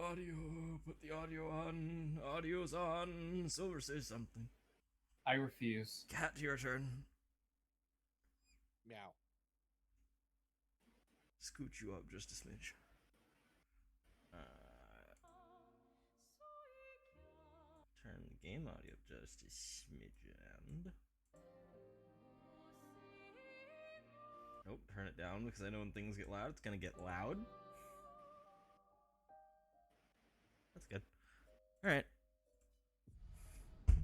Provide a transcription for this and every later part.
Audio. Put the audio on. Audio's on. Silver says something. I refuse. Cat, your turn. Meow. Scooch you up just a smidge. Turn the game audio up just a smidge. Nope, turn it down because I know when things get loud, it's gonna get loud. That's good. Alright.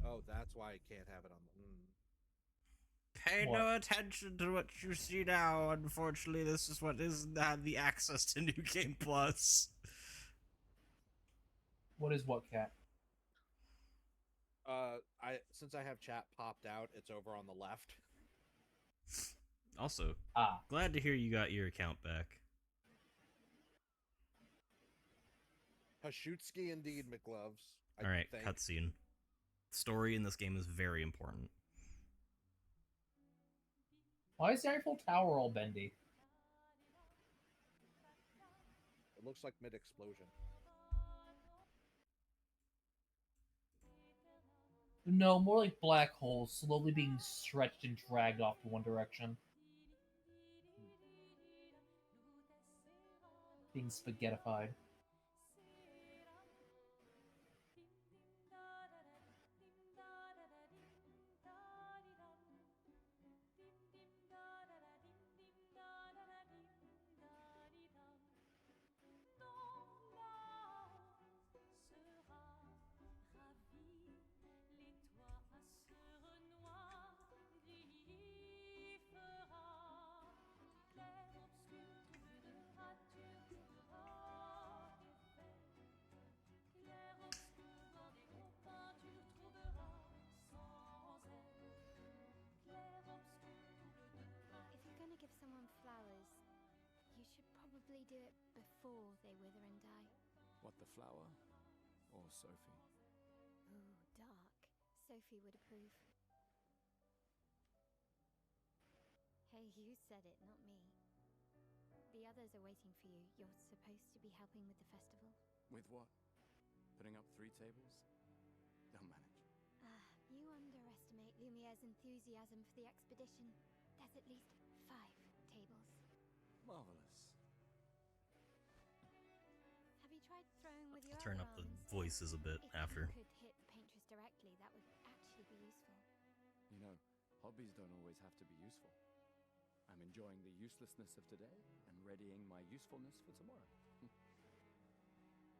Oh, that's why I can't have it on the. Pay What? no attention to what you see now. Unfortunately, this is what isn't have the access to New Game Plus. What is what, cat? Since I have chat popped out, it's over on the left. Also, Ah, glad to hear you got your account back. Hashutski indeed, McLoves. Alright, cutscene. Story in this game is very important. why is the Eiffel Tower all bendy? It looks like mid explosion. No, more like black holes slowly being stretched and dragged off to one direction. Being spaghettified. If you're gonna give someone flowers, you should probably do it before they wither and die. What, the flower? Or Sophie? Ooh, dark. Sophie would approve. Hey, you said it, not me. The others are waiting for you. You're supposed to be helping with the festival. With what? Putting up 3 tables? They'll manage. You underestimate Lumiere's enthusiasm for the expedition. There's at least 5 tables. Marvelous. Have you tried throwing with your Turn other up the arms? voices a bit If after. you could hit the paintress directly, that would actually be useful. You know, hobbies don't always have to be useful. I'm enjoying the uselessness of today and readying my usefulness for tomorrow.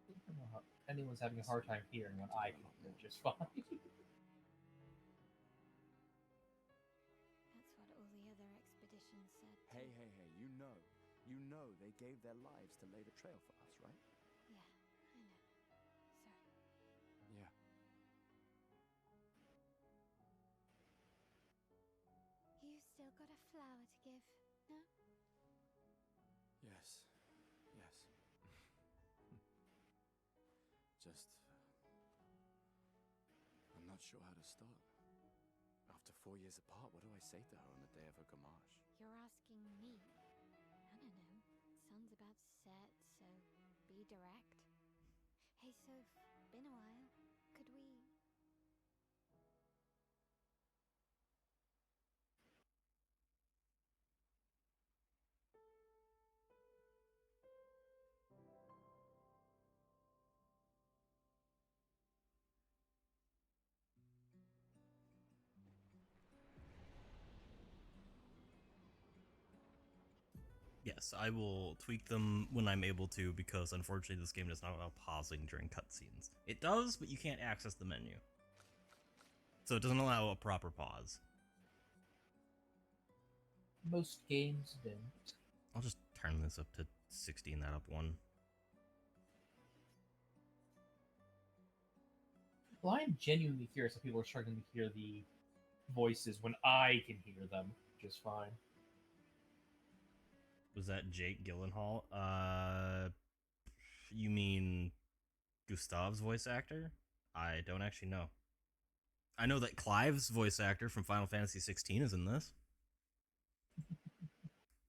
I don't know how anyone's having a hard time hearing what I can hear just fine. That's what all the other expeditions said. Hey, you know they gave their lives to lay the trail for us, right? Yeah, I know. Sorry. Yeah. You still got a flower to give, no? Yes. Just... I'm not sure how to start. After 4 years apart, what do I say to her on the day of her gamache? You're asking me. I don't know. Sun's about to set, so be direct. Hey, Soph, been a while. Could we... Yes, I will tweak them when I'm able to because unfortunately this game does not allow pausing during cutscenes. It does, but you can't access the menu. So it doesn't allow a proper pause. Most games don't. I'll just turn this up to 60 and that up 1. Well, I'm genuinely curious if people are struggling to hear the voices when I can hear them just fine. Was that Jake Gyllenhaal? You mean Gustav's voice actor? I don't actually know. I know that Clive's voice actor from Final Fantasy 16 is in this.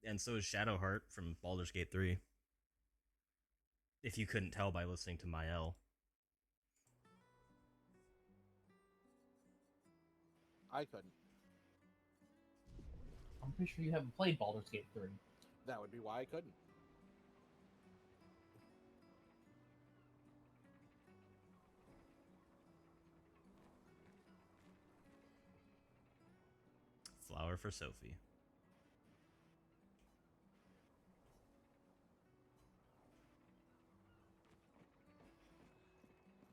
And so is Shadowheart from Baldur's Gate 3. If you couldn't tell by listening to Mael. I couldn't. I'm pretty sure you haven't played Baldur's Gate 3. That would be why I couldn't. Flower for Sophie.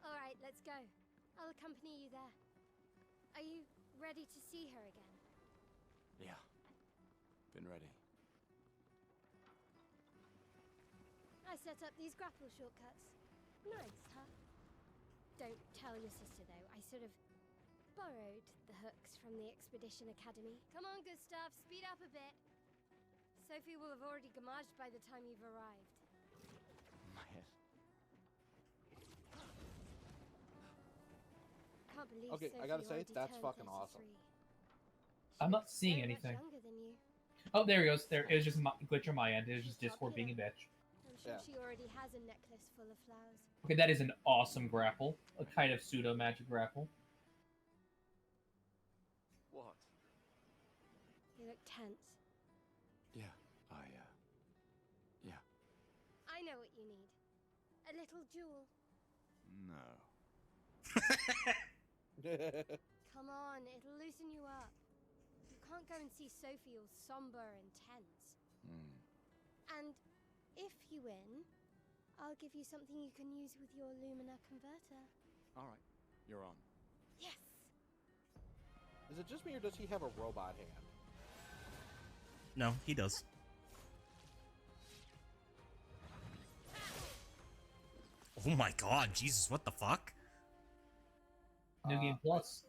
Alright, let's go. I'll accompany you there. Are you ready to see her again? Yeah. Been ready. I set up these grapple shortcuts. Nice, huh? Don't tell your sister, though. I sort of borrowed the hooks from the Expedition Academy. Come on, Gustav, speed up a bit. Sophie will have already gamaged by the time you've arrived. My head. Can't believe Okay, Sophie I gotta say, already that's turned fucking 33. awesome. She I'm not looks seeing so much anything. younger than you. Oh, there he goes. There, it was just a glitch on my end. It was just Discord being a bitch. I'm sure Yeah. she already has a necklace full of flowers. Okay, that is an awesome grapple. A kind of pseudo magic grapple. What? You look tense. Yeah, yeah. I know what you need. A little jewel. No. Come on, it'll loosen you up. You can't go and see Sophie all somber and tense. Hmm. And if you win, I'll give you something you can use with your Lumina converter. Alright, you're on. Yes! Is it just me or does he have a robot hand? No, he does. Oh my god, Jesus, what the fuck? New Game Plus.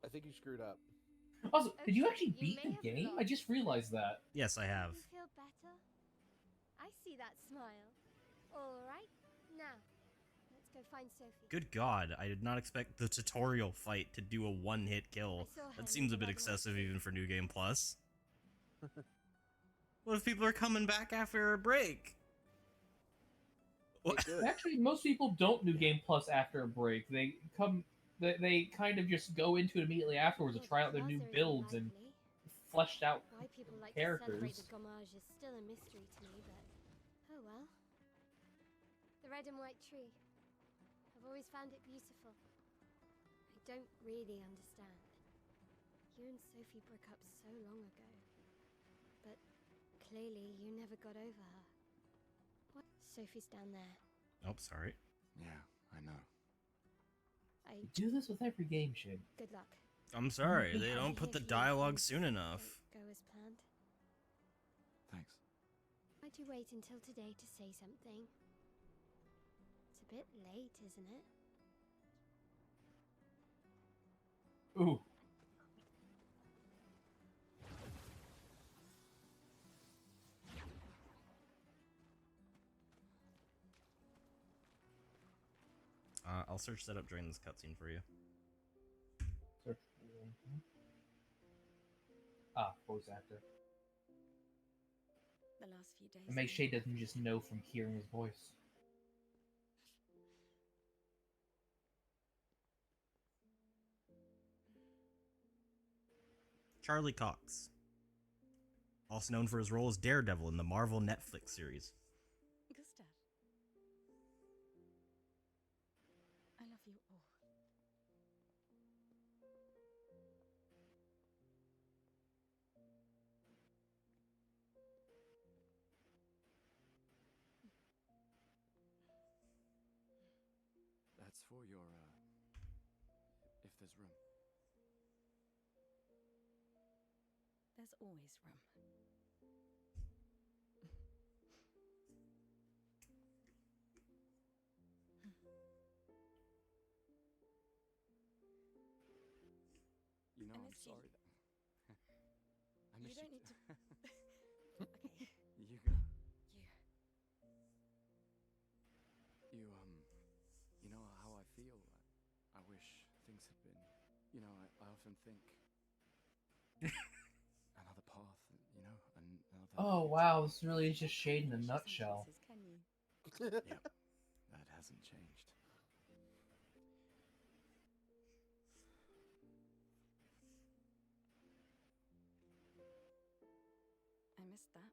I think you screwed up. Also, did you Okay, actually you beat may the have game? I lost. just realized that. Yes, I have. You feel better? I see that smile. Alright, now, let's go find Sophie. Good god, I did not expect the tutorial fight to do a one-hit kill. I saw her That in seems the a bit Red excessive Light. even for New Game Plus. What if people are coming back after a break? What? It could. Actually, most people don't New Game Plus after a break. They come, they kind of just go into it immediately afterwards to Well, try the out their new plaza isn't builds and lively. fleshed out Why people like to celebrate characters. the gommage is still a mystery to me, but oh well. The red and white tree. I've always found it beautiful. I don't really understand. You and Sophie broke up so long ago, but clearly you never got over her. What? Sophie's down there. Oh, sorry. Yeah, I know. You do this with every game, Shin. Good luck. I'm sorry, they I'm don't put here the for you if dialogue things soon enough. don't go as planned. Thanks. Why'd you wait until today to say something? It's a bit late, isn't it? Ooh. I'll search that up during this cutscene for you. Search. Ah, voice actor. The last few days. And make sure he doesn't just know from hearing his voice. Charlie Cox. Also known for his role as Daredevil in the Marvel Netflix series. Gustav. I love you all. That's for your, if there's room. There's always room. You know, I I'm miss you. sorry that... I You miss don't need to. Okay. You go. You. You know how I feel. I wish things had been... You know, I often think... another path, you know, another... Oh wow, this really is just Shade in a Precious nutshell. sentences, can you? Yep, missed that.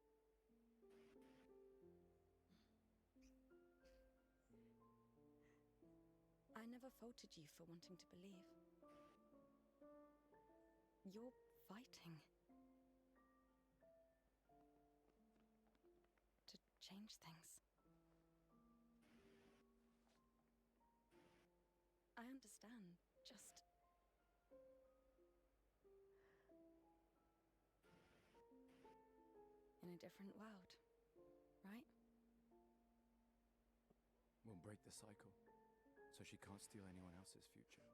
I never faulted you for wanting to believe. You're fighting to change things. I understand, just in a different world, right? We'll break the cycle, so she can't steal anyone else's future.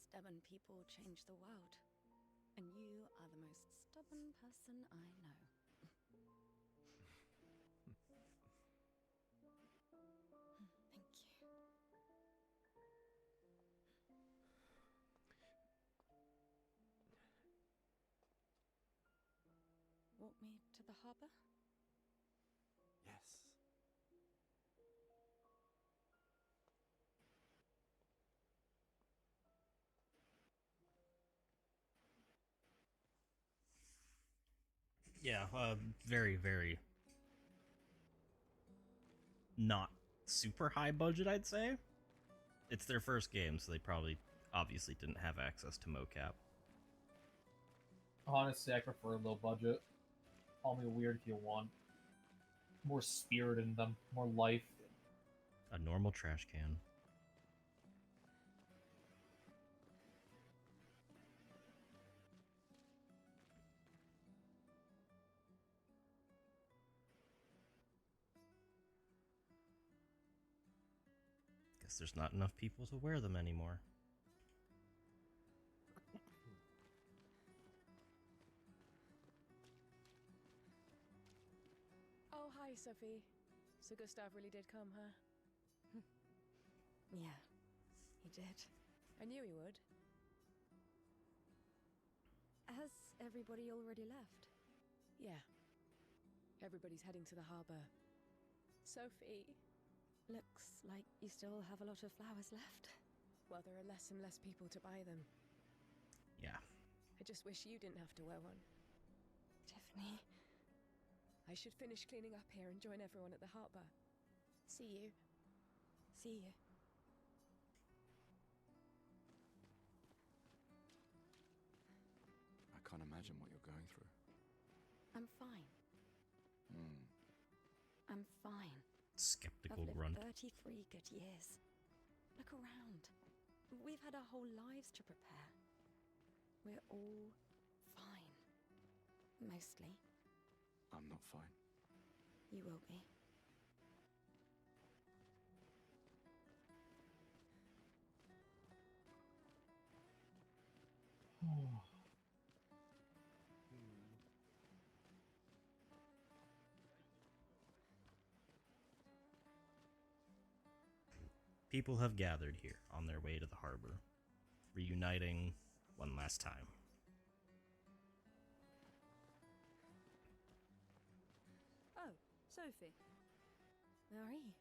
Stubborn people change the world, and you are the most stubborn person I know. Thank you. Walk me to the harbor? Yes. Yeah, very, very not super high budget, I'd say. It's their first game, so they probably obviously didn't have access to mocap. Honestly, I prefer low budget. Call me weird if you want. More spirit in them, more life. A normal trash can. Guess there's not enough people to wear them anymore. Oh, hi, Sophie. So Gustav really did come, huh? Yeah, he did. I knew he would. Has everybody already left? Yeah. Everybody's heading to the harbour. Sophie. Looks like you still have a lot of flowers left. Well, there are less and less people to buy them. Yeah. I just wish you didn't have to wear one. Tiffany. I should finish cleaning up here and join everyone at the harbour. See you. See you. I can't imagine what you're going through. I'm fine. I'm fine. Skeptical I've grunt. lived 33 good years. Look around. We've had our whole lives to prepare. We're all fine. Mostly. I'm not fine. You will be. People have gathered here on their way to the harbor, reuniting one last time. Oh, Sophie. Marie.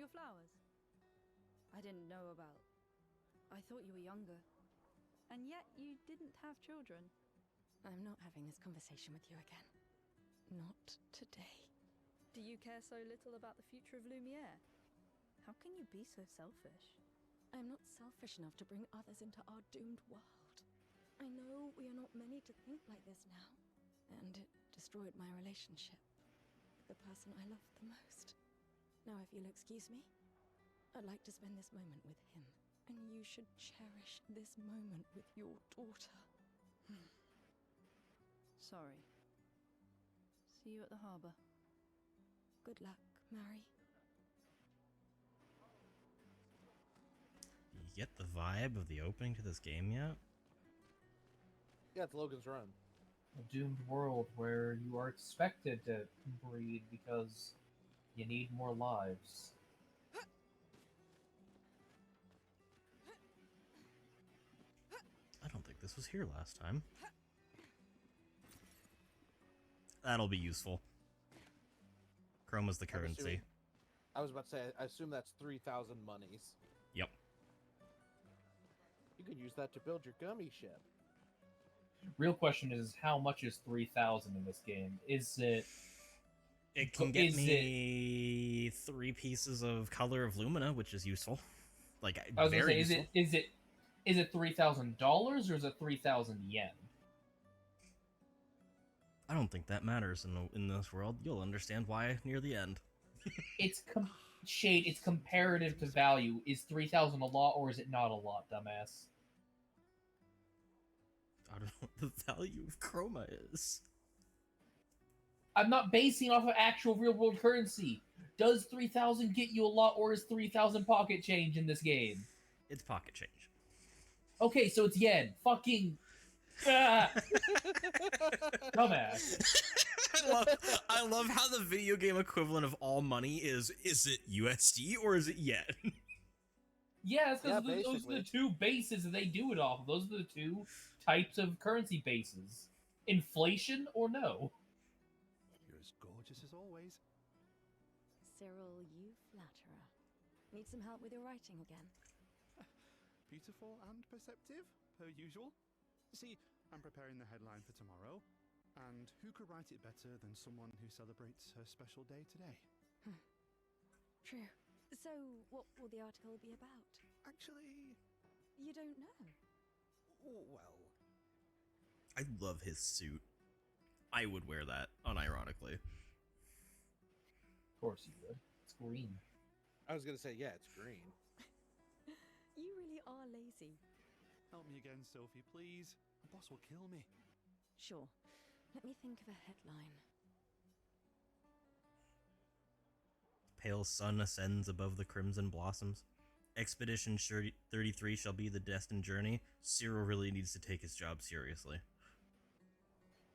Your flowers. I didn't know about. I thought you were younger. And yet you didn't have children. I'm not having this conversation with you again. Not today. Do you care so little about the future of Lumiere? How can you be so selfish? I'm not selfish enough to bring others into our doomed world. I know we are not many to think like this now. And it destroyed my relationship with the person I loved the most. Now, if you'll excuse me, I'd like to spend this moment with him. And you should cherish this moment with your daughter. Sorry. See you at the harbour. Good luck, Mary. You get the vibe of the opening to this game yet? Yeah, it's Logan's Run. A doomed world where you are expected to breed because you need more lives. I don't think this was here last time. That'll be useful. Chroma's the currency. I was about to say, I assume that's 3,000 monies. Yep. You could use that to build your gummy ship. Real question is how much is 3,000 in this game? Is it? It can get Is me 3 pieces of color of Lumina, which is useful. Like, I was gonna very say, useful. is it $3,000 or is it 3,000 yen? I don't think that matters in this world. You'll understand why near the end. It's Shade. It's comparative to value. Is 3,000 a lot or is it not a lot, dumbass? I don't know what the value of Chroma is. I'm not basing off of actual real world currency. Does 3,000 get you a lot or is 3,000 pocket change in this game? It's pocket change. Okay, so it's yen. Fucking. Ah! Dumbass. I love how the video game equivalent of all money is it USD or is it yen? Yeah, that's because Yeah, those are the basically. two bases that they do it off of. Those are the two types of currency bases. Inflation or no? You're as gorgeous as always. Cyril, you flatterer. Need some help with your writing again? Beautiful and perceptive, per usual. See, I'm preparing the headline for tomorrow, and who could write it better than someone who celebrates her special day today? True. So, what will the article be about? Actually, You don't know. well, I love his suit. I would wear that, unironically. Of course you would. It's green. I was gonna say, yeah, it's green. You really are lazy. help me again, Sophie, please. The boss will kill me. Sure. Let me think of a headline. Pale sun ascends above the crimson blossoms. Expedition 33 shall be the destined journey. Cyril really needs to take his job seriously.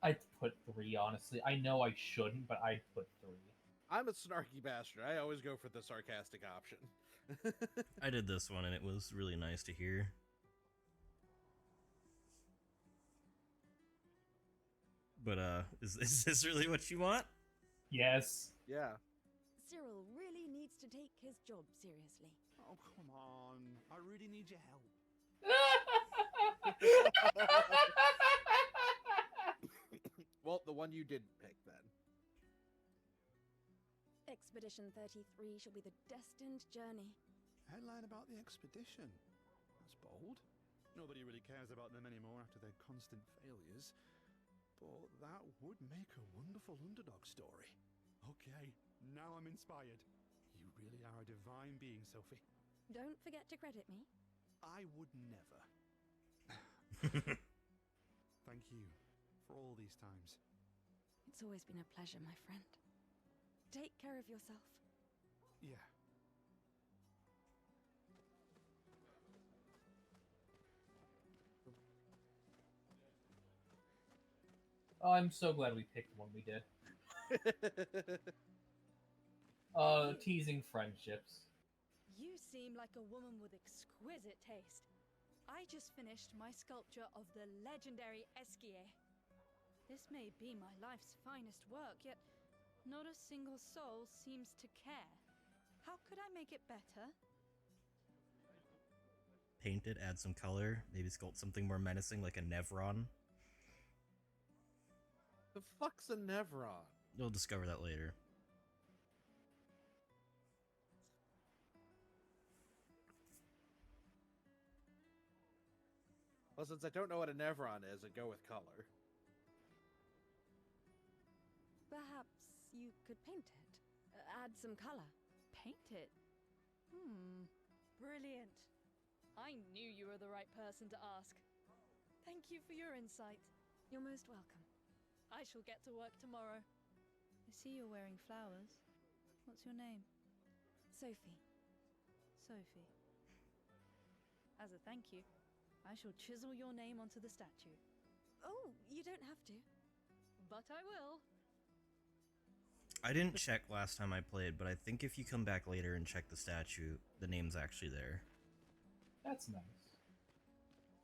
I'd put 3, honestly. I know I shouldn't, but I'd put 3. I'm a snarky bastard. I always go for the sarcastic option. I did this one and it was really nice to hear. But is this really what you want? Yes. Yeah. Cyril really needs to take his job seriously. Oh, come on. I really need your help. Well, the one you did pick then. Expedition 33 shall be the destined journey. Headline about the expedition. That's bold. Nobody really cares about them anymore after their constant failures. But that would make a wonderful underdog story. Okay, now I'm inspired. You really are a divine being, Sophie. Don't forget to credit me. I would never. Thank you for all these times. It's always been a pleasure, my friend. Take care of yourself. Yeah. Oh, I'm so glad we picked the one we did. Teasing friendships. You seem like a woman with exquisite taste. I just finished my sculpture of the legendary Esquier. This may be my life's finest work, yet not a single soul seems to care. How could I make it better? Paint it, add some color, maybe sculpt something more menacing like a Nevron. The fuck's a Nevron? You'll discover that later. Well, since I don't know what a Nevron is, I go with color. Perhaps you could paint it. Add some color. Paint it? Brilliant. I knew you were the right person to ask. Thank you for your insight. You're most welcome. I shall get to work tomorrow. I see you're wearing flowers. What's your name? Sophie. Sophie. As a thank you, I shall chisel your name onto the statue. Oh, you don't have to. But I will. I didn't check last time I played, but I think if you come back later and check the statue, the name's actually there. That's nice.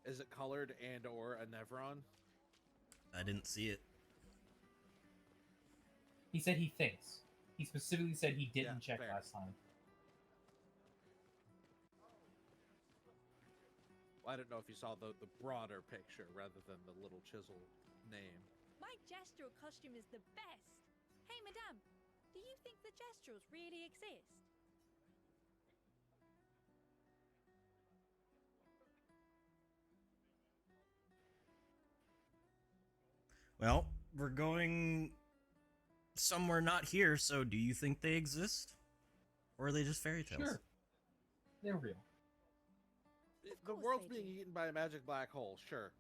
Is it colored and or a Nevron? I didn't see it. He said he thinks. He specifically said he didn't check fair. last time. I don't know if you saw the broader picture rather than the little chisel name. My gestural costume is the best. Hey, madame, do you think the gestrals really exist? Well, we're going somewhere not here, so do you think they exist? Or are they just fairy tales? Sure. They're real. If Of the course world's they being do. eaten by a magic black hole, sure.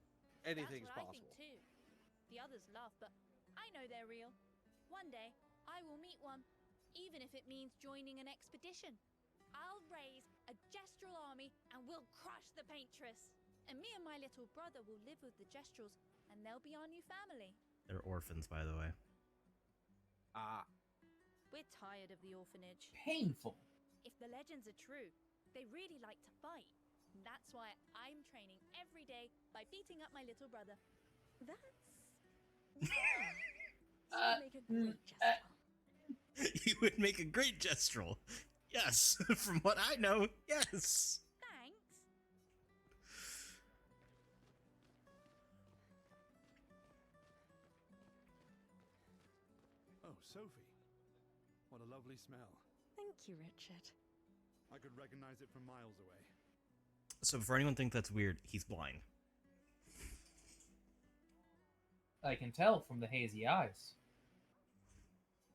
Anything's That's what possible. I think too. The others laugh, but I know they're real. One day, I will meet one, even if it means joining an expedition. I'll raise a gestural army and we'll crush the paintress. And me and my little brother will live with the gestrals, and they'll be our new family. They're orphans, by the way. Ah, We're tired of the orphanage. Painful. If the legends are true, they really like to fight. That's why I'm training every day by beating up my little brother. That's. Yeah. You make a great gestural. You would make a great gestural. Yes, from what I know, yes. Thanks. Oh, Sophie. What a lovely smell. Thank you, Richard. I could recognize it from miles away. So for anyone think that's weird, he's blind. I can tell from the hazy eyes.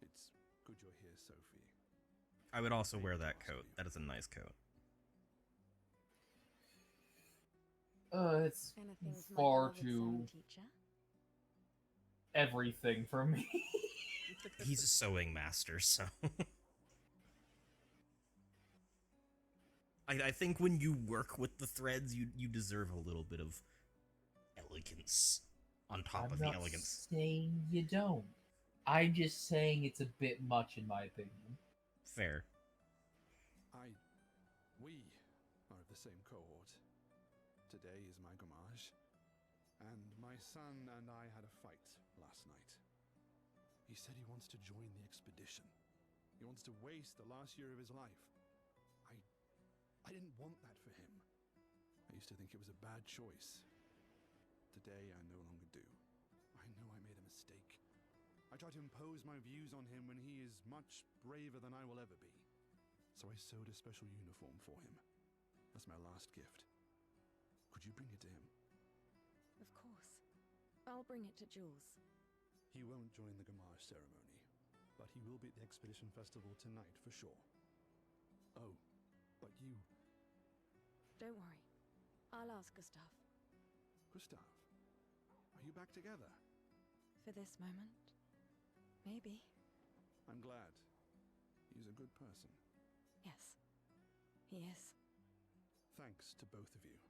It's good you're here, Sophie. I would also wear that coat. That is a nice coat. It's Anything for my far beloved too sewing teacher? everything for me. He's a sewing master, so... I think when you work with the threads, you deserve a little bit of elegance on top I'm of the not elegance. saying you don't. I'm just saying it's a bit much in my opinion. Fair. We are of the same cohort. Today is my gamage, and my son and I had a fight last night. He said he wants to join the expedition. He wants to waste the last year of his life. I didn't want that for him. I used to think it was a bad choice. Today I no longer do. I know I made a mistake. I tried to impose my views on him when he is much braver than I will ever be. So I sewed a special uniform for him. That's my last gift. Could you bring it to him? Of course. I'll bring it to Jules. He won't join the Gamage ceremony, but he will be at the Expedition Festival tonight for sure. Oh, but you... Don't worry. I'll ask Gustav. Gustav, are you back together? For this moment. Maybe. I'm glad. He's a good person. Yes. He is. Thanks to both of you.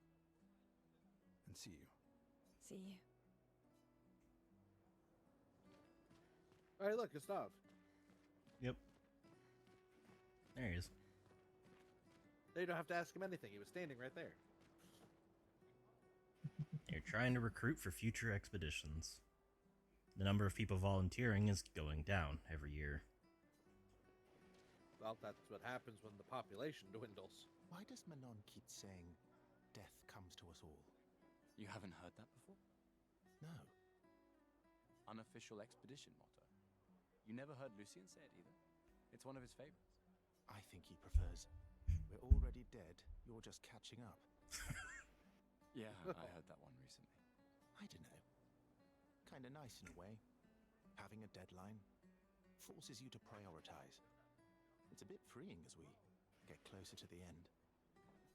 And see you. See you. hey, look, Gustav. Yep. There he is. You don't have to ask him anything. He was standing right there. You're trying to recruit for future expeditions. The number of people volunteering is going down every year. Well, that's what happens when the population dwindles. Why does Manon keep saying, death comes to us all? You haven't heard that before? No. Unofficial expedition motto. You never heard Lucien say it either? It's one of his favorites. I think he prefers, we're already dead, you're just catching up. Yeah, I heard that one recently. I don't know. Kinda nice in a way. Having a deadline forces you to prioritize. It's a bit freeing as we get closer to the end.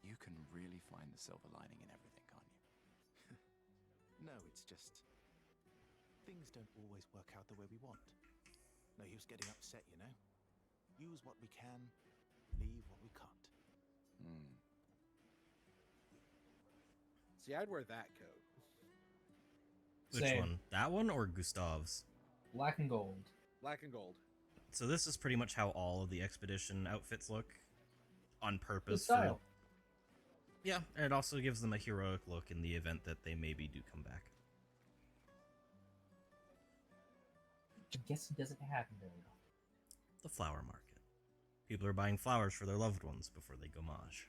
You can really find the silver lining in everything, can't you? No, it's just... things don't always work out the way we want. No use getting upset, you know? Use what we can, leave what we can't. Hmm. See, I'd wear that coat. Which Same. one? That one or Gustav's? Black and gold. Black and gold. So this is pretty much how all of the expedition outfits look. On Good purpose. style. Yeah, and it also gives them a heroic look in the event that they maybe do come back. I guess it doesn't happen very often. The flower market. People are buying flowers for their loved ones before they go mage.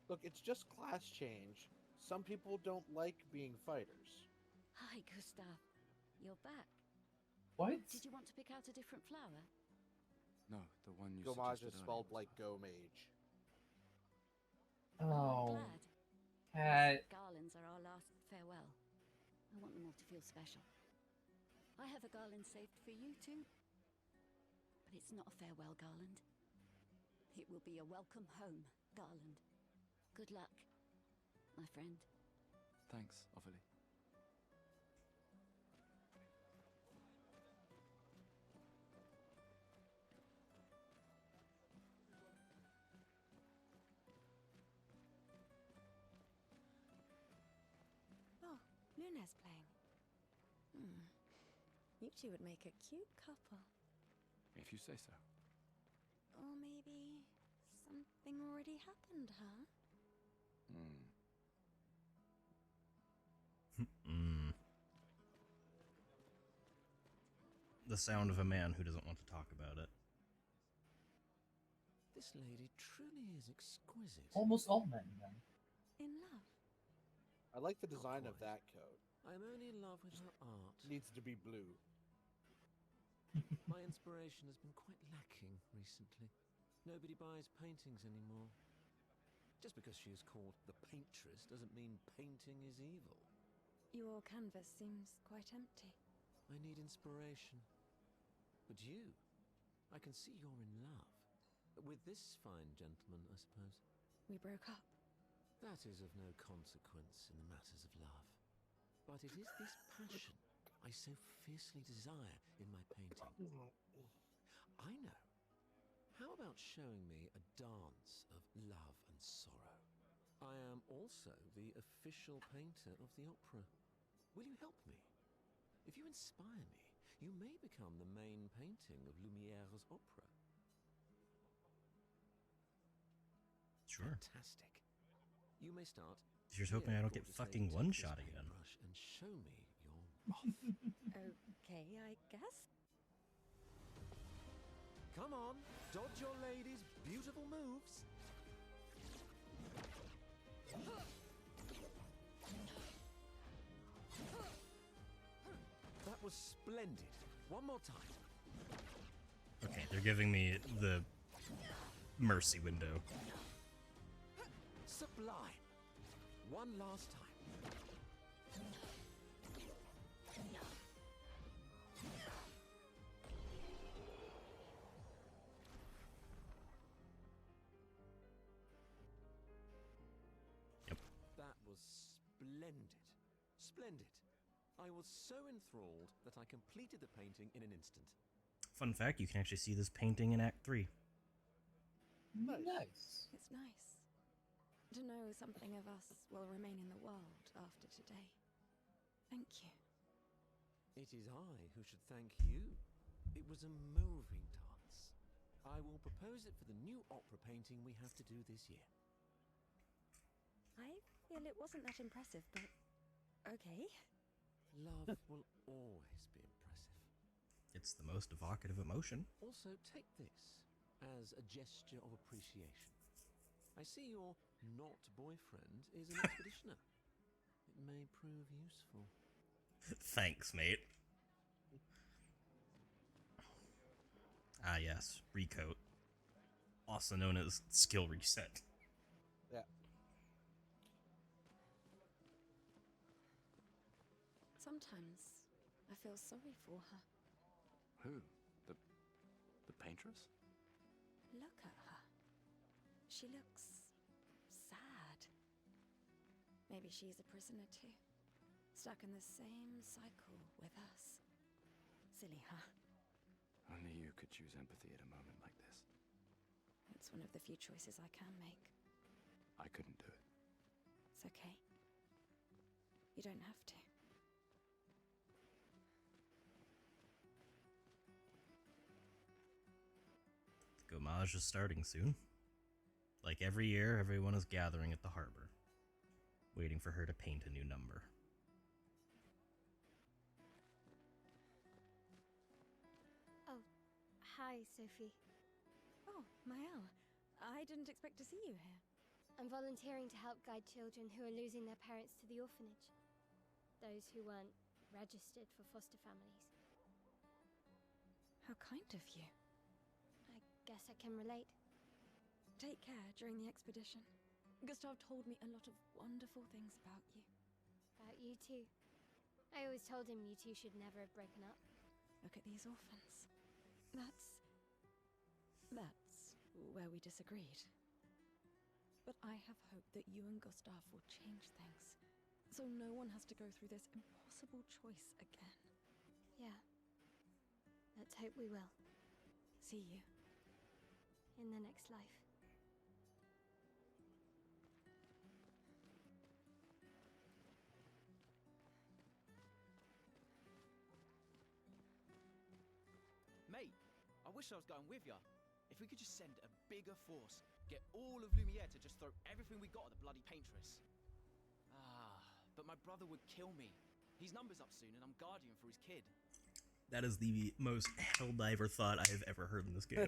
Look, it's just class change. Some people don't like being fighters. Hi, Gustav. You're back. What? Did you want to pick out a different flower? No, the one you Gomage suggested is earlier spelled was like fine. Go Mage. Oh, I'm glad. cat. These garlands are our last farewell. I want them all to feel special. I have a garland saved for you too. But it's not a farewell garland. It will be a welcome home garland. Good luck, my friend. Thanks, Ophelie. Oh, Luna's playing. You two would make a cute couple. If you say so. Or maybe something already happened, huh? The sound of a man who doesn't want to talk about it. This lady truly is exquisite. Almost all men, then. In love? I like the design of that coat. I'm only in love with her art. Needs to be blue. My inspiration has been quite lacking recently. Nobody buys paintings anymore. Just because she is called the paintress doesn't mean painting is evil. Your canvas seems quite empty. I need inspiration. But you, I can see you're in love. With this fine gentleman, I suppose. We broke up. That is of no consequence in the matters of love. But it is this passion I so fiercely desire in my painting. I know. How about showing me a dance of love and sorrow? I am also the official painter of the opera. Will you help me? If you inspire me, you may become the main painting of Lumiere's opera. Sure. Fantastic. You may start. Here's hoping I don't get gorgeous fucking lady. one Take this shot again. paintbrush and show me your wrath. Okay, I guess. Come on, dodge your lady's beautiful moves. That was splendid. One more time. Okay, they're giving me the mercy window. Sublime. One last time. Yep. That was splendid. Splendid. I was so enthralled that I completed the painting in an instant. Fun fact, you can actually see this painting in Act 3. Nice. It's nice to know something of us will remain in the world after today. Thank you. It is I who should thank you. It was a moving dance. I will propose it for the new opera painting we have to do this year. I feel it wasn't that impressive, but okay. Love will always be impressive. It's the most evocative emotion. Also, take this as a gesture of appreciation. I see your not boyfriend is an expeditioner. It may prove useful. Thanks, mate. Ah, yes, recoat. Also known as skill reset. Yeah. Sometimes I feel sorry for her. Who? The paintress? Look at her. She looks sad. Maybe she's a prisoner too. Stuck in the same cycle with us. Silly, huh? Only you could choose empathy at a moment like this. It's one of the few choices I can make. I couldn't do it. It's okay. You don't have to. The Gomage is starting soon. Like every year, everyone is gathering at the harbor, waiting for her to paint a new number. Oh, hi, Sophie. Oh, Mael. I didn't expect to see you here. I'm volunteering to help guide children who are losing their parents to the orphanage. Those who weren't registered for foster families. How kind of you. I guess I can relate. Take care during the expedition. Gustav told me a lot of wonderful things about you. About you too. I always told him you two should never have broken up. Look at these orphans. That's where we disagreed. But I have hope that you and Gustav will change things, so no one has to go through this impossible choice again. Yeah. Let's hope we will. See you. In the next life. Mate, I wish I was going with ya. If we could just send a bigger force, get all of Lumiere to just throw everything we got at the bloody paintress. But my brother would kill me. His number's up soon and I'm guardian for his kid. That is the most Helldiver thought I have ever heard in this game.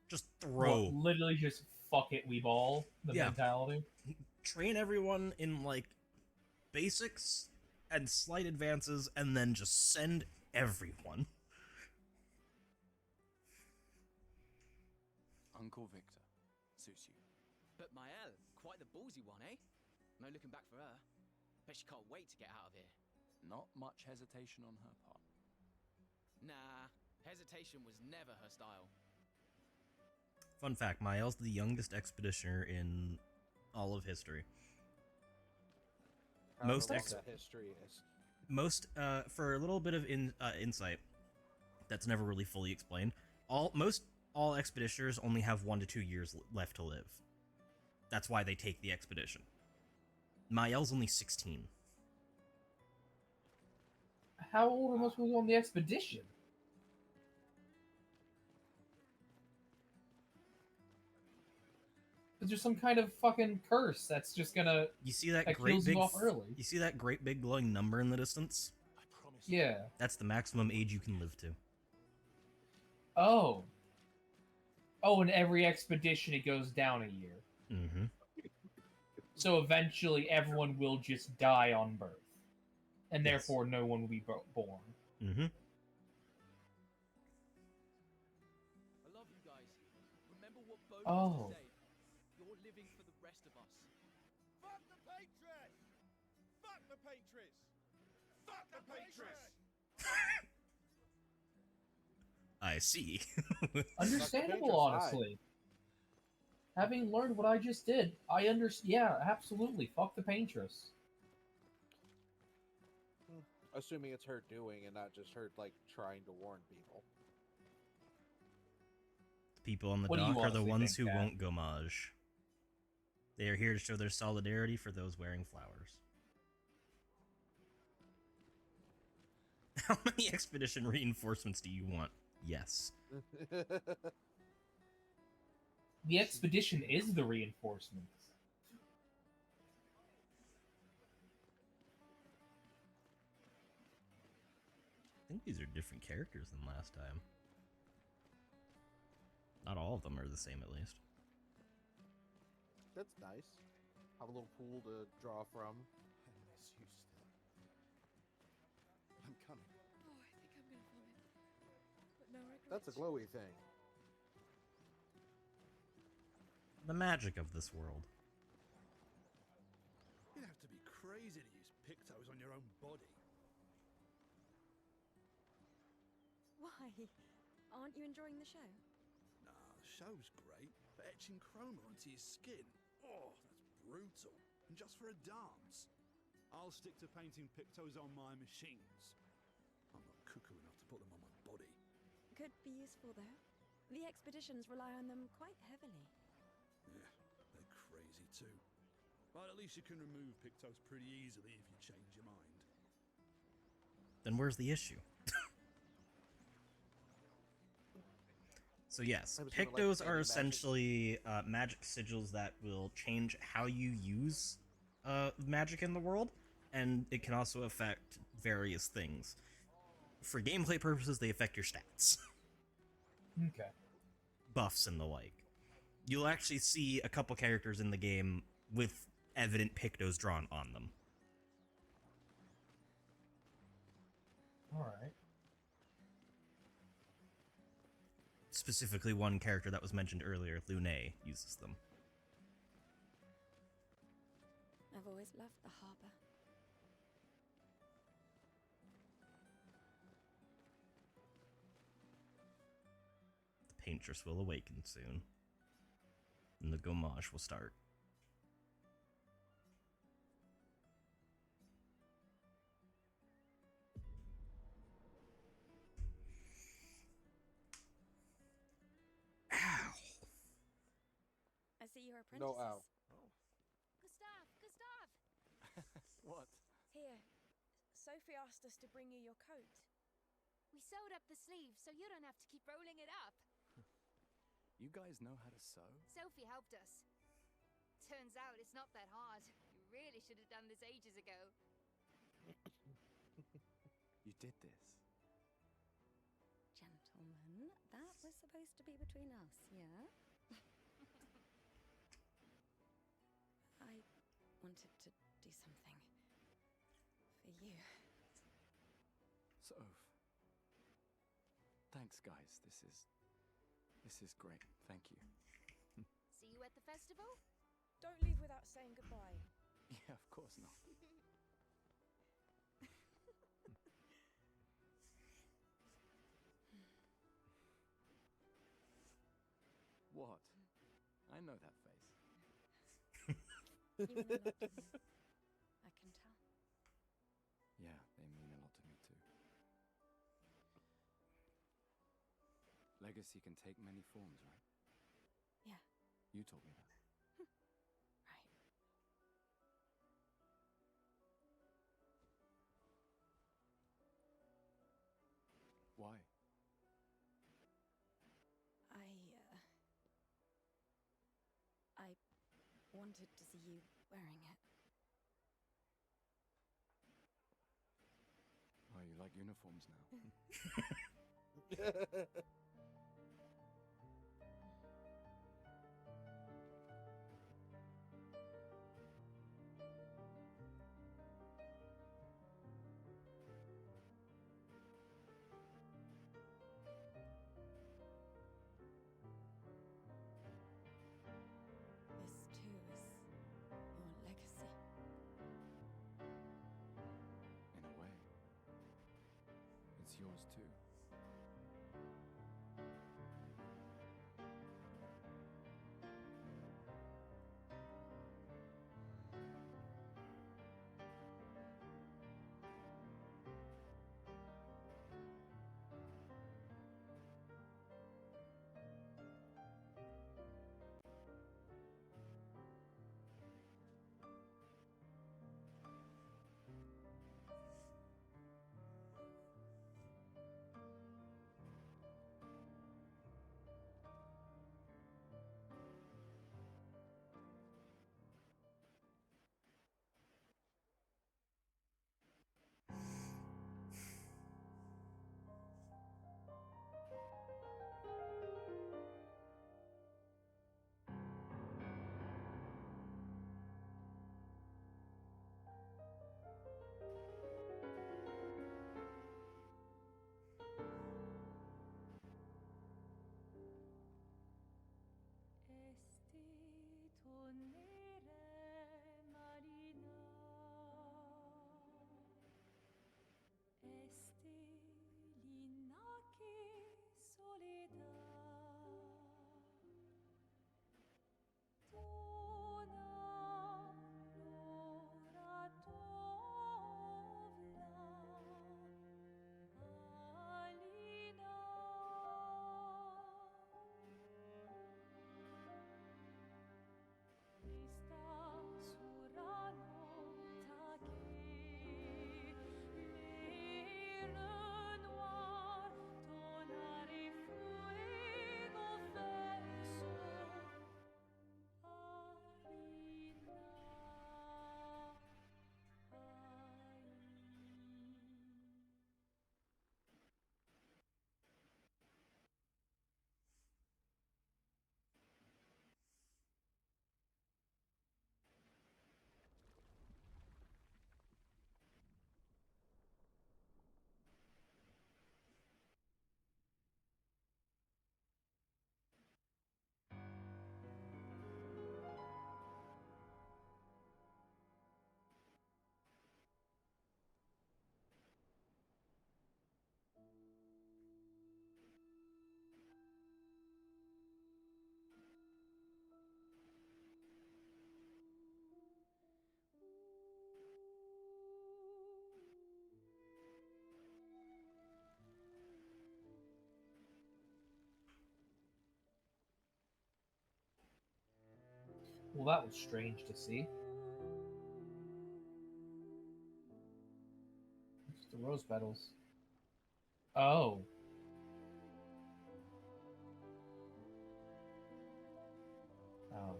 Just throw. Well, literally just fuck it, we ball mentality. Train everyone in, like, basics and slight advances, and then just send everyone. Uncle Victor. Suits you. But Mael, quite the ballsy one, eh? No looking back for her. Bet she can't wait to get out of here. Not much hesitation on her part. Nah, hesitation was never her style. Fun fact, Mael's the youngest expeditioner in all of history. Most history is. Most, for a little bit of insight, that's never really fully explained. All expeditioners only have 1 to 2 years left to live. That's why they take the expedition. Mael's only 16. How old are most people on the expedition? Is there some kind of fucking curse that's just gonna You see that that great kills big you off early? You see that great big glowing number in the distance? I promise. Yeah. That's the maximum age you can live to. Oh. Oh, in every expedition it goes down a year. Mm-hmm. So eventually everyone will just die on birth. And Yes. therefore no one will be born. Mm-hmm. I love you guys. Remember what Bo Oh. used to say. You're living for the rest of us. Fuck the Patriots! Fuck the Patriots! Fuck the Patriots! I see. Understandable, Patriots, honestly. Having learned what I just did, I understand. Yeah, absolutely. Fuck the paintress. Assuming it's her doing and not just her, like, trying to warn people. People on the What do you dock are the honestly ones who think, Kat? won't gomage. They are here to show their solidarity for those wearing flowers. How many expedition reinforcements do you want? Yes. The expedition is the reinforcements. I think these are different characters than last time. Not all of them are the same, at least. That's nice. Have a little pool to draw from. I miss you still. I'm coming. Oh, I think I'm gonna vomit. But no regrets. That's a glowy thing. The magic of this world. You'd have to be crazy to use pictos on your own body. Why? Aren't you enjoying the show? Nah, the show's great, but etching chroma onto your skin, oh, that's brutal. And just for a dance. I'll stick to painting pictos on my machines. I'm not cuckoo enough to put them on my body. Could be useful, though. The expeditions rely on them quite heavily. Yeah, they're crazy too. But at least you can remove pictos pretty easily if you change your mind. Then where's the issue? So yes, I'm assuming, like, pictos are anti-magic. essentially magic sigils that will change how you use magic in the world, and it can also affect various things. For gameplay purposes, they affect your stats, Okay. buffs and the like. You'll actually see a couple characters in the game with evident pictos drawn on them. Alright. Specifically, one character that was mentioned earlier, Lune, uses them. I've always loved the harbor. The Paintress will awaken soon, and the Gommage will start. I see your apprentices. No, ow. Gustav! What? Here, Sophie asked us to bring you your coat. We sewed up the sleeves so you don't have to keep rolling it up. You guys know how to sew? Sophie helped us. Turns out it's not that hard. You really should have done this ages ago. You did this? Gentlemen, that was supposed to be between us, yeah? I wanted to do something for you. Soph. Thanks, guys. This is great. Thank you. See you at the festival? Don't leave without saying goodbye. Yeah, of course not. What? I know that face. You mean a lot to me. I can tell. Yeah, they mean a lot to me too. Legacy can take many forms, right? Yeah. You told me that. Right. Why? I wanted to see you wearing it. Oh, you like uniforms now? This too is your legacy. In a way. It's yours too. Well, that was strange to see. It's the rose petals. Oh. Oh.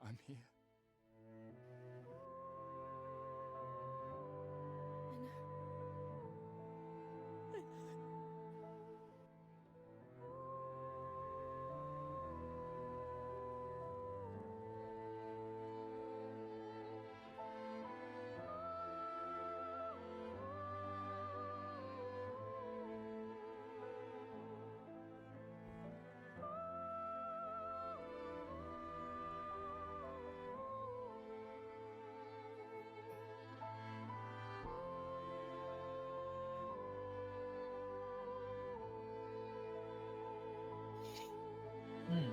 I'm here. Hmm.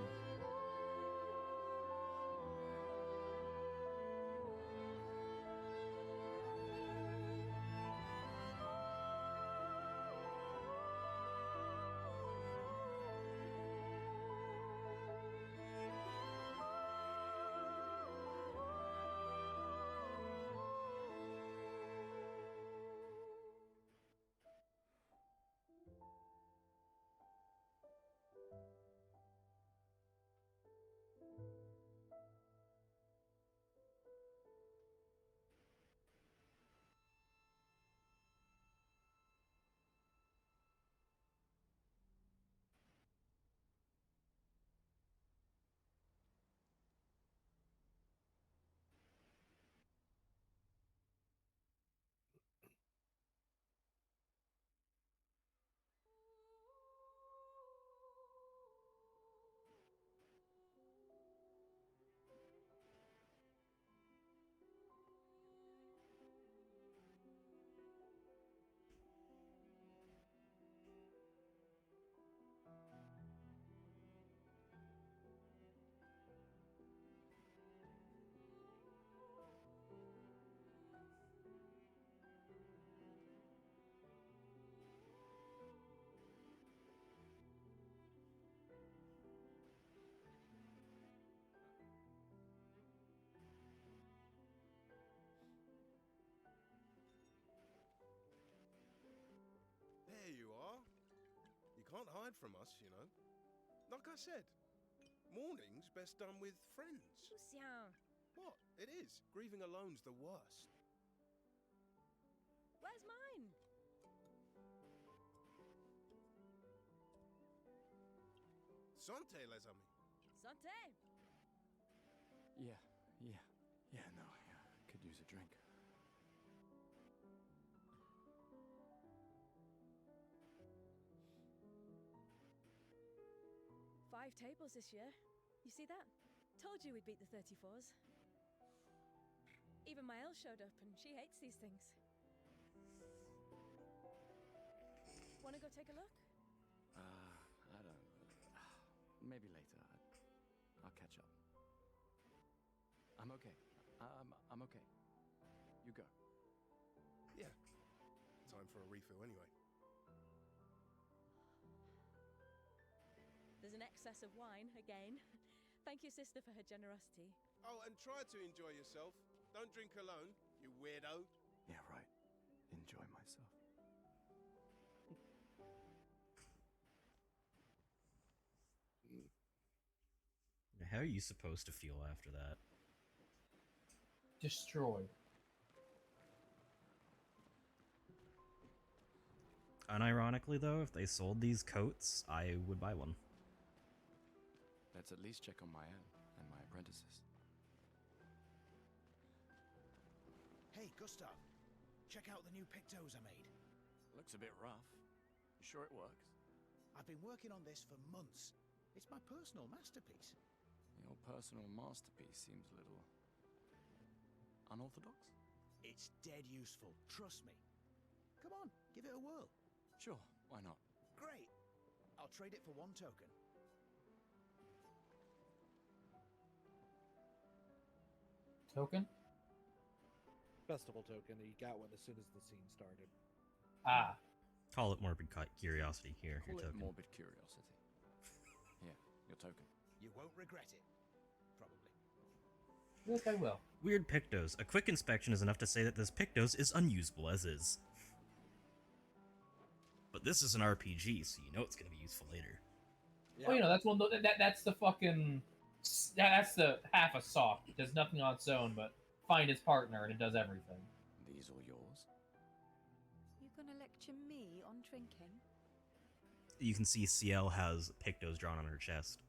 There you are. You can't hide from us, you know. Like I said, mourning's best done with friends. Lucien, What? It is. Grieving alone's the worst. where's mine? Santé, les amis. Santé! Yeah, no, yeah, could use a drink. Five tables this year. You see that? Told you we'd beat the 34s. Even my Elle showed up, and she hates these things. Wanna go take a look? I don't... maybe later. I'll catch up. I'm okay. I'm okay. You go. Yeah. Time for a refill anyway. There's an excess of wine, again. Thank you, sister, for her generosity. Oh, and try to enjoy yourself. Don't drink alone, you weirdo. Yeah, right. Enjoy myself. How are you supposed to feel after that? Destroyed. Unironically, though, if they sold these coats, I would buy one. Let's at least check on my Elle and my apprentices. Hey, Gustav. Check out the new pictos I made. Looks a bit rough. You sure it works? I've been working on this for months. It's my personal masterpiece. Your personal masterpiece seems a little Unorthodox? It's dead useful, trust me. Come on, give it a whirl. Sure, why not? Great. I'll trade it for 1 token. Token? Festival token. He got one as soon as the scene started. Ah. Call it morbid curiosity here. Call your it token. morbid curiosity. Here, your token. You won't regret it. Probably. Yes, I will. Weird Pictos. A quick inspection is enough to say that this Pictos is unusable as is. But this is an RPG, so you know it's going to be useful later. Yeah. Oh, that's one. That's the fucking. That's the half a sock. It does nothing on its own, but find its partner, and it does everything. These are yours. You gonna lecture me on drinking? You can see CL has Pictos drawn on her chest.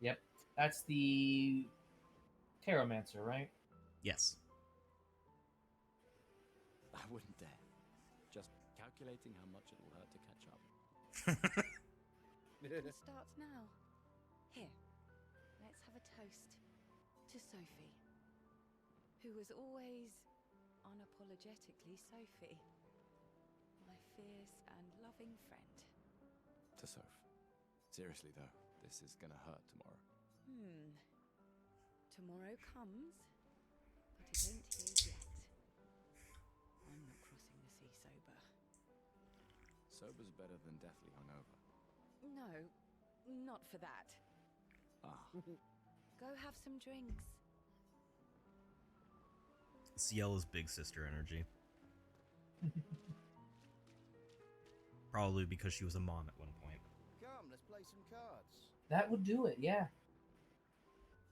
Yep, that's the Taromancer, right? Yes. I wouldn't dare. Just calculating how much it will hurt to catch up. It starts now. Here, let's have a toast to Sophie, who was always unapologetically Sophie, my fierce and loving friend. To Soph. Seriously though, this is gonna hurt tomorrow. Tomorrow comes, but it ain't here yet. I'm not crossing the sea sober. Sober's better than deathly hungover. No, not for that. Ah. Go have some drinks. CL is big sister energy. Probably because she was a mom at one point. Come, let's play some cards. That would do it, yeah.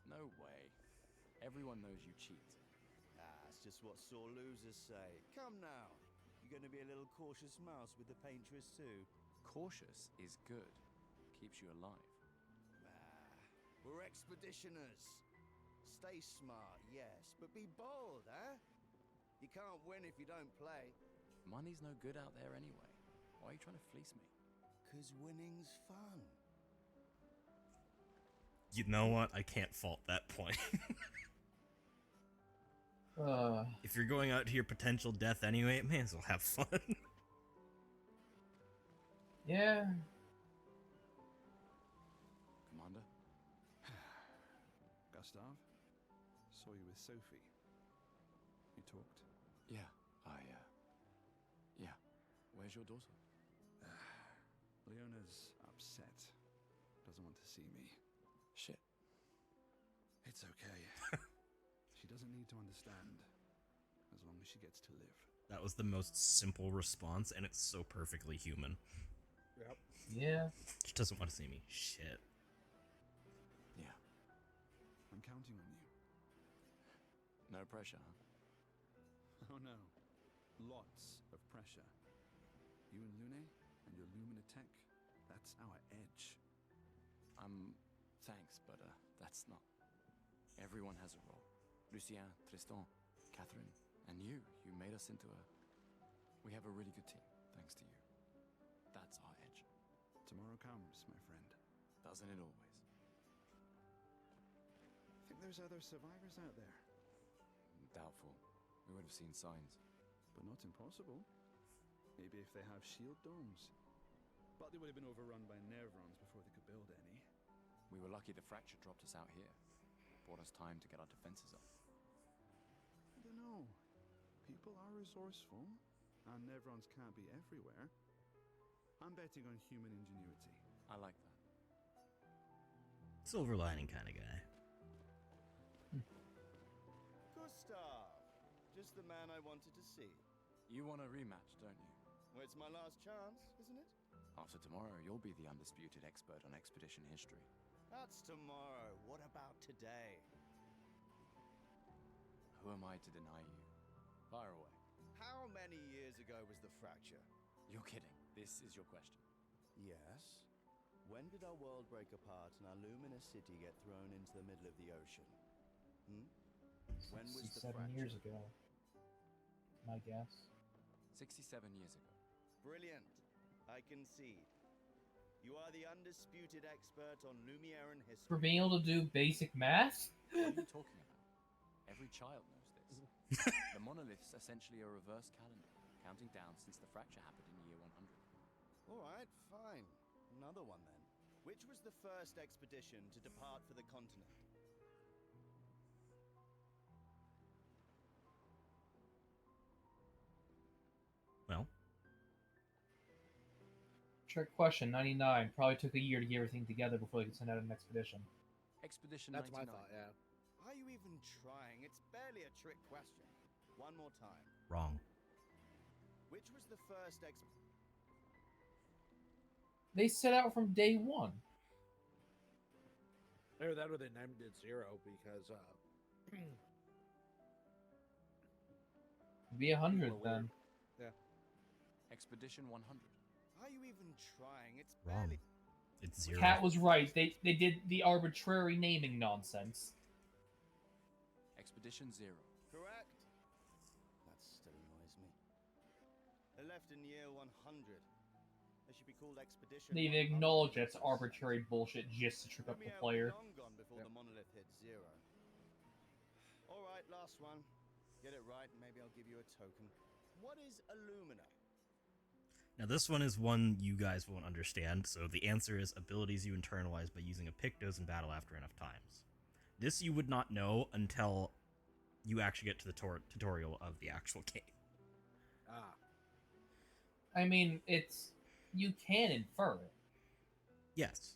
No way. Everyone knows you cheat. That's just what sore losers say. Come now. You're going to be a little cautious mouse with the paintress too. Cautious is good. Keeps you alive. We're expeditioners. Stay smart, yes, but be bold, eh? You can't win if you don't play. Money's no good out there anyway. Why are you trying to fleece me? 'Cause winning's fun. You know what? I can't fault that point. If you're going out to your potential death anyway, it may as well have fun. Yeah. Commander? Gustav, saw you with Sophie. You talked? Yeah, yeah. Where's your daughter? Leona's upset. Doesn't want to see me. Shit. It's okay. She doesn't need to understand. As long as she gets to live. That was the most simple response, and it's so perfectly human. Yep. Yeah. She doesn't want to see me. Shit. Yeah. I'm counting on you. No pressure, huh? Oh no. Lots of pressure. You and Lune and your Lumina tech, that's our edge. Thanks, but that's not. Everyone has a role. Lucien, Tristan, Catherine, and you made us into a... We have a really good team, thanks to you. That's our edge. Tomorrow comes, my friend. Doesn't it always? Think there's other survivors out there? Doubtful. We would have seen signs. But not impossible. Maybe if they have shield domes. But they would have been overrun by Nevrons before they could build any. We were lucky the fracture dropped us out here. Bought us time to get our defenses up. I don't know. People are resourceful, and Nevrons can't be everywhere. I'm betting on human ingenuity. I like that. Silver lining kind of guy. Gustav! Just the man I wanted to see. You want a rematch, don't you? Well, it's my last chance, isn't it? After tomorrow, you'll be the undisputed expert on expedition history. That's tomorrow. What about today? Who am I to deny you? Fire away. How many years ago was the fracture? You're kidding. This is your question. Yes. When did our world break apart and our luminous city get thrown into the middle of the ocean? When was the 67 fracture? years ago. My guess. 67 years ago. Brilliant. I concede. You are the undisputed expert on Lumieran history. For being able to do basic math? What are you talking about? Every child knows The monolith's essentially a reverse calendar, counting down since the fracture happened in year 100. All right, fine. Another one then. Which was the first expedition to depart for the continent? Well, Trick question, 99. Probably took a year to get everything together before they could send out an expedition. Expedition That's 99. my thought, yeah. Are you even trying? It's barely a trick question. One more time. wrong. Which was the first They set out from day one. Or that would have named it 0 because Be 100 People are then. yeah. Expedition 100. Are you even trying? It's Wrong. barely. It's 0. Cat was right. They did the arbitrary naming nonsense. Expedition 0. Correct. That still annoys me. They left in year 100. They should be called Expedition. They 100. acknowledge that's arbitrary bullshit just to trip up the Lumiere player. was long gone before the monolith hit 0. All right, last one. Get it right, and maybe I'll give you a token. What is Illumina? Now this one is one you guys won't understand, so the answer is abilities you internalize by using a Pictos in battle after enough times. This you would not know until you actually get to the tutorial of the actual game. Ah. I mean, you can infer it. Yes.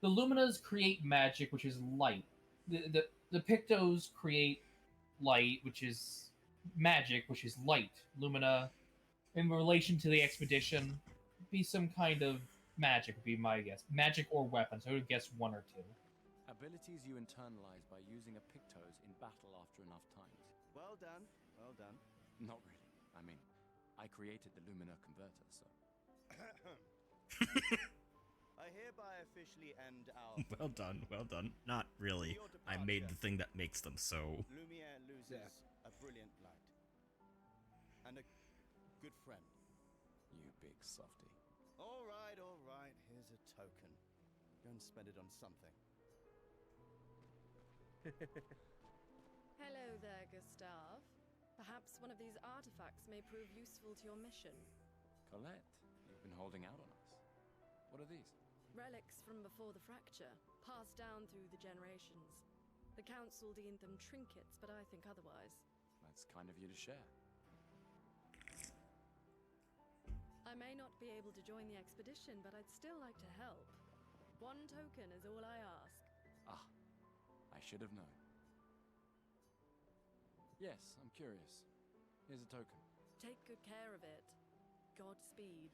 The Luminas create magic, which is light. The Pictos create light, which is magic, which is light. Lumina, in relation to the expedition, be some kind of magic, would be my guess. Magic or weapons. I would guess one or two. Abilities you internalize by using a Pictos in battle after enough times. Well done. Well done. Not really. I mean, I created the Lumina converter, so. I hereby officially end our. Well done, well done. Not really. I made the thing that makes them so. Lumiere loses a brilliant light. And a good friend. You big softy. All right, here's a token. Go and spend it on something. Hello there, Gustav. Perhaps one of these artifacts may prove useful to your mission. Colette, you've been holding out on us. What are these? Relics from before the fracture, passed down through the generations. The council deemed them trinkets, but I think otherwise. That's kind of you to share. I may not be able to join the expedition, but I'd still like to help. One token is all I ask. Ah, I should have known. Yes, I'm curious. Here's a token. Take good care of it. Godspeed.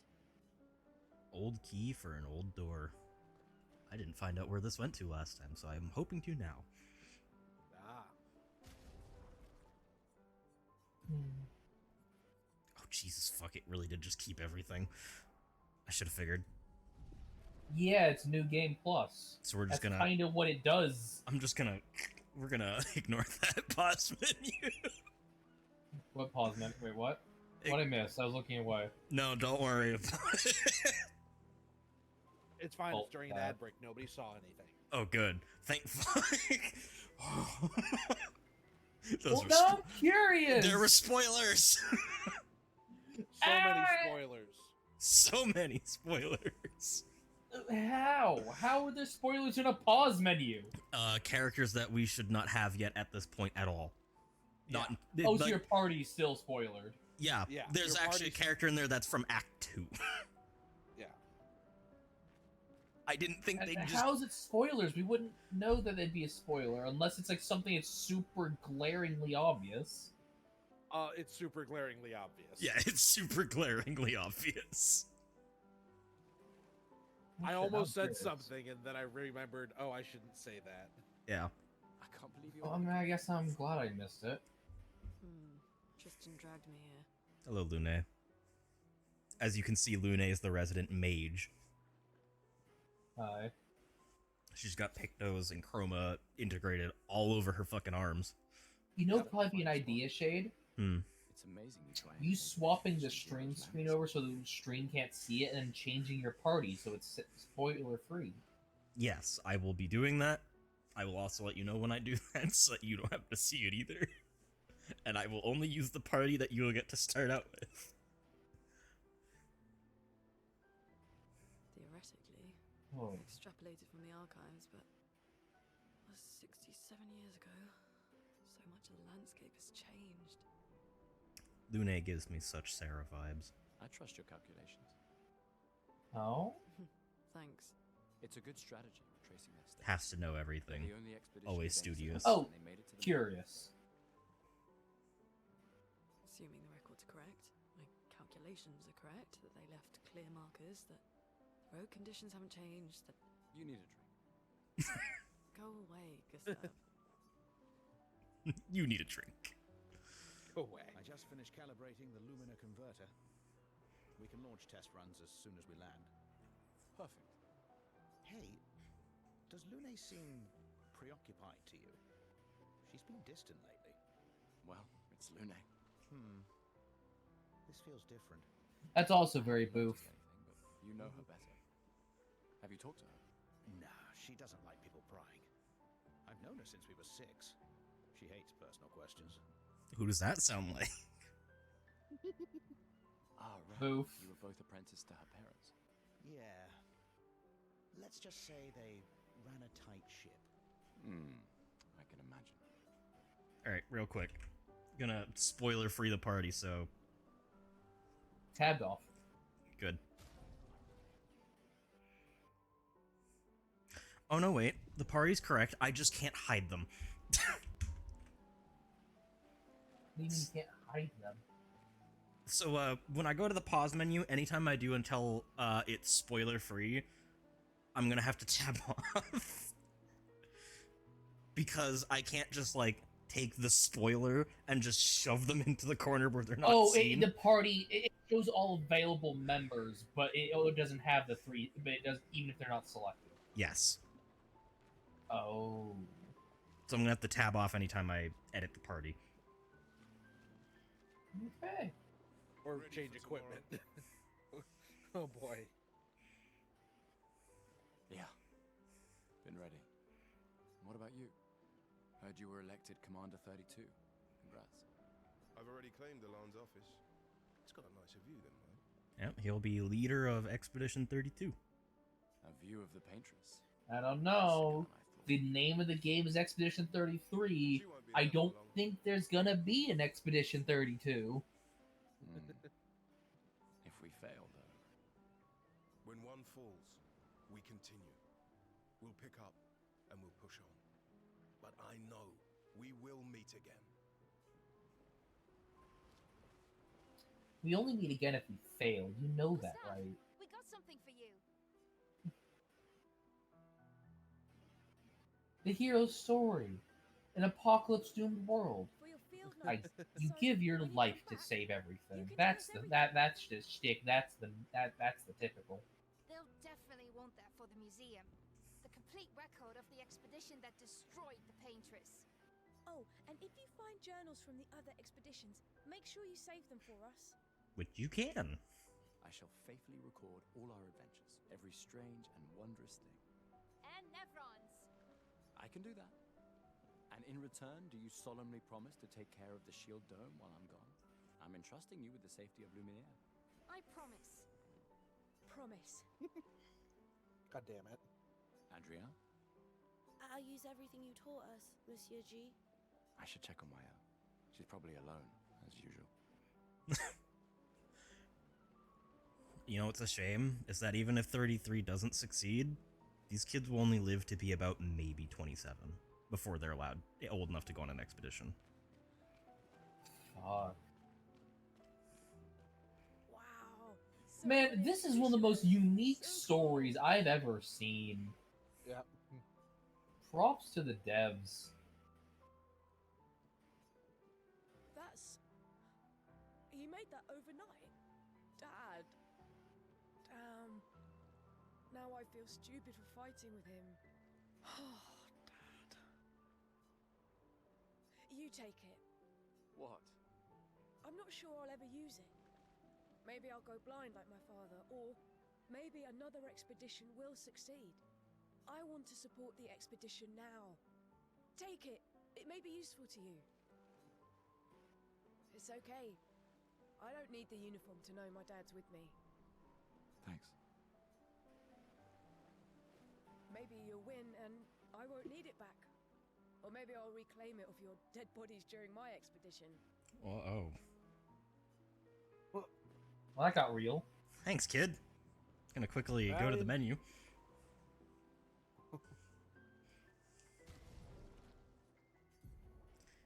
Old key for an old door. I didn't find out where this went to last time, so I'm hoping to now. Ah. Oh, Jesus, fuck, it really did just keep everything. I should have figured. Yeah, it's New Game Plus. So we're just That's gonna... kind of what it does. We're gonna ignore that pause menu. What pause menu? Wait, what? What I missed? I was looking away. No, don't worry about it. It's fine. Oh, It's during an ad break. Nobody saw anything. Oh, good. Thank fuck. Well, now I'm curious! There were spoilers! So many spoilers. So many spoilers. How? How are there spoilers in a pause menu? Characters that we should not have yet at this point at all. Not. Oh, so your party's still spoilered. Yeah, Yeah, there's your actually a party's- character in there that's from Act 2. Yeah. I didn't think they'd just... How is it spoilers? We wouldn't know that it'd be a spoiler unless it's like something that's super glaringly obvious. It's super glaringly obvious. Yeah, it's super glaringly obvious. I Okay, almost I'm said curious. something and then I remembered, oh, I shouldn't say that. Yeah. I can't believe you. Well, I mean, I guess I'm glad I missed it. Tristan dragged me here. Hello, Lune. As you can see, Lune is the resident mage. Hi. She's got Pictos and Chroma integrated all over her fucking arms. You know, it'd probably be an idea, Shade. It's amazing you try. You swapping the stream screen over so the stream can't see it, and then changing your party so it's spoiler free. Yes, I will be doing that. I will also let you know when I do that, so that you don't have to see it either. And I will only use the party that you will get to start out with. Theoretically, Oh. extrapolated from the archives, but was 67 years ago. So much of the landscape has changed. Lune gives me such Sarah vibes. I trust your calculations. Oh? Thanks. It's a good strategy, tracing their steps. Has to know everything. They're the only expedition Always with any studious. success, Oh, and they made it to the curious. Assuming the records are correct, my calculations are correct, that they left clear markers, that road conditions haven't changed, that... You need a drink. Go away, Gustav. You need a drink. Go away. I just finished calibrating the Lumina converter. We can launch test runs as soon as we land. Perfect. Hey, does Lune seem preoccupied to you? She's been distant lately. Well, it's Lune. This feels different. That's also very boof. Anything, but you know her better. Have you talked to her? Nah, she doesn't like people prying. I've known her since we were 6. She hates personal questions. Who does that sound like? Ah, right. Boof. You were both apprenticed to her parents. Yeah. Let's just say they ran a tight ship. I can imagine. Alright, real quick. Gonna spoiler free the party, so Tabbed off. good. Oh no, wait. The party's correct. I just can't hide them. You can't hide them. So, when I go to the pause menu, anytime I do until it's spoiler free, I'm gonna have to tab off. Because I can't just, like, take the spoiler and just shove them into the corner where they're not seen. The party, it shows all available members, but it doesn't have the 3, but it does, even if they're not selected. Yes. Oh. So I'm gonna have to tab off anytime I edit the party. Okay. Or change equipment. Oh boy. Yeah. Been ready. What about you? Heard you were elected Commander 32. Congrats. I've already claimed the Lan's office. It's got a nicer view than mine. Yep, he'll be leader of Expedition 32. A view of the Paintress. I don't know. The name of the game is Expedition 33. I don't think there's gonna be an Expedition 32. If we fail, though. When one falls, we continue. We'll pick up and we'll push on. But I know we will meet again. We only meet again if we fail. You know that, right? We got something for you. The hero's story. An apocalypse-doomed world. You give your life to save everything. That's just shtick. That's the typical. They'll definitely want that for the museum. The complete record of the expedition that destroyed the Paintress. Oh, and if you find journals from the other expeditions, make sure you save them for us. Which you can. I shall faithfully record all our adventures, every strange and wondrous thing. And Nevrons. I can do that. And in return, do you solemnly promise to take care of the shield dome while I'm gone? I'm entrusting you with the safety of Luminaire. I promise. Promise. God damn it. Andrea, I'll use everything you taught us, Monsieur G. I should check on Maya. She's probably alone, as usual. You know what's a shame? Is that even if 33 doesn't succeed, these kids will only live to be about maybe 27 before they're old enough to go on an expedition. Fuck. Wow. Man, this is one of the most unique stories I've ever seen. Yep. Props to the devs. That's... You made that overnight? Dad. Damn. Now I feel stupid for fighting with him. Oh, Dad. You take it. What? I'm not sure I'll ever use it. Maybe I'll go blind like my father, or maybe another expedition will succeed. I want to support the expedition now. Take it. It may be useful to you. It's okay. I don't need the uniform to know my dad's with me. Thanks. Maybe you'll win and I won't need it back. Or maybe I'll reclaim it of your dead bodies during my expedition. Oh. Well, that got real. Thanks, kid. Gonna quickly go to the menu.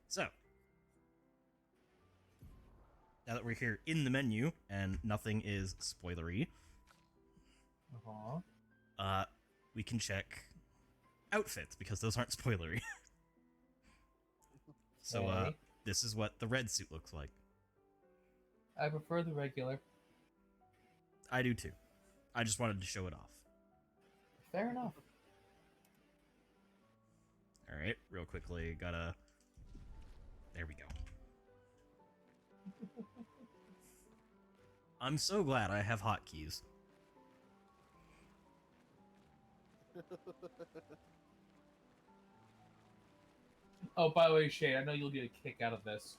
So, now that we're here in the menu and nothing is spoilery, we can check outfits because those aren't spoilery. So, this is what the red suit looks like. I prefer the regular. I do too. I just wanted to show it off. Fair enough. Alright, real quickly, gotta... There we go. I'm so glad I have hotkeys. Oh, by the way, Shade, I know you'll get a kick out of this.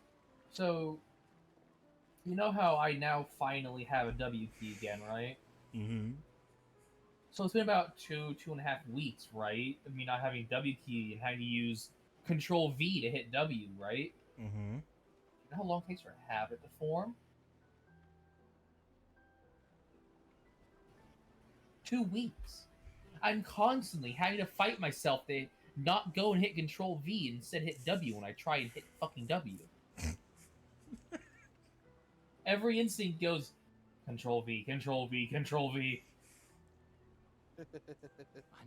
So, you know how I now finally have a W key again, right? Mm-hmm. So it's been about 2.5 weeks, right? I mean, not having W key and having to use Control V to hit W, right? Mm-hmm. You know how long it takes for a habit to form? 2 weeks. I'm constantly having to fight myself to not go and hit Control V and instead hit W when I try and hit fucking W. Every instinct goes Control V, Control V, Control V. I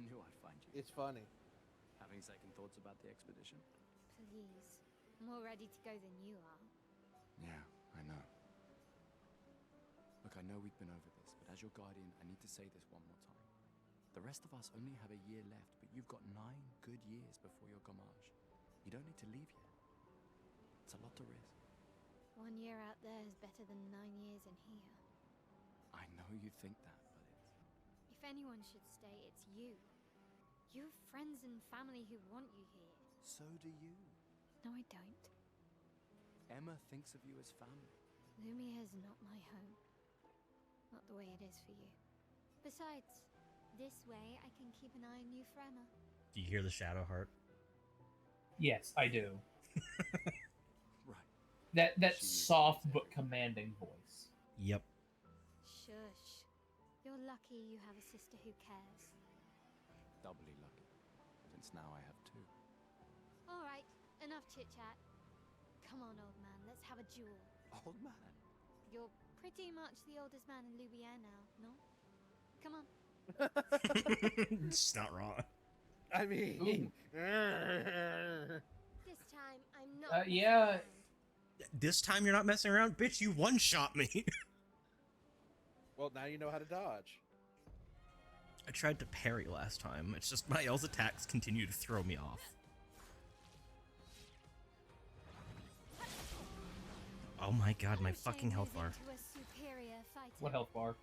knew I'd find you. It's funny. Having second thoughts about the expedition? Please. I'm more ready to go than you are. Yeah, I know. Look, I know we've been over this, but as your guardian, I need to say this one more time. The rest of us only have a year left, but you've got 9 good years before your gommage. You don't need to leave yet. It's a lot to risk. 1 year out there is better than 9 years in here. I know you think that, but it's... If anyone should stay, it's you. You have friends and family who want you here. So do you. No, I don't. Emma thinks of you as family. Lumia's not my home. Not the way it is for you. Besides, this way I can keep an eye on you forever. Do you hear the shadow heart? Yes, I do. Right. That soft but commanding voice. Yep. Shush. You're lucky you have a sister who cares. Doubly lucky, since now I have 2. Alright, enough chit-chat. Come on, old man, let's have a duel. Old man? You're pretty much the oldest man in Louvier now, no? Come on. It's not wrong. I mean... This time, I'm not... Yeah. This time you're not messing around? Bitch, you one-shot me! Well, now you know how to dodge. I tried to parry last time. It's just my L's attacks continue to throw me off. Oh my god, my fucking health bar. What health bar?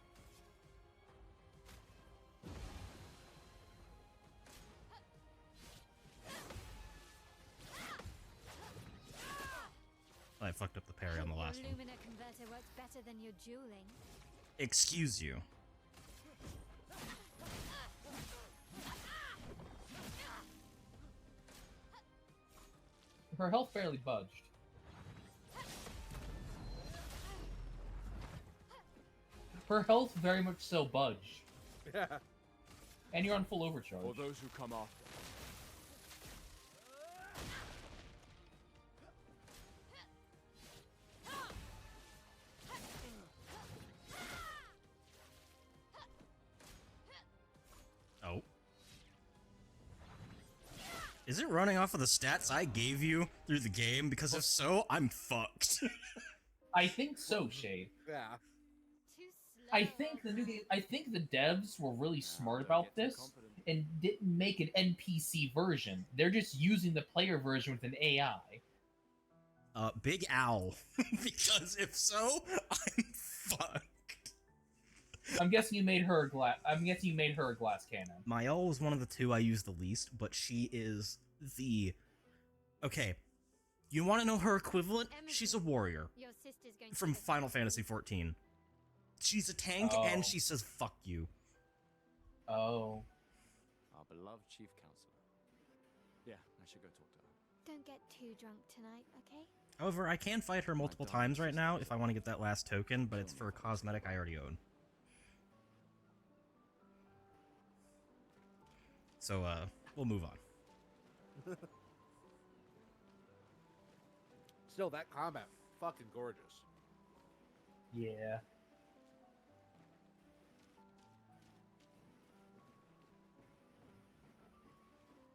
I fucked up the parry on the last one. Lumina converter works better than your dueling. Excuse you. Her health barely budged. Her health very much so budged. Yeah. And you're on full overcharge. For those who come after. Oh. Is it running off of the stats I gave you through the game? Because if so, I'm fucked. I think so, Shade. Yeah. I think the devs were really smart about this and didn't make an NPC version. They're just using the player version with an AI. Big Owl. Because if so, I'm fucked. I'm guessing you made her a glass. I'm guessing you made her a glass cannon. Mael was one of the 2 I used the least, but she is the... Okay, You want to know her equivalent? She's a warrior Your sister's going from to Final Fantasy XIV. She's a tank and she says fuck you. Oh. Our beloved chief counselor. Yeah, I should go talk to her. Don't get too drunk tonight, okay? However, I can fight her multiple times right now if I want to get that last token, but it's for a cosmetic I already own. So, we'll move on. Still, that combat, fucking gorgeous. Yeah.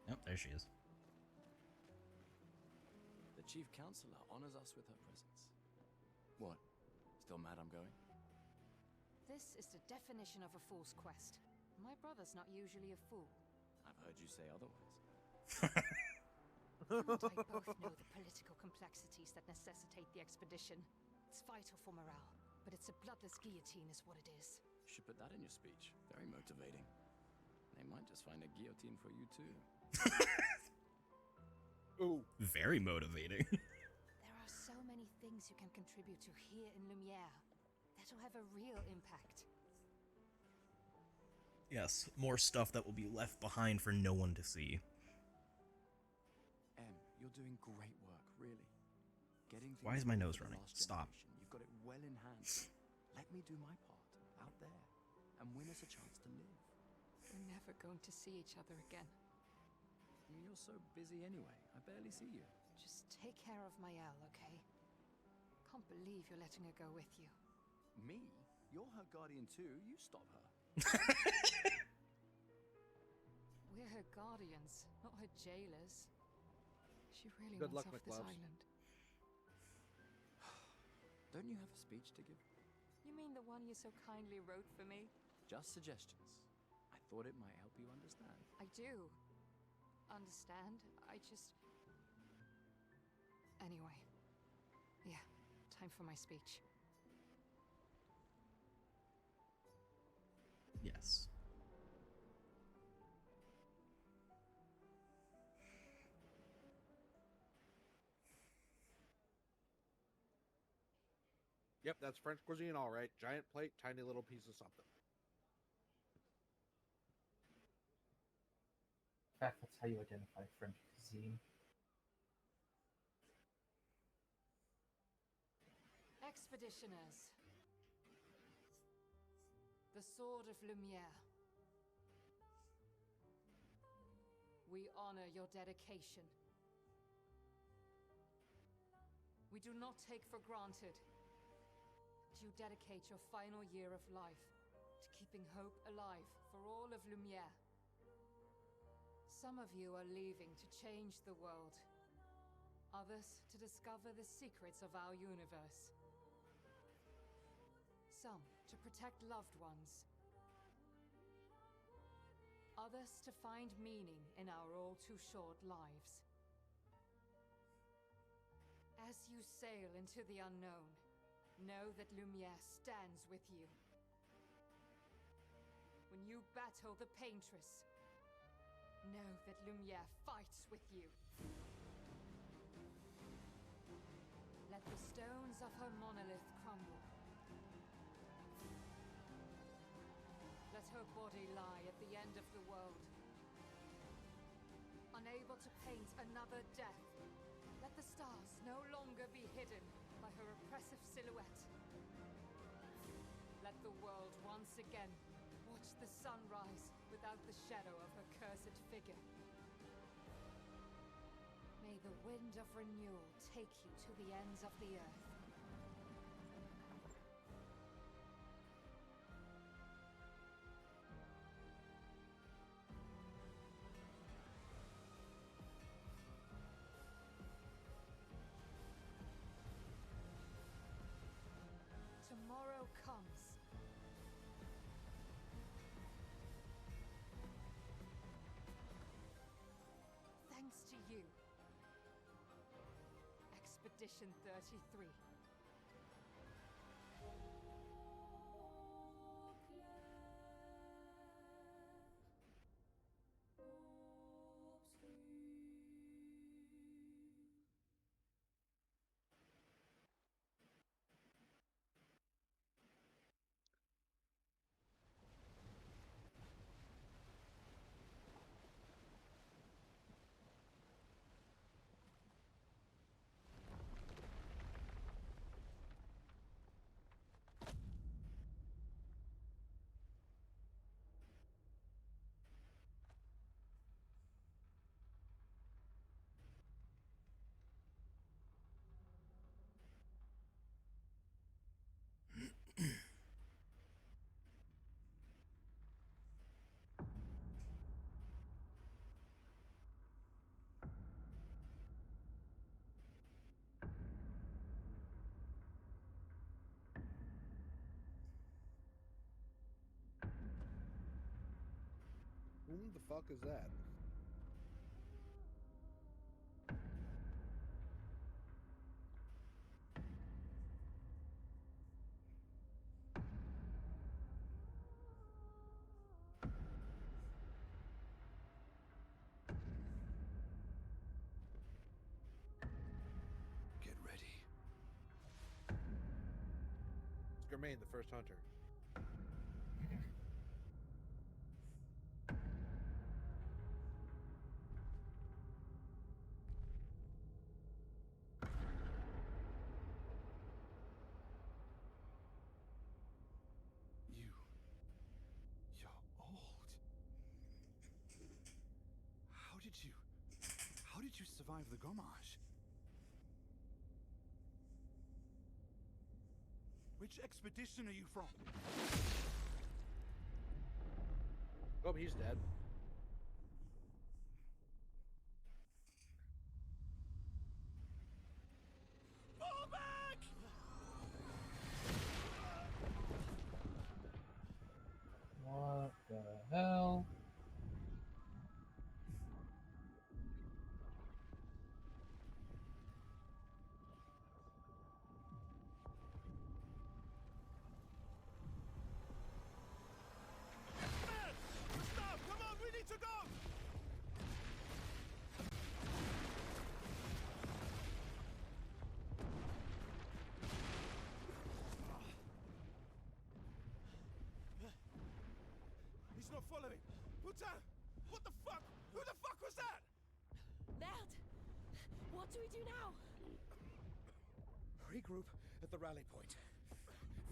Yep, there she is. The chief counselor honors us with her presence. What? Still mad I'm going? This is the definition of a fool's quest. My brother's not usually a fool. I've heard you say otherwise. You and I both know the political complexities that necessitate the expedition. It's vital for morale, but it's a bloodless guillotine is what it is. You should put that in your speech. Very motivating. They might just find a guillotine for you too. Ooh. Very motivating. There are so many things you can contribute to here in Lumiere that'll have a real impact. Yes, more stuff that will be left behind for no one to see. Em, you're doing great work, really. Getting Why is my nose for the running? last Stop. generation, you've got it well in hand. Let me do my part out there and win us a chance to live. We're never going to see each other again. You're so busy anyway. I barely see you. Just take care of Mayel, okay? Can't believe you're letting her go with you. Me? You're her guardian too. You stop her. We're her guardians, not her jailers. She really Good wants luck, off this McLoves. island. Don't you have a speech to give? You mean the one you so kindly wrote for me? Just suggestions. I thought it might help you understand. I do. Understand? I just... Anyway. Yeah, time for my speech. Yes. Yep, that's French cuisine, all right. Giant plate, tiny little piece of something. In fact, that's how you identify French cuisine. Expeditioners. The Sword of Lumiere. We honor your dedication. We do not take for granted that you dedicate your final year of life to keeping hope alive for all of Lumiere. Some of you are leaving to change the world. Others to discover the secrets of our universe. Some to protect loved ones. Others to find meaning in our all too short lives. As you sail into the unknown, know that Lumiere stands with you. When you battle the Paintress, know that Lumiere fights with you. Let the stones of her monolith crumble. Let her body lie at the end of the world. Unable to paint another death, let the stars no longer be hidden by her oppressive silhouette. Let the world once again watch the sun rise without the shadow of her cursed figure. May the wind of renewal take you to the ends of the earth. Tomorrow comes. Thanks to you. Expedition 33. the fuck is that? Get ready. It's Germain, the first hunter. You're old. How did you survive the Gommage? Which expedition are you from? Oh, he's dead. Fall back! What the hell? Stop! Come on, we need to go! He's not following. Putain! What the fuck? Who the fuck was that? Merde! What do we do now? Regroup at the rally point.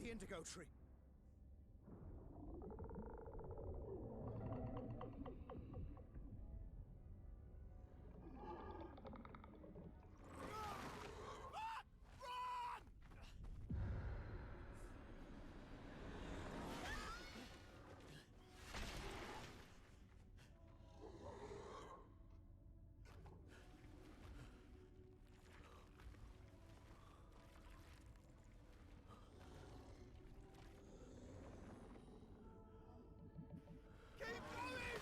The Indigo Tree. Keep going!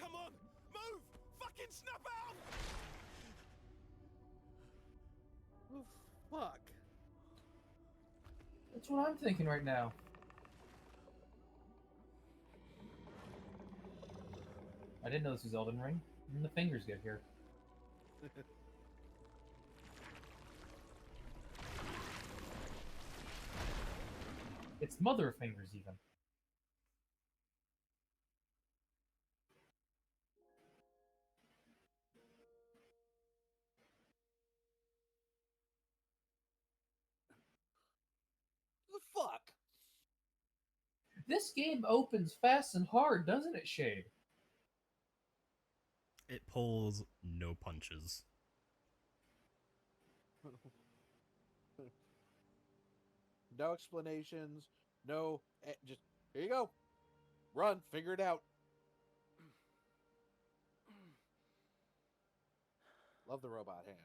Come on, move! Fucking snap out! Oh, fuck. That's what I'm thinking right now. I didn't know this was Elden Ring. Even the fingers get here. It's mother fingers, even. The fuck? This game opens fast and hard, doesn't it, Shade? It pulls no punches. No explanations. No, just here you go. Run, figure it out. Love the robot hand.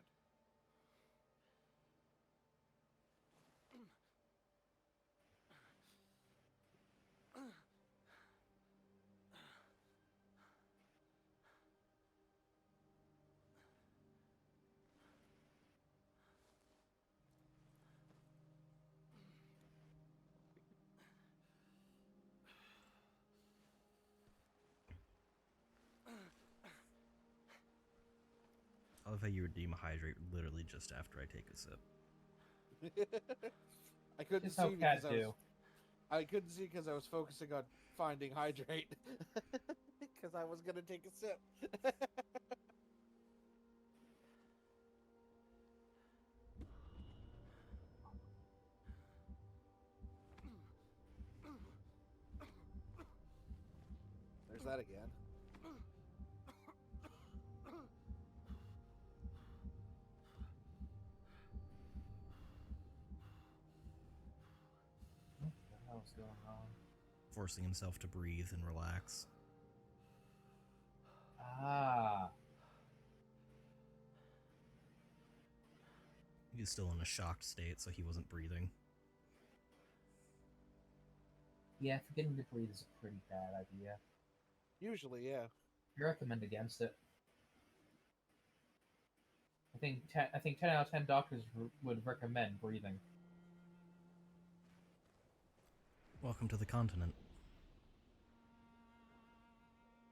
I love how you redeem hydrate literally just after I take a sip. I couldn't Just how see cats because do. I couldn't see because I was focusing on finding hydrate. Because I was gonna take a sip. There's that again. What the hell's going on? Forcing himself to breathe and relax. Ah. He was still in a shocked state, so he wasn't breathing. Yeah, forgetting to breathe is a pretty bad idea. Usually, yeah. I recommend against it. I think 10 out of 10 doctors would recommend breathing. Welcome to the continent.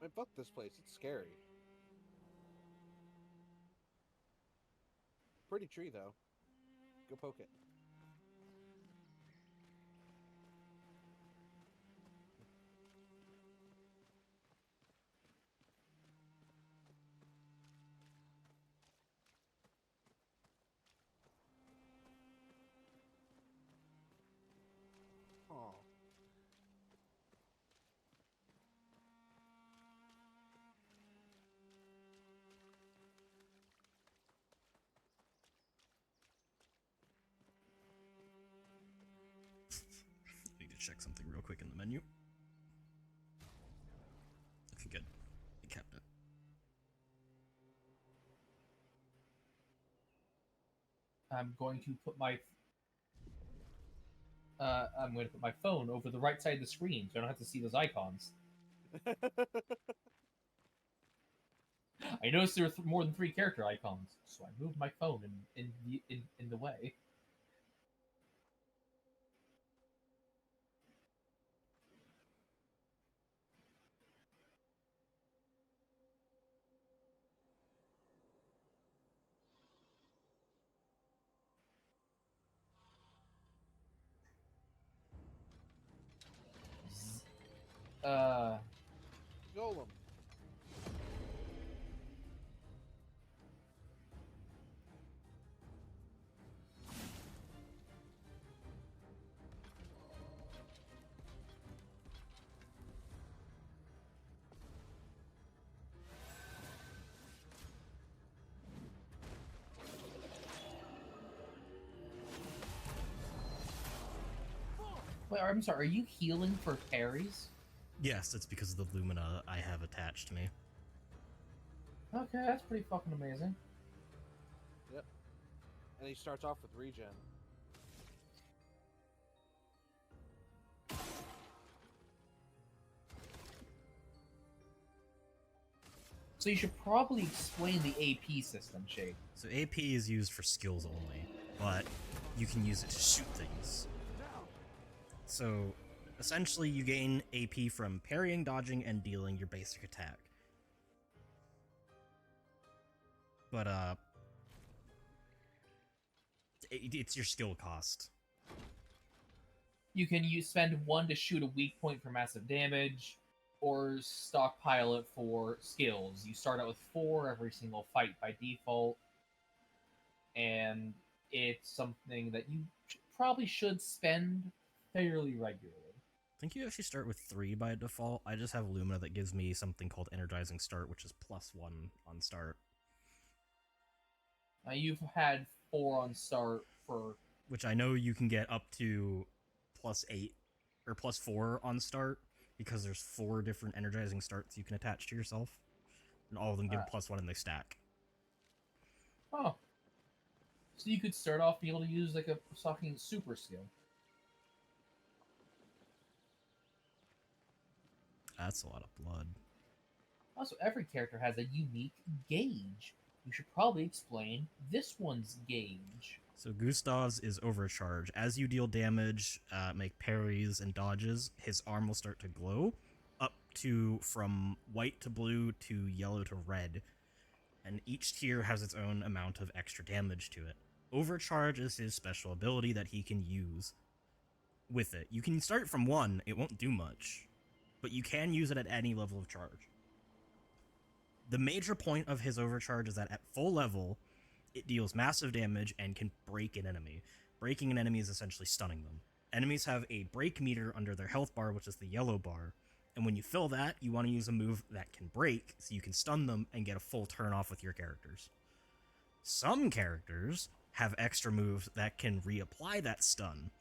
I mean, fuck this place. It's scary. Pretty tree, though. Go poke it. Aw. I need to check something real quick in the menu. Okay, good. I kept it. I'm going to put my phone over the right side of the screen so I don't have to see those icons. I noticed there were more than 3 character icons, so I moved my phone in the way. Golem. Wait, I'm sorry, are you healing for parries? Yes, it's because of the Lumina I have attached to me. Okay, that's pretty fucking amazing. Yep. And he starts off with regen. So you should probably explain the AP system, Shade. So AP is used for skills only, but you can use it to shoot things. So essentially you gain AP from parrying, dodging, and dealing your basic attack. But it's your skill cost. You can spend 1 to shoot a weak point for massive damage, or stockpile it for skills. You start out with 4 every single fight by default, and it's something that you probably should spend fairly regularly. I think you actually start with 3 by default. I just have Lumina that gives me something called Energizing Start, which is +1 on start. You've had 4 on start for... Which I know you can get up to +8 or +4 on start, because there's 4 different energizing starts you can attach to yourself, and all of them give +1 and they stack. Oh. So you could start off being able to use like a fucking super skill. That's a lot of blood. Also, every character has a unique gauge. You should probably explain this one's gauge. So Gustav's is overcharge. As you deal damage, make parries and dodges, his arm will start to glow, up to from white to blue to yellow to red. And each tier has its own amount of extra damage to it. Overcharge is his special ability that he can use with it. You can start from 1, it won't do much, but you can use it at any level of charge. The major point of his overcharge is that at full level, it deals massive damage and can break an enemy. Breaking an enemy is essentially stunning them. Enemies have a break meter under their health bar, which is the yellow bar, and when you fill that, you want to use a move that can break, so you can stun them and get a full turn off with your characters. Some characters have extra moves that can reapply that stun.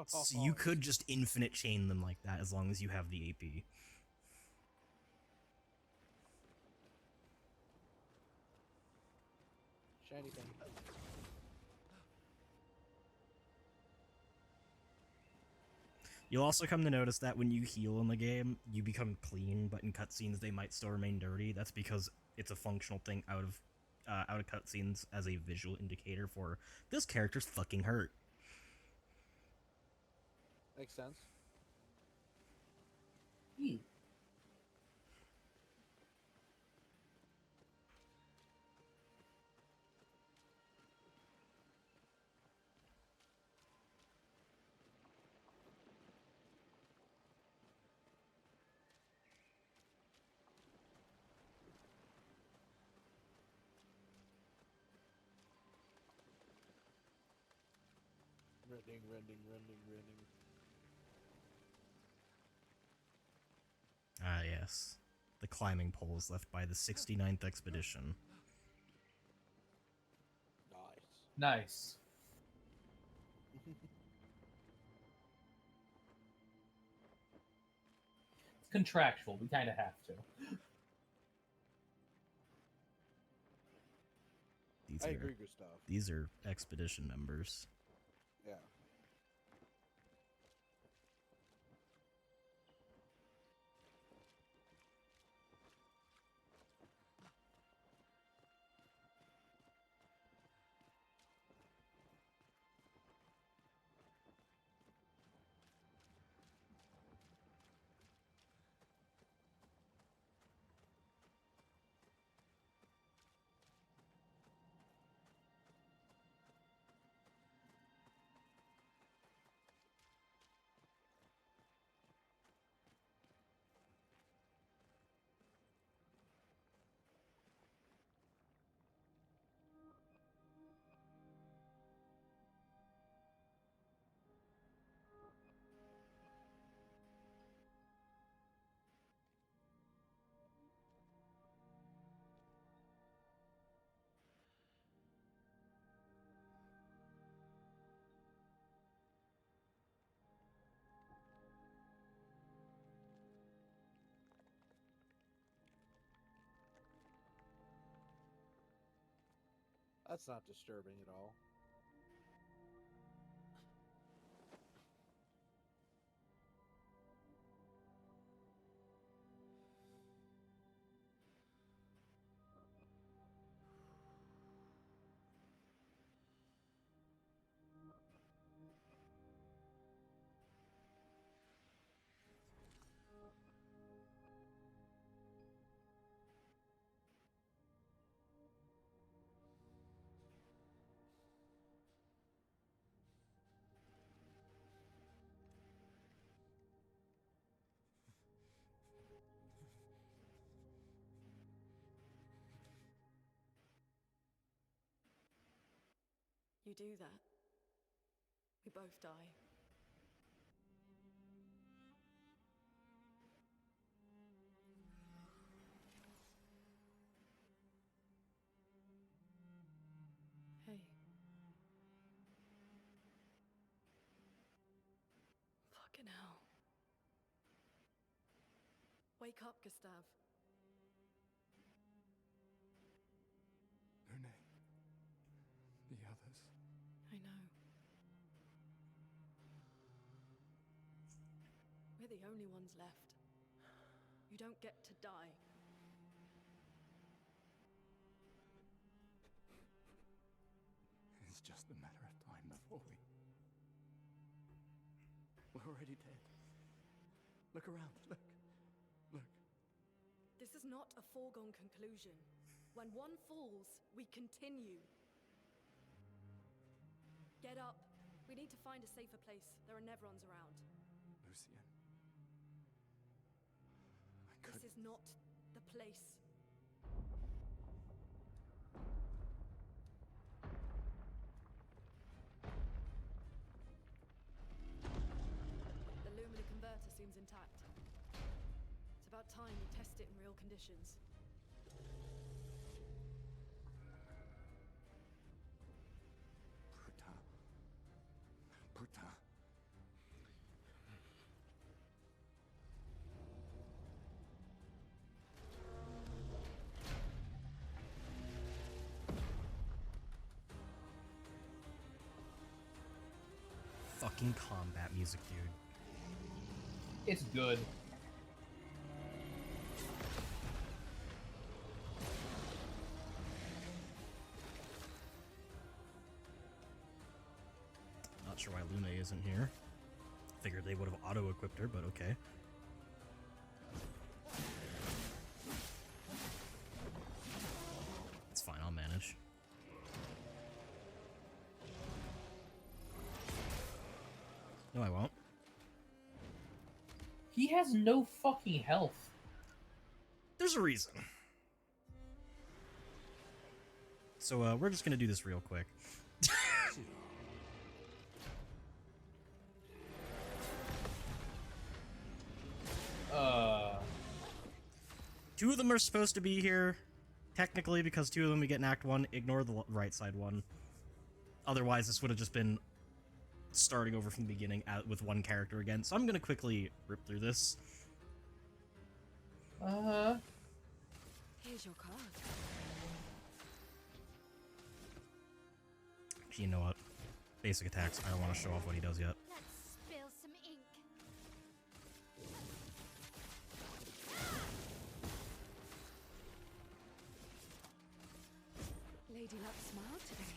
So you could just infinite chain them like that as long as you have the AP. Shiny thing. You'll also come to notice that when you heal in the game, you become clean, but in cutscenes they might still remain dirty. That's because it's a functional thing out of cutscenes as a visual indicator for this character's fucking hurt. Makes sense. Rending. Ah, yes. The climbing poles left by the 69th expedition. Nice. It's contractual. We kind of have to. I agree, Gustav. These are expedition members. Yeah. That's not disturbing at all. You do that, we both die. Hey. Fucking hell. Wake up, Gustav. Lune. The others. I know. We're the only ones left. You don't get to die. It's just a matter of time before we... We're already dead. Look around, look. Look. This is not a foregone conclusion. When one falls, we continue. Get up. We need to find a safer place. There are Nevrons around. Lucien. This is not the place. The Lumina converter seems intact. It's about time we test it in real conditions. Putain. Fucking combat music, dude. It's good. Not sure why Luna isn't here. Figured they would have auto-equipped her, but okay. It's fine, I'll manage. No, I won't. He has no fucking health. There's a reason. So, we're just gonna do this real quick. Two of them are supposed to be here, technically, because two of them we get in Act 1. Ignore the right side one. Otherwise, this would have just been starting over from the beginning with one character again. So I'm gonna quickly rip through this. Here's your card. Actually, you know what? Basic attacks. I don't want to show off what he does yet. Let's spill some ink. Lady Luck smiled today.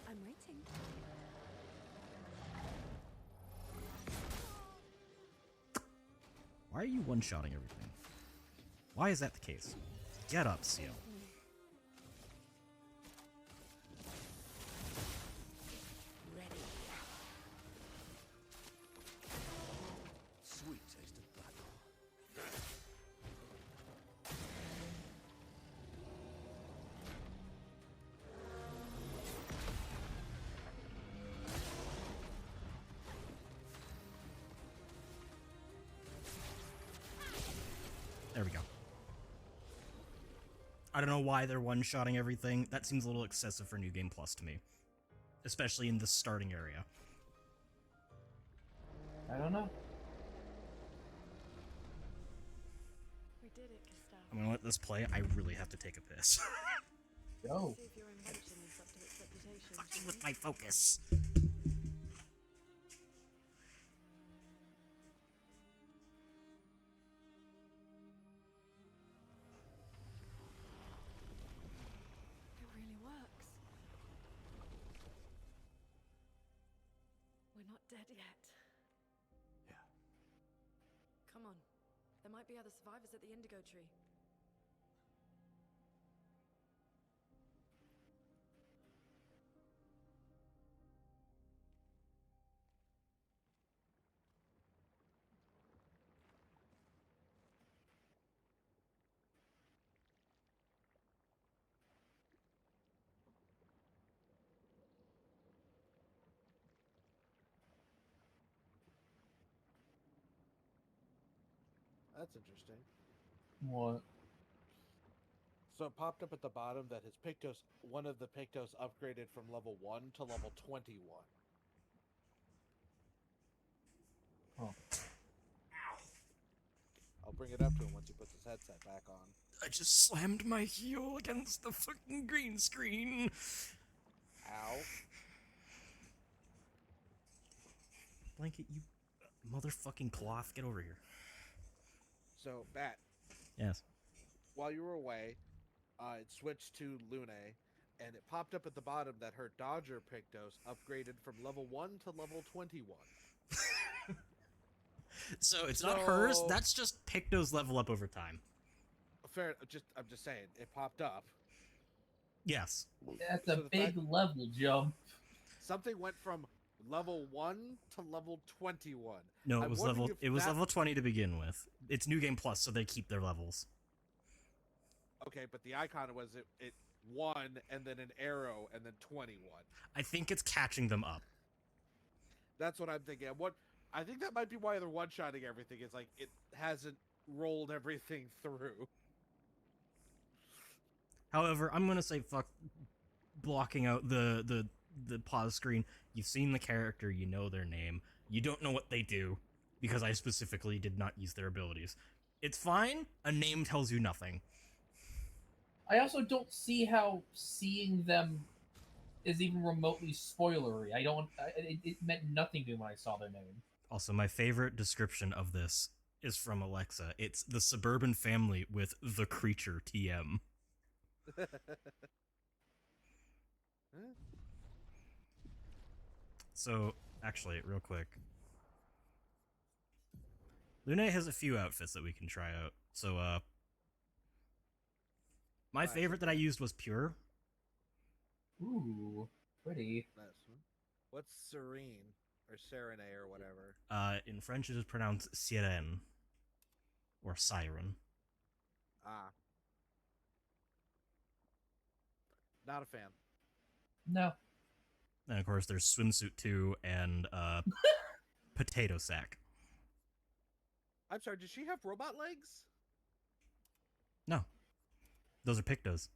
I'm waiting. Why are you one-shotting everything? Why is that the case? Get up, Seal. Sweet taste of battle. There we go. I don't know why they're one-shotting everything. That seems a little excessive for New Game Plus to me. Especially in the starting area. I don't know. We did it, Gustav. I'm gonna let this play. I really have to take a piss. Go. See if your invention is up to its reputation. Fucking with my focus. It really works. We're not dead yet. Yeah. Come on. There might be other survivors at the Indigo Tree. That's interesting. What? So it popped up at the bottom that his Pictos, one of the Pictos upgraded from level 1 to level 21. Oh. I'll bring it up to him once he puts his headset back on. I just slammed my heel against the fucking green screen. Ow. Blanket, you motherfucking cloth. Get over here. So, Bat, Yes. while you were away, it switched to Lune, and it popped up at the bottom that her Dodger Pictos upgraded from level 1 to level 21. So it's not hers. That's just Picto's level up over time. Fair. I'm just saying, it popped up. Yes. That's a big level jump. Something went from level 1 to level 21. No, it I'm was wondering level. if It was that- level 20 to begin with. It's New Game Plus, so they keep their levels. Okay, but the icon was it 1 and then an arrow and then 21. I think it's catching them up. That's what I'm thinking. I think that might be why they're one-shotting everything. It's like it hasn't rolled everything through. However, I'm gonna say fuck blocking out the pause screen. You've seen the character, you know their name. You don't know what they do because I specifically did not use their abilities. It's fine. A name tells you nothing. I also don't see how seeing them is even remotely spoilery. I don't. It meant nothing to me when I saw their name. Also, my favorite description of this is from Alexa. It's the suburban family with the creature TM. So, actually, real quick. Lune has a few outfits that we can try out. So, my favorite that I used was Pure. Ooh, pretty. What's Serene or Serenade or whatever? In French it is pronounced sirène or siren. Ah. Not a fan. No. And of course there's Swimsuit 2 and Potato Sack. I'm sorry, does she have robot legs? No. Those are Pictos.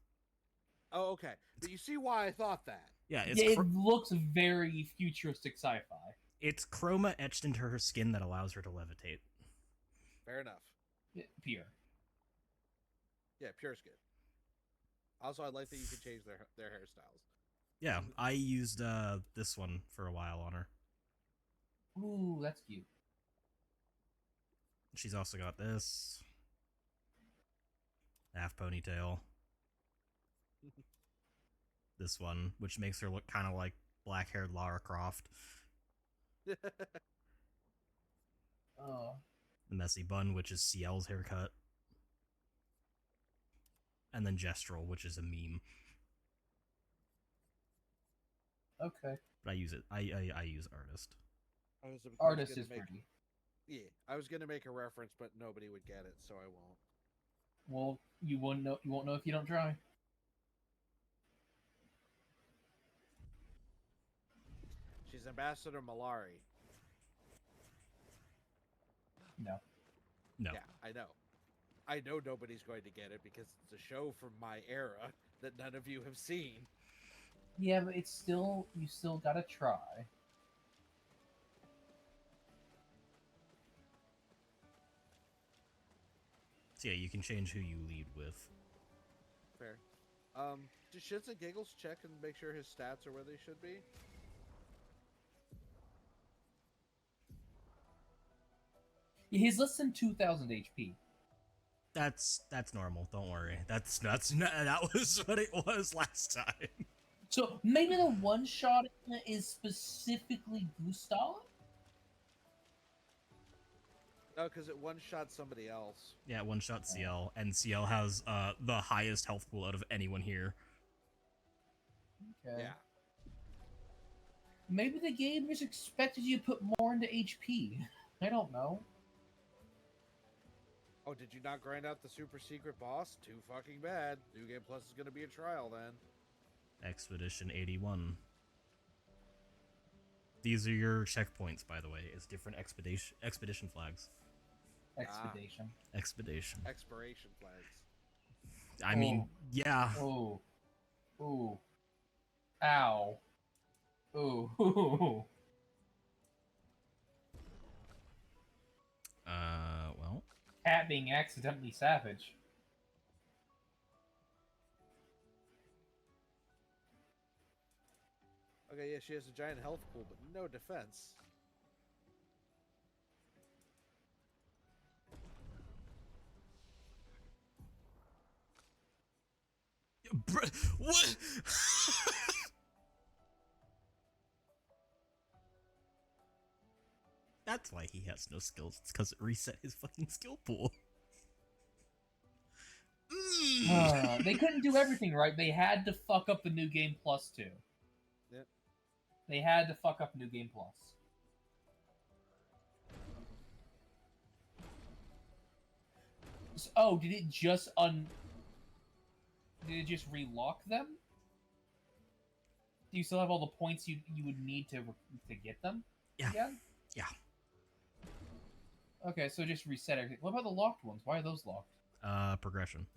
Oh, okay. But you see why I thought that. Yeah, it looks very futuristic sci-fi. It's chroma etched into her skin that allows her to levitate. Fair enough. Pure. Yeah, pure skin. Also, I like that you can change their hairstyles. Yeah, I used this one for a while on her. Ooh, that's cute. She's also got this. Half ponytail. This one, which makes her look kind of like black-haired Lara Croft. Oh. The messy bun, which is CL's haircut. And then Gestural, which is a meme. Okay. But I use it. I use Artist. Artist is pretty. Yeah, I was gonna make a reference, but nobody would get it, so I won't. Well, you won't know. You won't know if you don't try. She's Ambassador Malari. No. No. Yeah, I know. I know nobody's going to get it because it's a show from my era that none of you have seen. Yeah, but it's still, you still gotta try. So yeah, you can change who you lead with. Fair. Do shits and giggles check and make sure his stats are where they should be? He's less than 2,000 HP. That's normal. Don't worry. That was what it was last time. So maybe the one shot is specifically Gustav. No, because it one-shot somebody else. Yeah, one shot CL, and CL has the highest health pool out of anyone here. Okay. Yeah. Maybe the game just expected you to put more into HP. I don't know. Oh, did you not grind out the super secret boss? Too fucking bad. New Game Plus is going to be a trial then. Expedition 81. These are your checkpoints, by the way. It's different expedition flags. Expedition. Expedition. Expiration flags. I mean, yeah. Oh. Ooh. Ow. Ooh. Well. Cat being accidentally savage. Okay, yeah, she has a giant health pool, but no defense. What? That's why he has no skills. It's because it reset his fucking skill pool. They couldn't do everything right. They had to fuck up the New Game Plus too. Yep. They had to fuck up New Game Plus. Oh, did it just Did it just relock them? Do you still have all the points you would need to get them? Yeah. Again? Yeah. Okay, so just reset everything. What about the locked ones? Why are those locked? Progression.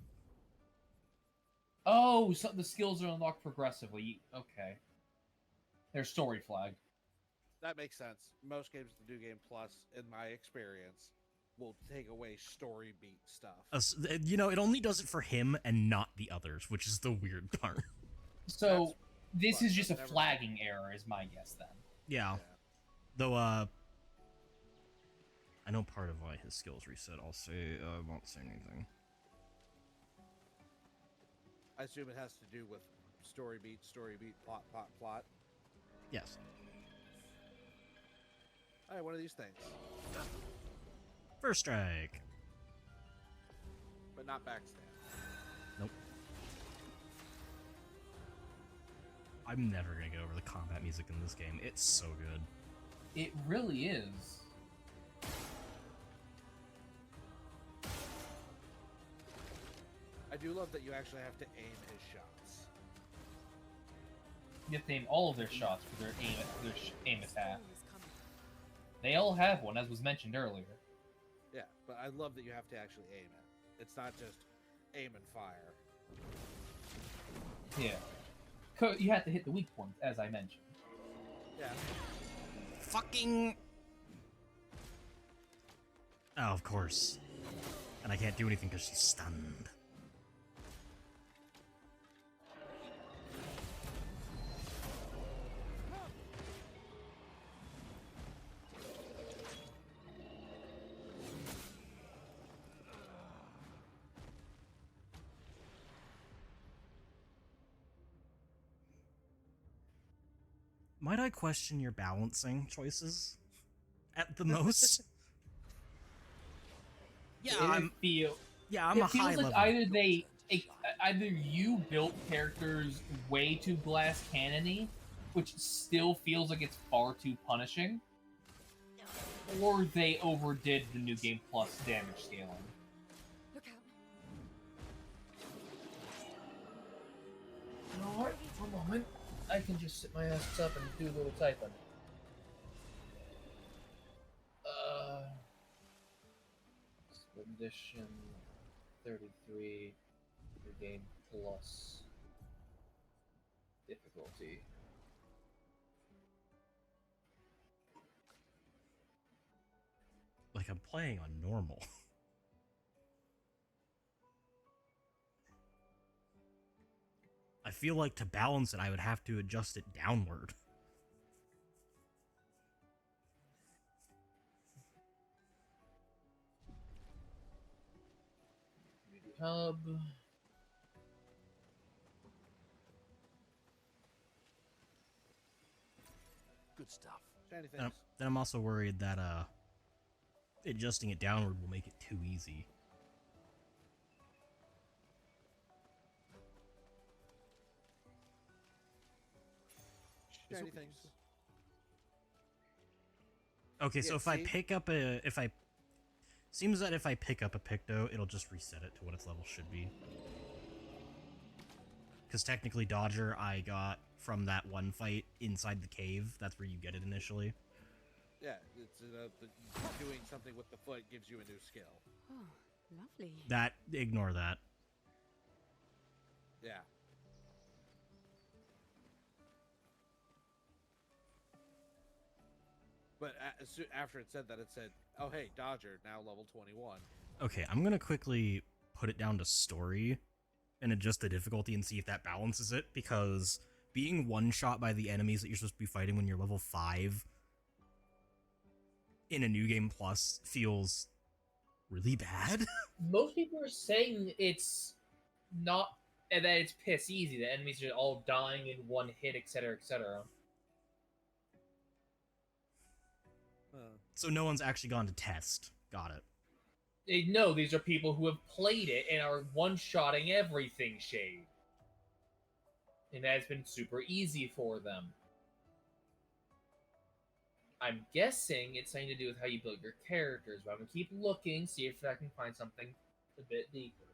Oh, so the skills are unlocked progressively. Okay. They're story flagged. That makes sense. Most games with the New Game Plus, in my experience, will take away story beat stuff. You know, it only does it for him and not the others, which is the weird part. So, This But is just a never mind. flagging error, is my guess then. Yeah. Though, I know part of why his skills reset. I'll say, I won't say anything. I assume it has to do with story beat, plot, plot. Yes. Alright, one of these things. First strike. But not backstab. Nope. I'm never gonna get over the combat music in this game. It's so good. It really is. I do love that you actually have to aim his shots. You have to aim all of their shots for their aim attack. They all have one, as was mentioned earlier. Yeah, but I love that you have to actually aim it. It's not just aim and fire. Yeah. You have to hit the weak points, as I mentioned. Yeah. Fucking... Oh, of course. And I can't do anything because she's stunned. Might I question your balancing choices? At the most? Yeah, I'm a high level. Like either you built characters way too glass cannony, which still feels like it's far too punishing, or they overdid the New Game Plus damage scaling. Look out. Alright, for a moment. I can just sit my ass up and do a little typing. Expedition 33 New Game Plus difficulty. Like, I'm playing on normal. I feel like to balance it, I would have to adjust it downward. Hub. Good stuff. Shiny Then things. I'm also worried that adjusting it downward will make it too easy. Shiny things. Okay, so Yeah, if I see? pick up seems that if I pick up a Picto, it'll just reset it to what its level should be. Because technically Dodger I got from that one fight inside the cave. That's where you get it initially. Yeah, it's doing something with the foot gives you a new skill. Oh, lovely. Ignore that. Yeah. But after it said that, it said, oh hey, Dodger, now level 21. Okay, I'm gonna quickly put it down to story and adjust the difficulty and see if that balances it, because being one-shot by the enemies that you're supposed to be fighting when you're level 5 in a New Game Plus feels really bad. Most people are saying it's not, and that it's piss easy. The enemies are all dying in one hit, etc., etc. So no one's actually gone to test. Got it. They know these are people who have played it and are one-shotting everything, Shade. And that's been super easy for them. I'm guessing it's something to do with how you build your characters, but I'm gonna keep looking, see if I can find something a bit deeper.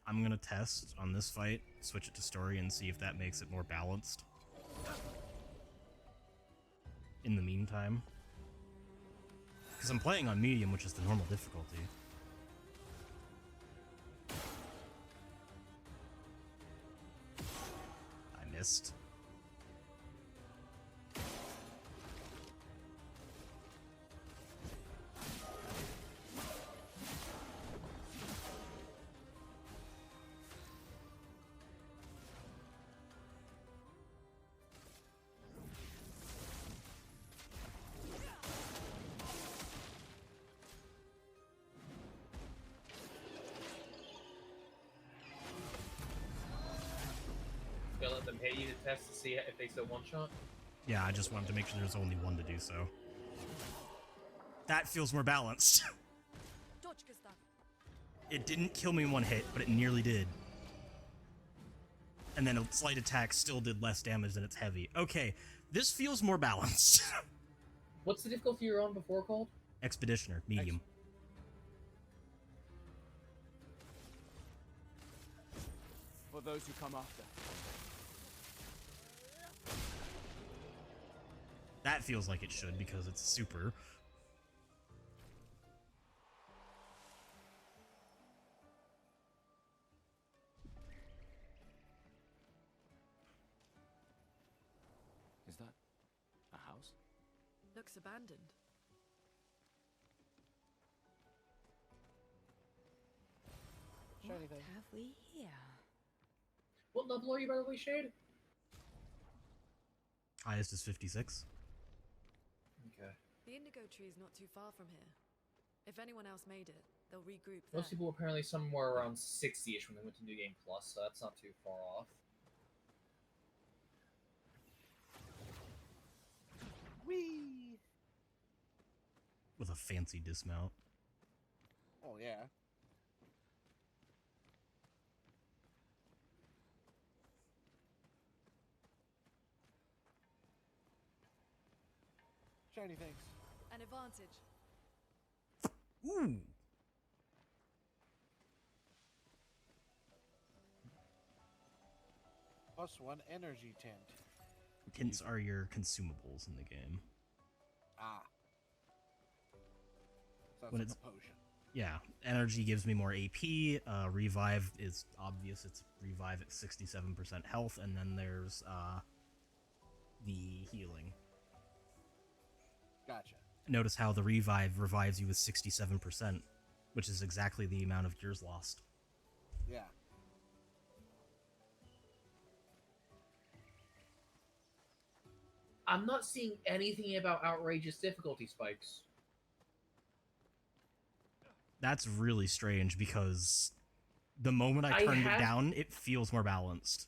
I'm gonna test on this fight, switch it to story, and see if that makes it more balanced. In the meantime. Because I'm playing on medium, which is the normal difficulty. I missed. hit you to test to see if they still one-shot? Yeah, I just wanted to make sure there's only one to do so. That feels more balanced. It didn't kill me in one hit, but it nearly did. And then a slight attack still did less damage than its heavy. Okay, this feels more balanced. What's the difficulty you were on before called? Expeditioner, medium. For those who come after. That feels like it should because it's super. Is that a house? Looks abandoned. What have we here? What level are you, by the way, Shade? Highest is 56. Okay. The indigo tree is not too far from here. If anyone else made it, they'll regroup there. Most people were apparently somewhere around 60-ish when they went to New Game Plus, so that's not too far off. Whee! With a fancy dismount. Oh, yeah. Shiny things. An advantage. Ooh! +1 energy tint. Tints are your consumables in the game. Ah. So that's When like it's a potion. Yeah, energy gives me more AP. Revive is obvious. It's revive at 67% health, and then there's the healing. Gotcha. Notice how the revive revives you with 67%, which is exactly the amount of gears lost. Yeah. I'm not seeing anything about outrageous difficulty spikes. That's really strange because the moment I turned it down, it feels more balanced.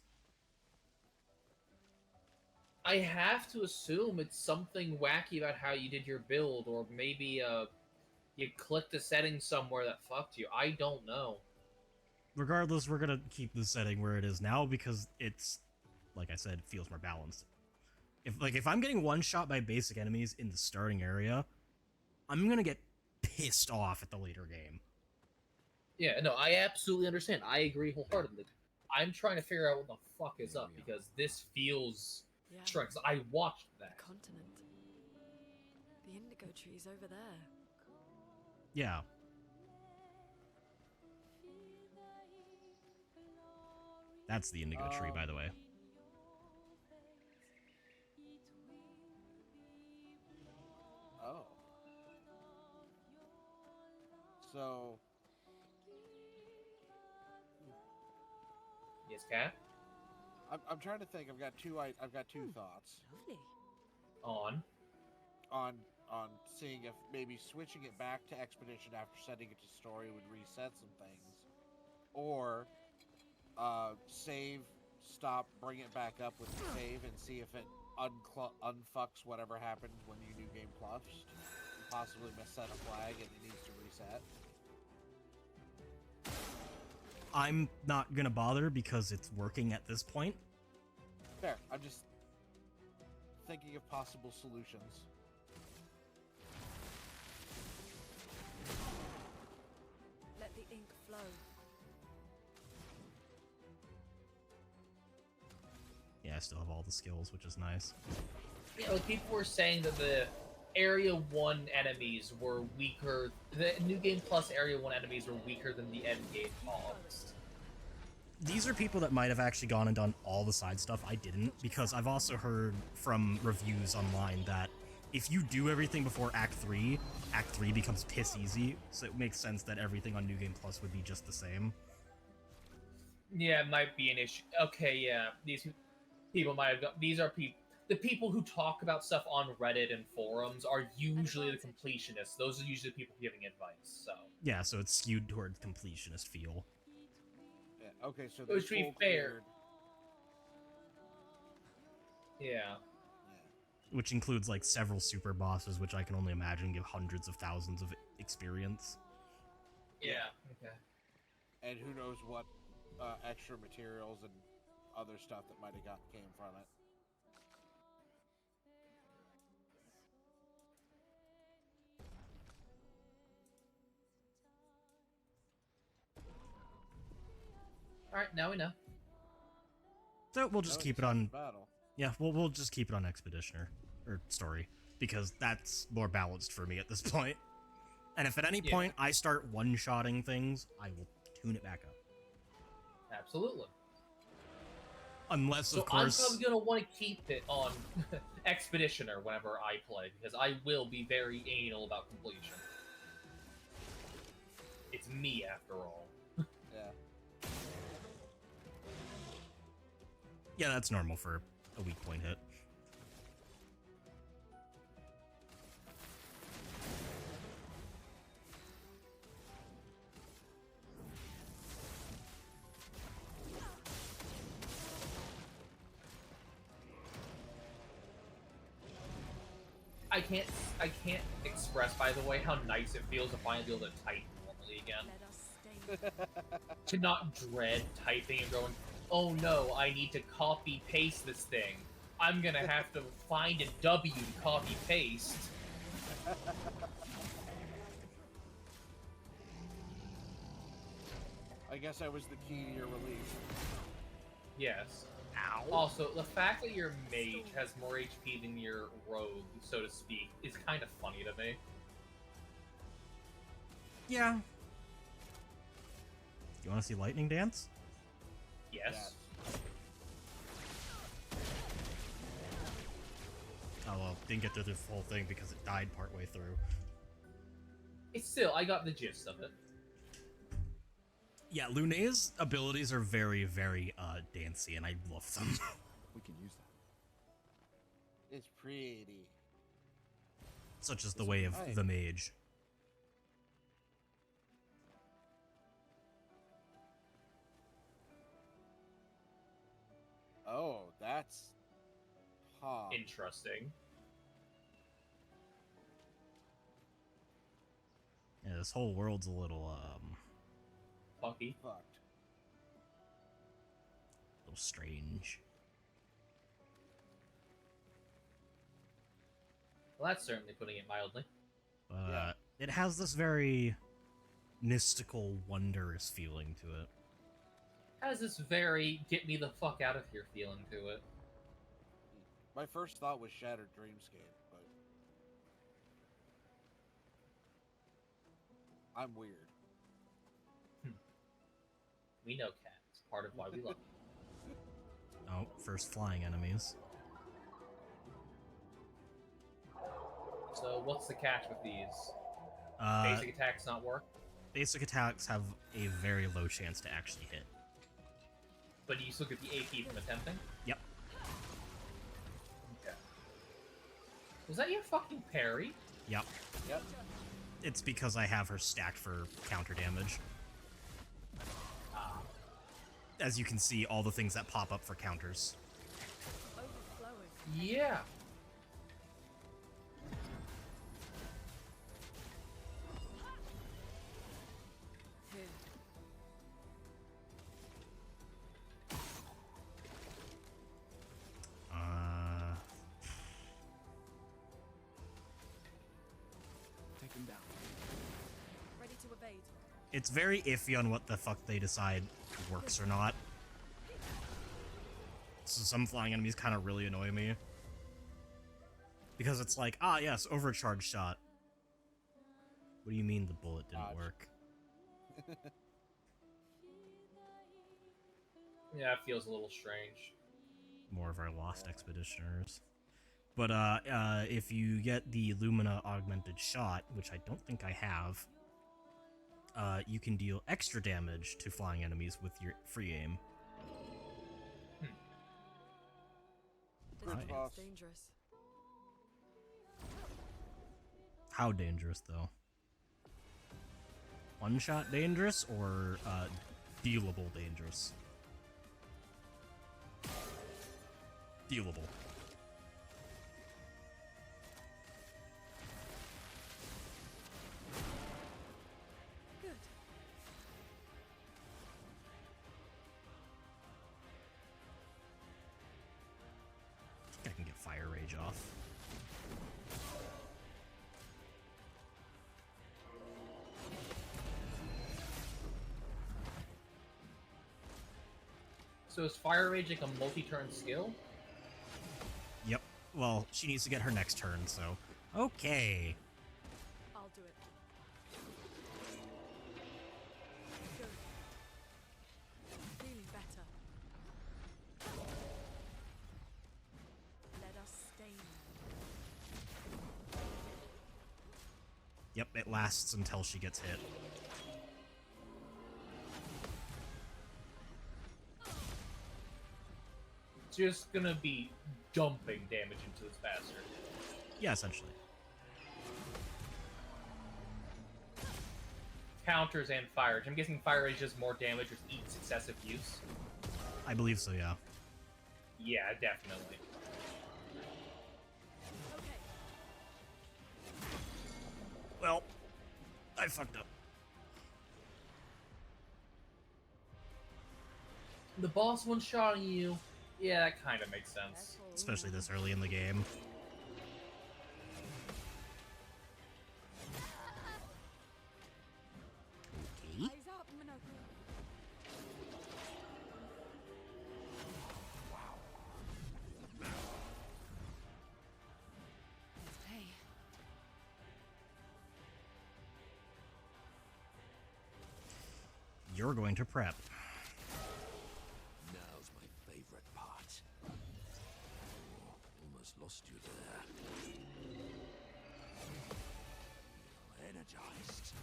I have to assume it's something wacky about how you did your build, or maybe you clicked a setting somewhere that fucked you. I don't know. Regardless, we're gonna keep the setting where it is now because it's, like I said, it feels more balanced. If I'm getting one shot by basic enemies in the starting area, I'm gonna get pissed off at the later game. Yeah, no, I absolutely understand. I agree wholeheartedly. I'm trying to figure out what the fuck is up because this feels strange. 'Cause I watched that. The continent. The indigo tree's over there. Yeah. That's the indigo tree, by the way. Oh. So. Yes, Cat? I'm trying to think. I've got two thoughts. Lovely. On seeing if maybe switching it back to Expedition after setting it to story would reset some things, or save, stop, bring it back up with the save, and see if it unfucks whatever happened when you New Game Plus, and possibly set a flag and it needs to reset. I'm not gonna bother because it's working at this point. Fair. I'm just thinking of possible solutions. Let the ink flow. Yeah, I still have all the skills, which is nice. You know, people were saying that the Area 1 enemies were weaker. The New Game Plus Area 1 enemies were weaker than the end game mobs. These are people that might have actually gone and done all the side stuff. I didn't, because I've also heard from reviews online that if you do everything before Act 3 becomes piss easy, so it makes sense that everything on New Game Plus would be just the same. Yeah, it might be an issue. Okay, yeah, these people might have got. These are people. The people who talk about stuff on Reddit and forums are usually the completionists. Those are usually the people giving advice. So Yeah, so it's skewed toward completionist feel. Yeah, okay, so which, to be fair, Yeah. Which includes like several super bosses, which I can only imagine give hundreds of thousands of experience. Yeah. Okay. And who knows what extra materials and other stuff that might have came from it. All right, now we know. So we'll just No, keep it it's on. battle. Yeah, we'll just keep it on Expeditioner or Story because that's more balanced for me at this point. And if at any point I start one-shotting things, I will tune it back up. Absolutely. Unless, So of course, I'm probably gonna want to keep it on Expeditioner whenever I play because I will be very anal about completion. It's me after all. Yeah. Yeah, that's normal for a weak point hit. I can't express, by the way, how nice it feels to finally be able to type normally again. To not dread typing and going, oh no, I need to copy paste this thing. I'm gonna have to find a W to copy paste. I guess that was the key to your release. Yes. Ow. Also, the fact that your mage has more HP than your rogue, so to speak, is kind of funny to me. Yeah. You want to see lightning dance? Yes. Oh well, didn't get through the full thing because it died partway through. It's still, I got the gist of it. Yeah, Lune's abilities are very, very dancey, and I love them. We can use that. It's pretty. Such as the way of the mage. Oh, that's... Huh. Interesting. Yeah, this whole world's a little, Funky. Fucked. a little strange. Well, that's certainly putting it mildly. But it has this very mystical, wondrous feeling to it. Has this very get me the fuck out of here feeling to it. My first thought was Shattered Dreamscape, but... I'm weird. We know cats. Part of why we love them. Oh, first flying enemies. So, what's the catch with these? Basic attacks not work? Basic attacks have a very low chance to actually hit. But you still get the AP from attempting? Yep. Okay. Was that your fucking parry? Yep. Yep. It's because I have her stacked for counter damage. As you can see, all the things that pop up for counters. Yeah. Take him down. Ready to evade. It's very iffy on what the fuck they decide works or not. So some flying enemies kind of really annoy me. Because it's like, ah yes, overcharge shot. What do you mean the bullet didn't work? Yeah, it feels a little strange. More of our lost expeditioners. But if you get the Lumina augmented shot, which I don't think I have, you can deal extra damage to flying enemies with your free aim. This Right. is dangerous. How dangerous, though? One-shot dangerous or dealable dangerous? Dealable. Rage off. So is Fire Rage like a multi-turn skill? Yep. Well, she needs to get her next turn, so... Okay. I'll do it. Good. Feeling better. Let us stay now. Yep, it lasts until she gets hit. Just gonna be dumping damage into this bastard. Yeah, essentially. Counters and Fire Rage. I'm guessing Fire Rage does more damage with each successive use. I believe so, yeah. Yeah, definitely. Well, I fucked up. The boss one-shotting you, yeah, that kind of makes sense. Especially this early in the game. Okay. Eyes up, Minoko. Let's play. You're going to prep. Now's my favorite part. Oh, almost lost you there. You're energized.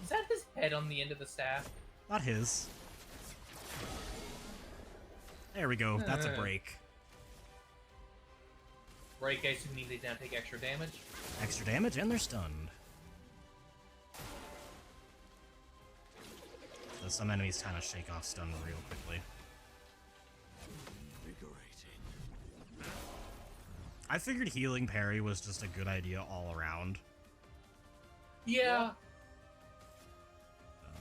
Is that his head on the end of the staff? Not his. There we go. That's a break. Break, I assume means they don't take extra damage. Extra damage, and they're stunned. So some enemies kind of shake off stun real quickly. Invigorating. I figured healing parry was just a good idea all around. Yeah.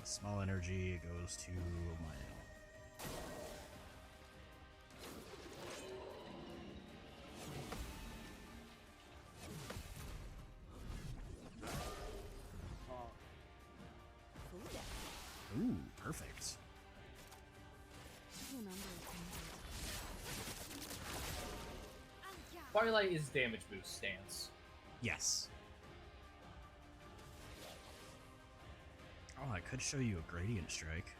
Small energy goes to my... Ooh, perfect. Firelight is damage boost stance. Yes. Oh, I could show you a Gradient Strike.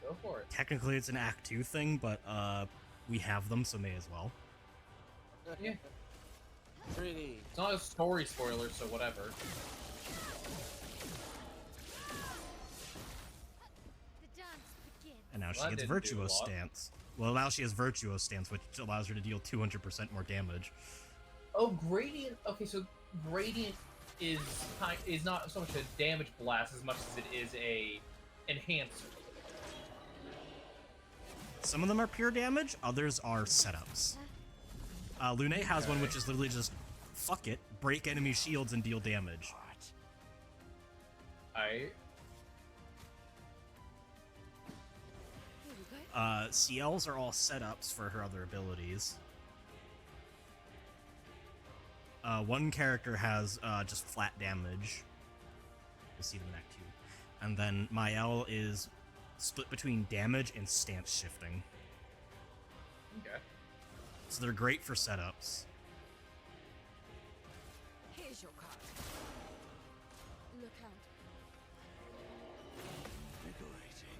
Go for it. Technically, it's an Act 2 thing, but we have them, so may as well. Yeah. Pretty. It's not a story spoiler, so whatever. And now Well, she that gets didn't do a Virtuous lot. Stance. Well, now she has Virtuous Stance, which allows her to deal 200% more damage. Oh, Gradient. Okay, so Gradient is not so much a damage blast as much as it is a enhancer. Some of them are pure damage, others are setups. Lune has one which is literally just, fuck it, break enemy shields and deal damage. CLs are all setups for her other abilities. One character has just flat damage. You'll see them in Act 2. And then Mael is split between damage and stance shifting. Okay. So they're great for setups. Here's your card. Look out. Invigorating.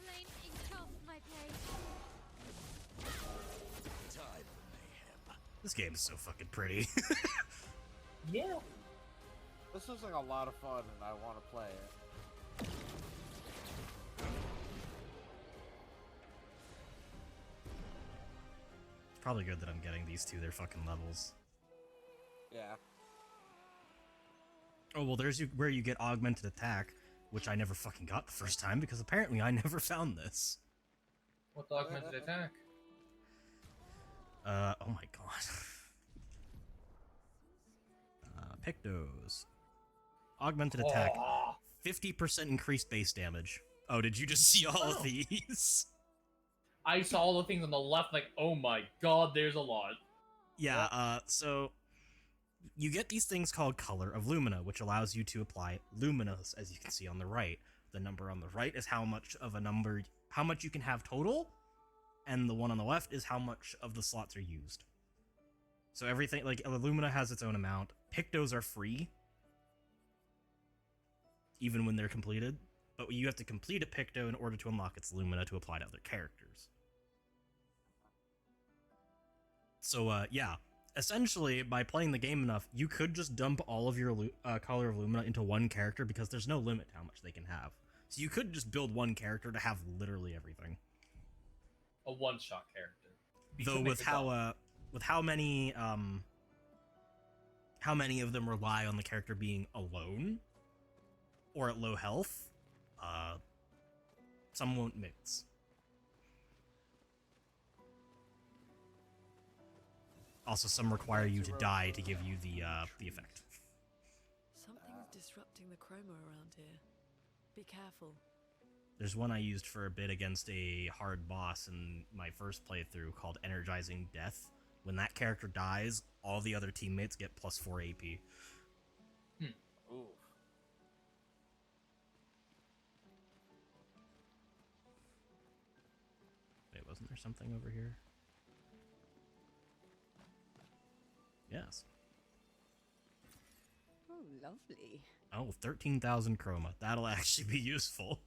Flame engulf my blade. Time for mayhem. This game is so fucking pretty. Yeah. This looks like a lot of fun, and I want to play it. It's probably good that I'm getting these two their fucking levels. Yeah. Oh, well, there's where you get augmented attack, which I never fucking got the first time, because apparently I never found this. What's augmented attack? Oh my god. Pictos. Augmented attack. 50% increased base damage. Oh, did you just see all of these? I saw all the things on the left, like, oh my god, there's a lot. Yeah, so you get these things called Color of Lumina, which allows you to apply luminas, as you can see on the right. The number on the right is how much of a number, how much you can have total, and the one on the left is how much of the slots are used. So everything, like, Lumina has its own amount. Pictos are free, even when they're completed, but you have to complete a Picto in order to unlock its Lumina to apply to other characters. So, yeah. Essentially, by playing the game enough, you could just dump all of your Color of Lumina into one character because there's no limit to how much they can have. So you could just build one character to have literally everything. A one-shot character. Though with how many of them rely on the character being alone or at low health, some won't mix. Also, some require you to die to give you the effect. Something's disrupting the chroma around here. Be careful. There's one I used for a bit against a hard boss in my first playthrough called Energizing Death. When that character dies, all the other teammates get plus 4 AP. Ooh. Wait, wasn't there something over here? Yes. Oh, lovely. Oh, 13,000 chroma. That'll actually be useful.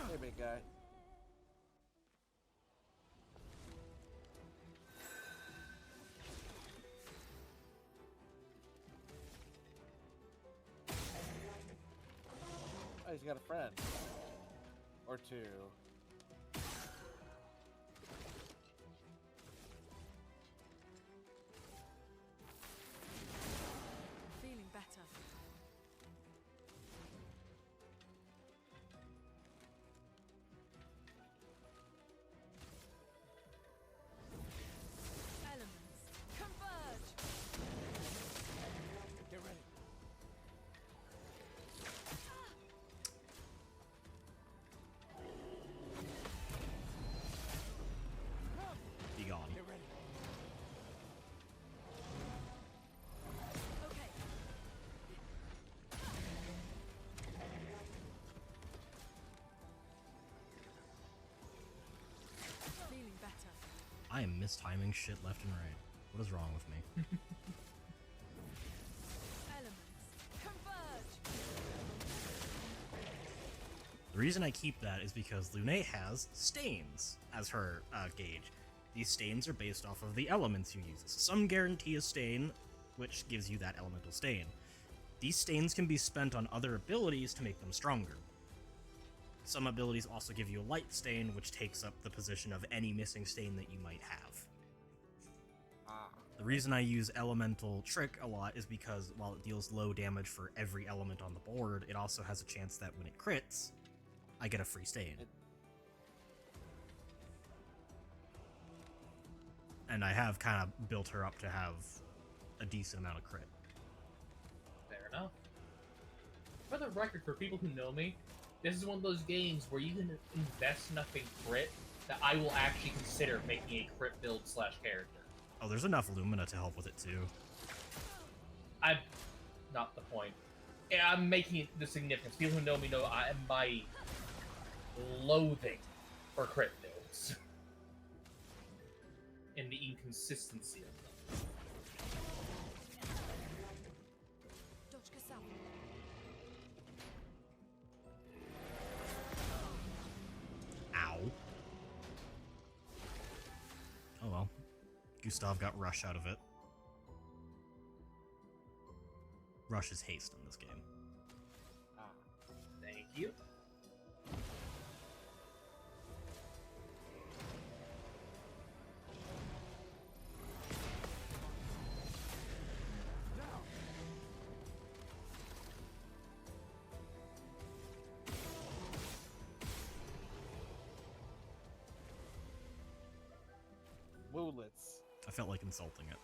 Hey, big guy. Oh, he's got a friend. Or two. Feeling better. Elements, converge! Get ready. Be gone. Get ready. Okay. Feeling better. I am mistiming shit left and right. What is wrong with me? Elements, converge! The reason I keep that is because Lune has stains as her gauge. These stains are based off of the elements you use. Some guarantee a stain, which gives you that elemental stain. These stains can be spent on other abilities to make them stronger. Some abilities also give you a light stain, which takes up the position of any missing stain that you might have. The reason I use Elemental Trick a lot is because while it deals low damage for every element on the board, it also has a chance that when it crits, I get a free stain. And I have kind of built her up to have a decent amount of crit. Fair enough. For the record, for people who know me, this is one of those games where you can invest enough in crit that I will actually consider making a crit build / character. Oh, there's enough Lumina to help with it too. I'm not the point. Yeah, I'm making it the significance. People who know me know I am my loathing for crit builds. And the inconsistency of them. Ow. Oh well. Gustav got Rush out of it. Rush is haste in this game. Thank you. moonlets. I felt like insulting it.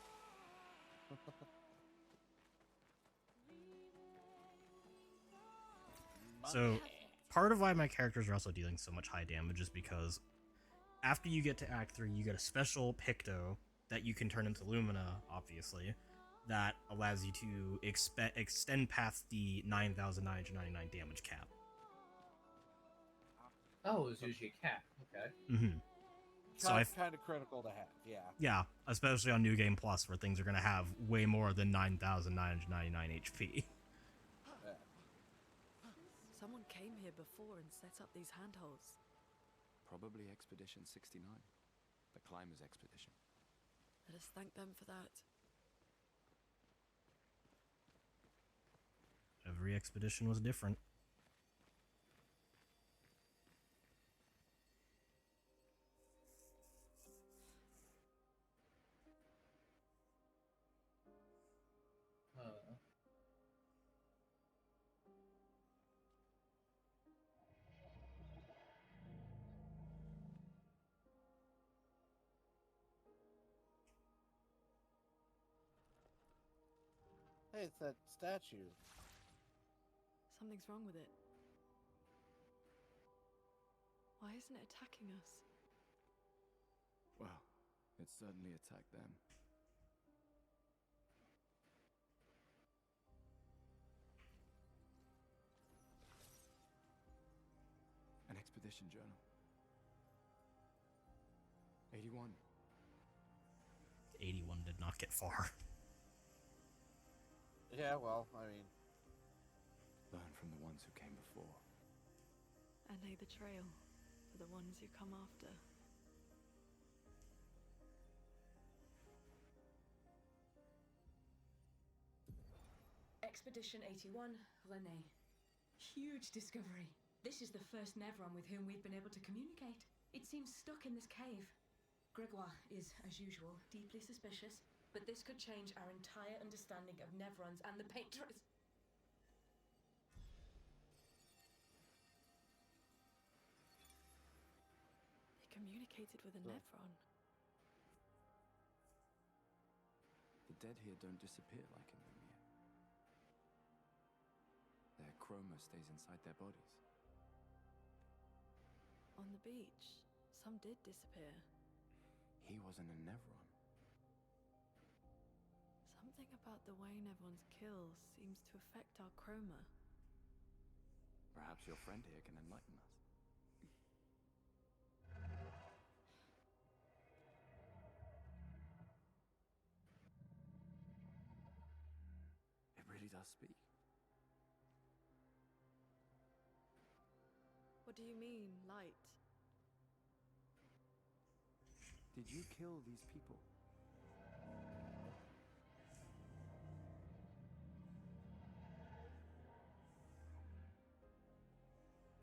So, part of why my characters are also dealing so much high damage is because after you get to Act 3, you get a special Picto that you can turn into Lumina, obviously, that allows you to extend past the 9,999 damage cap. Oh, it's usually a cap. Okay. Mm-hmm. So Kind of critical to have, yeah. Yeah, especially on New Game Plus, where things are going to have way more than 9,999 HP. Someone came here before and set up these handholds. Probably Expedition 69. The Climbers Expedition. Let us thank them for that. Every expedition was different. Hey, it's that statue. Something's wrong with it. Why isn't it attacking us? Well, it certainly attacked them. An expedition journal. 81. 81 did not get far. Yeah, well, I mean... Learn from the ones who came before. And lay the trail for the ones who come after. Expedition 81, René. Huge discovery. This is the first Nevron with whom we've been able to communicate. It seems stuck in this cave. Gregoire is, as usual, deeply suspicious, but this could change our entire understanding of Nevrons and the Paintress. They communicated with a Nevron. The dead here don't disappear like in Lumiere. Their chroma stays inside their bodies. On the beach, some did disappear. He wasn't a Nevron. Something about the way Nevrons kill seems to affect our chroma. Perhaps your friend here can enlighten us. It really does speak. What do you mean, light? Did you kill these people?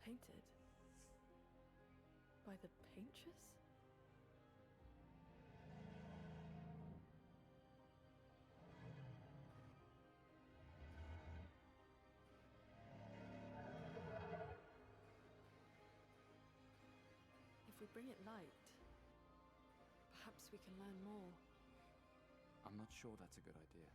Painted? By the Paintress? If we bring it light, perhaps we can learn more. I'm not sure that's a good idea.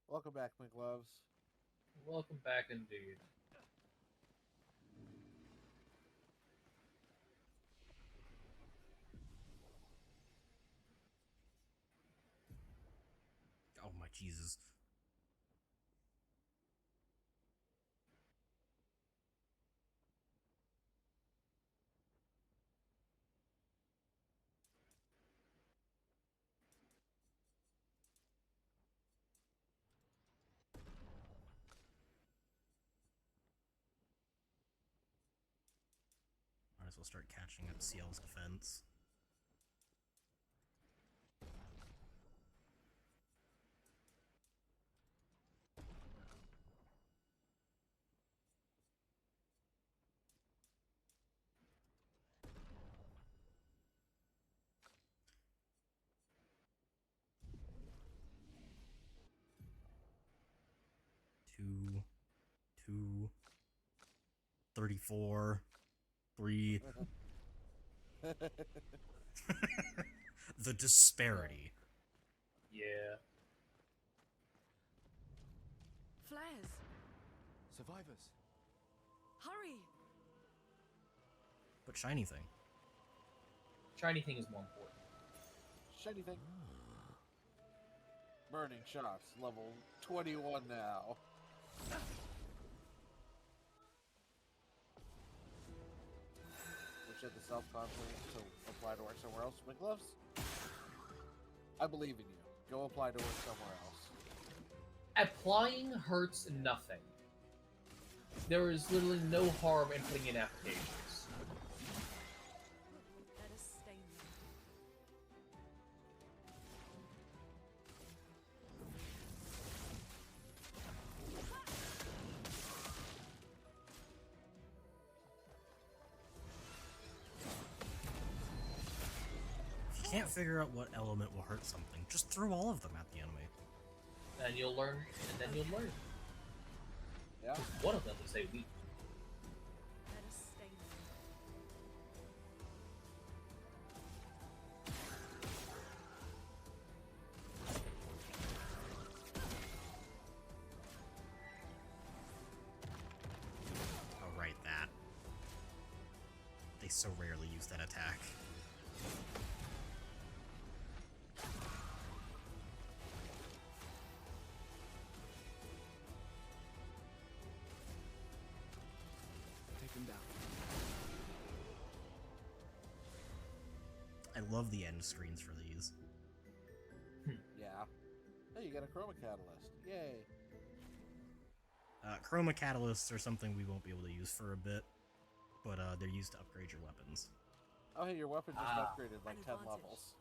Welcome back, my gloves. Welcome back indeed. Oh my Jesus. Might as well start catching up CL's defense. Two, 3. 34, 3. The disparity. Yeah. Flares! Survivors. Hurry! But shiny thing. Shiny thing is more important. Shiny thing. Burning shots, level 21 now. Which had the self-confidence to apply to work somewhere else. McGloves, I believe in you. Go apply to work somewhere else. Applying hurts nothing. There is literally no harm in putting in applications. Let us stay there. If you can't figure out what element will hurt something, just throw all of them at the enemy. And you'll learn, and then you'll learn. Yeah. One of them will say weak. Let us stay there. Oh, right, that. They so rarely use that attack. I love the end screens for these. Yeah. Hey, you got a chroma catalyst. Yay. Chroma catalysts are something we won't be able to use for a bit, but they're used to upgrade your weapons. Oh, hey, your weapon just upgraded like an 10 advantage. levels.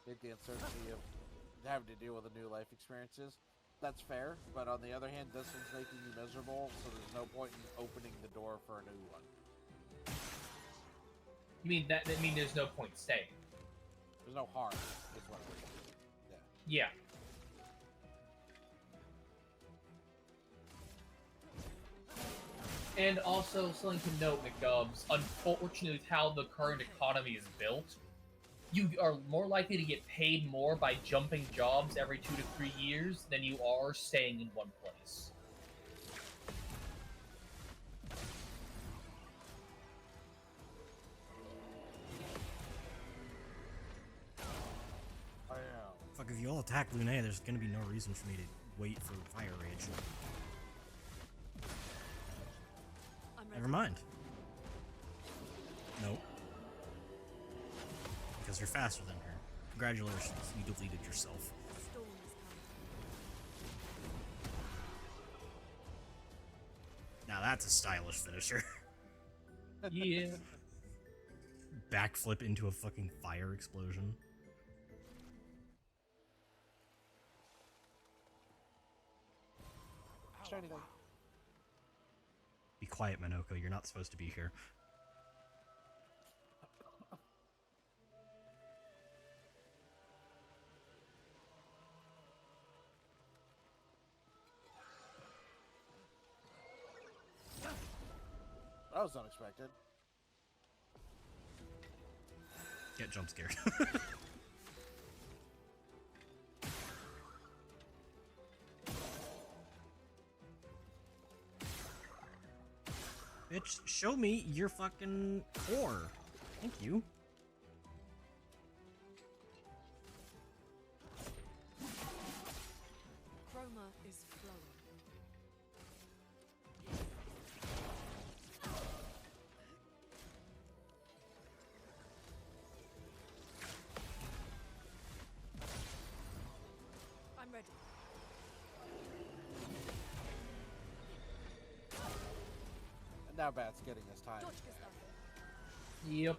Hate the uncertainty of having to deal with the new life experiences. That's fair, but on the other hand, this one's making you miserable, so there's no point in opening the door for a new one. You mean that mean there's no point staying? There's no harm, is what I mean. Yeah. And also, something to note, McGubs, unfortunately with how the current economy is built, you are more likely to get paid more by jumping jobs every 2 to 3 years than you are staying in one place. Fuck, if you all attack Lune, there's gonna be no reason for me to wait for Fire Rage. Never mind. Nope. Because you're faster than her. Congratulations, you deleted yourself. Storm is coming. Now that's a stylish finisher. Yeah. Backflip into a fucking fire explosion. Shiny thing. Be quiet, Minoko, you're not supposed to be here. That was unexpected. Get jump scared. Bitch, show me your fucking core. Thank you. Chroma is flowing. I'm ready. And now Bat's getting his time. Yep.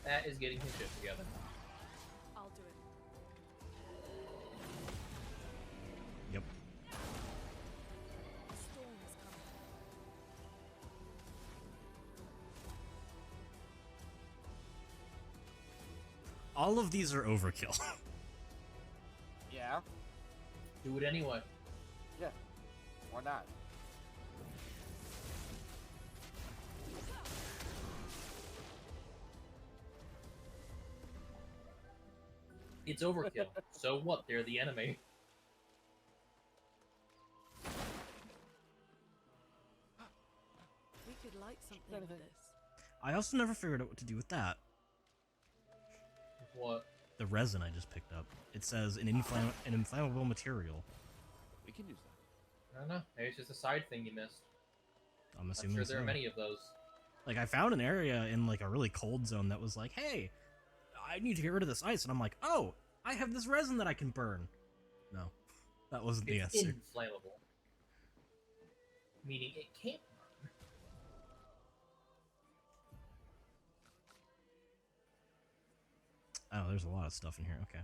That is getting his shit together. I'll do it. Yep. Storm is coming. All of these are overkill. Yeah. Do it anyway. Yeah. Why not? It's overkill. So what? They're the enemy. We could light something with this. I also never figured out what to do with that. What? The resin I just picked up. It says an inflammable material. We can use that. I don't know. Maybe it's just a side thing you missed. I'm assuming sure there so. are many of those. Like, I found an area in, like, a really cold zone that was like, hey, I need to get rid of this ice. And I'm like, oh, I have this resin that I can burn. No, that wasn't the It's answer. inflammable. Meaning it can't burn. Oh, there's a lot of stuff in here. Okay.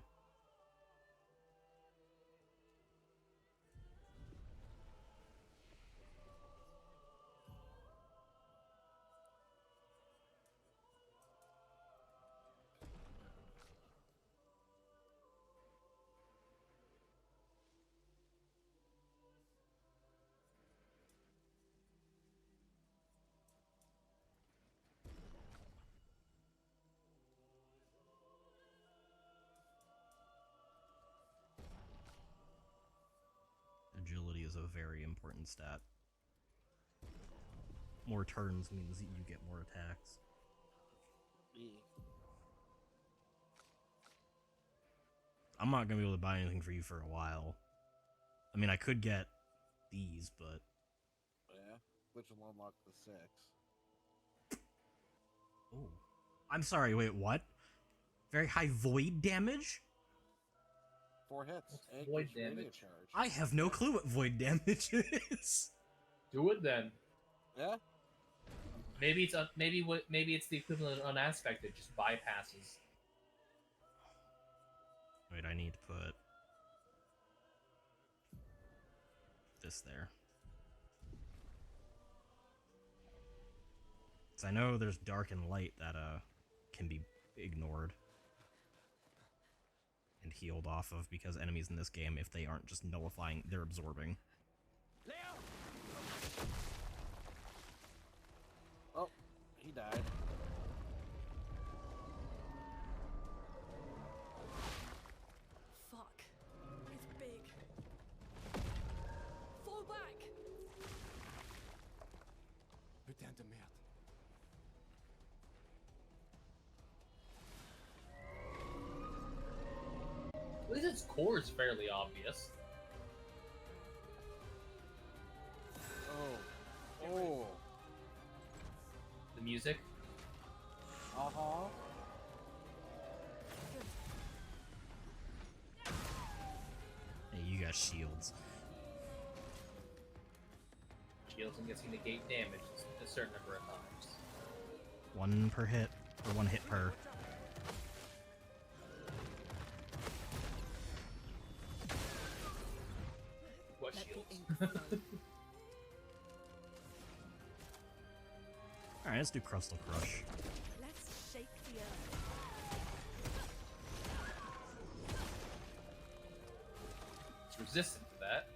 Agility is a very important stat. More turns means you get more attacks. I'm not gonna be able to buy anything for you for a while. I mean, I could get these, but... Yeah, which will unlock the 6. Oh. I'm sorry, wait, what? Very high void damage? 4 hits. And void gives radio damage? charge. I have no clue what void damage is. Do it then. Yeah. Maybe it's maybe it's the equivalent of unaspected, just bypasses. Wait, I need to put this there. So I know there's dark and light that can be ignored and healed off of because enemies in this game, if they aren't just nullifying, they're absorbing. Oh, he died. Fuck. It's big. Fall back! Putain de merde. At least its core is fairly obvious. Oh. Oh. The music. Uh-huh. Hey, you got shields. Shields, I'm guessing, negate damage a certain number of times. 1 per hit, or 1 hit per. What shields? Alright, let's do Crustal Crush. Let's shake the earth. It's resistant to that.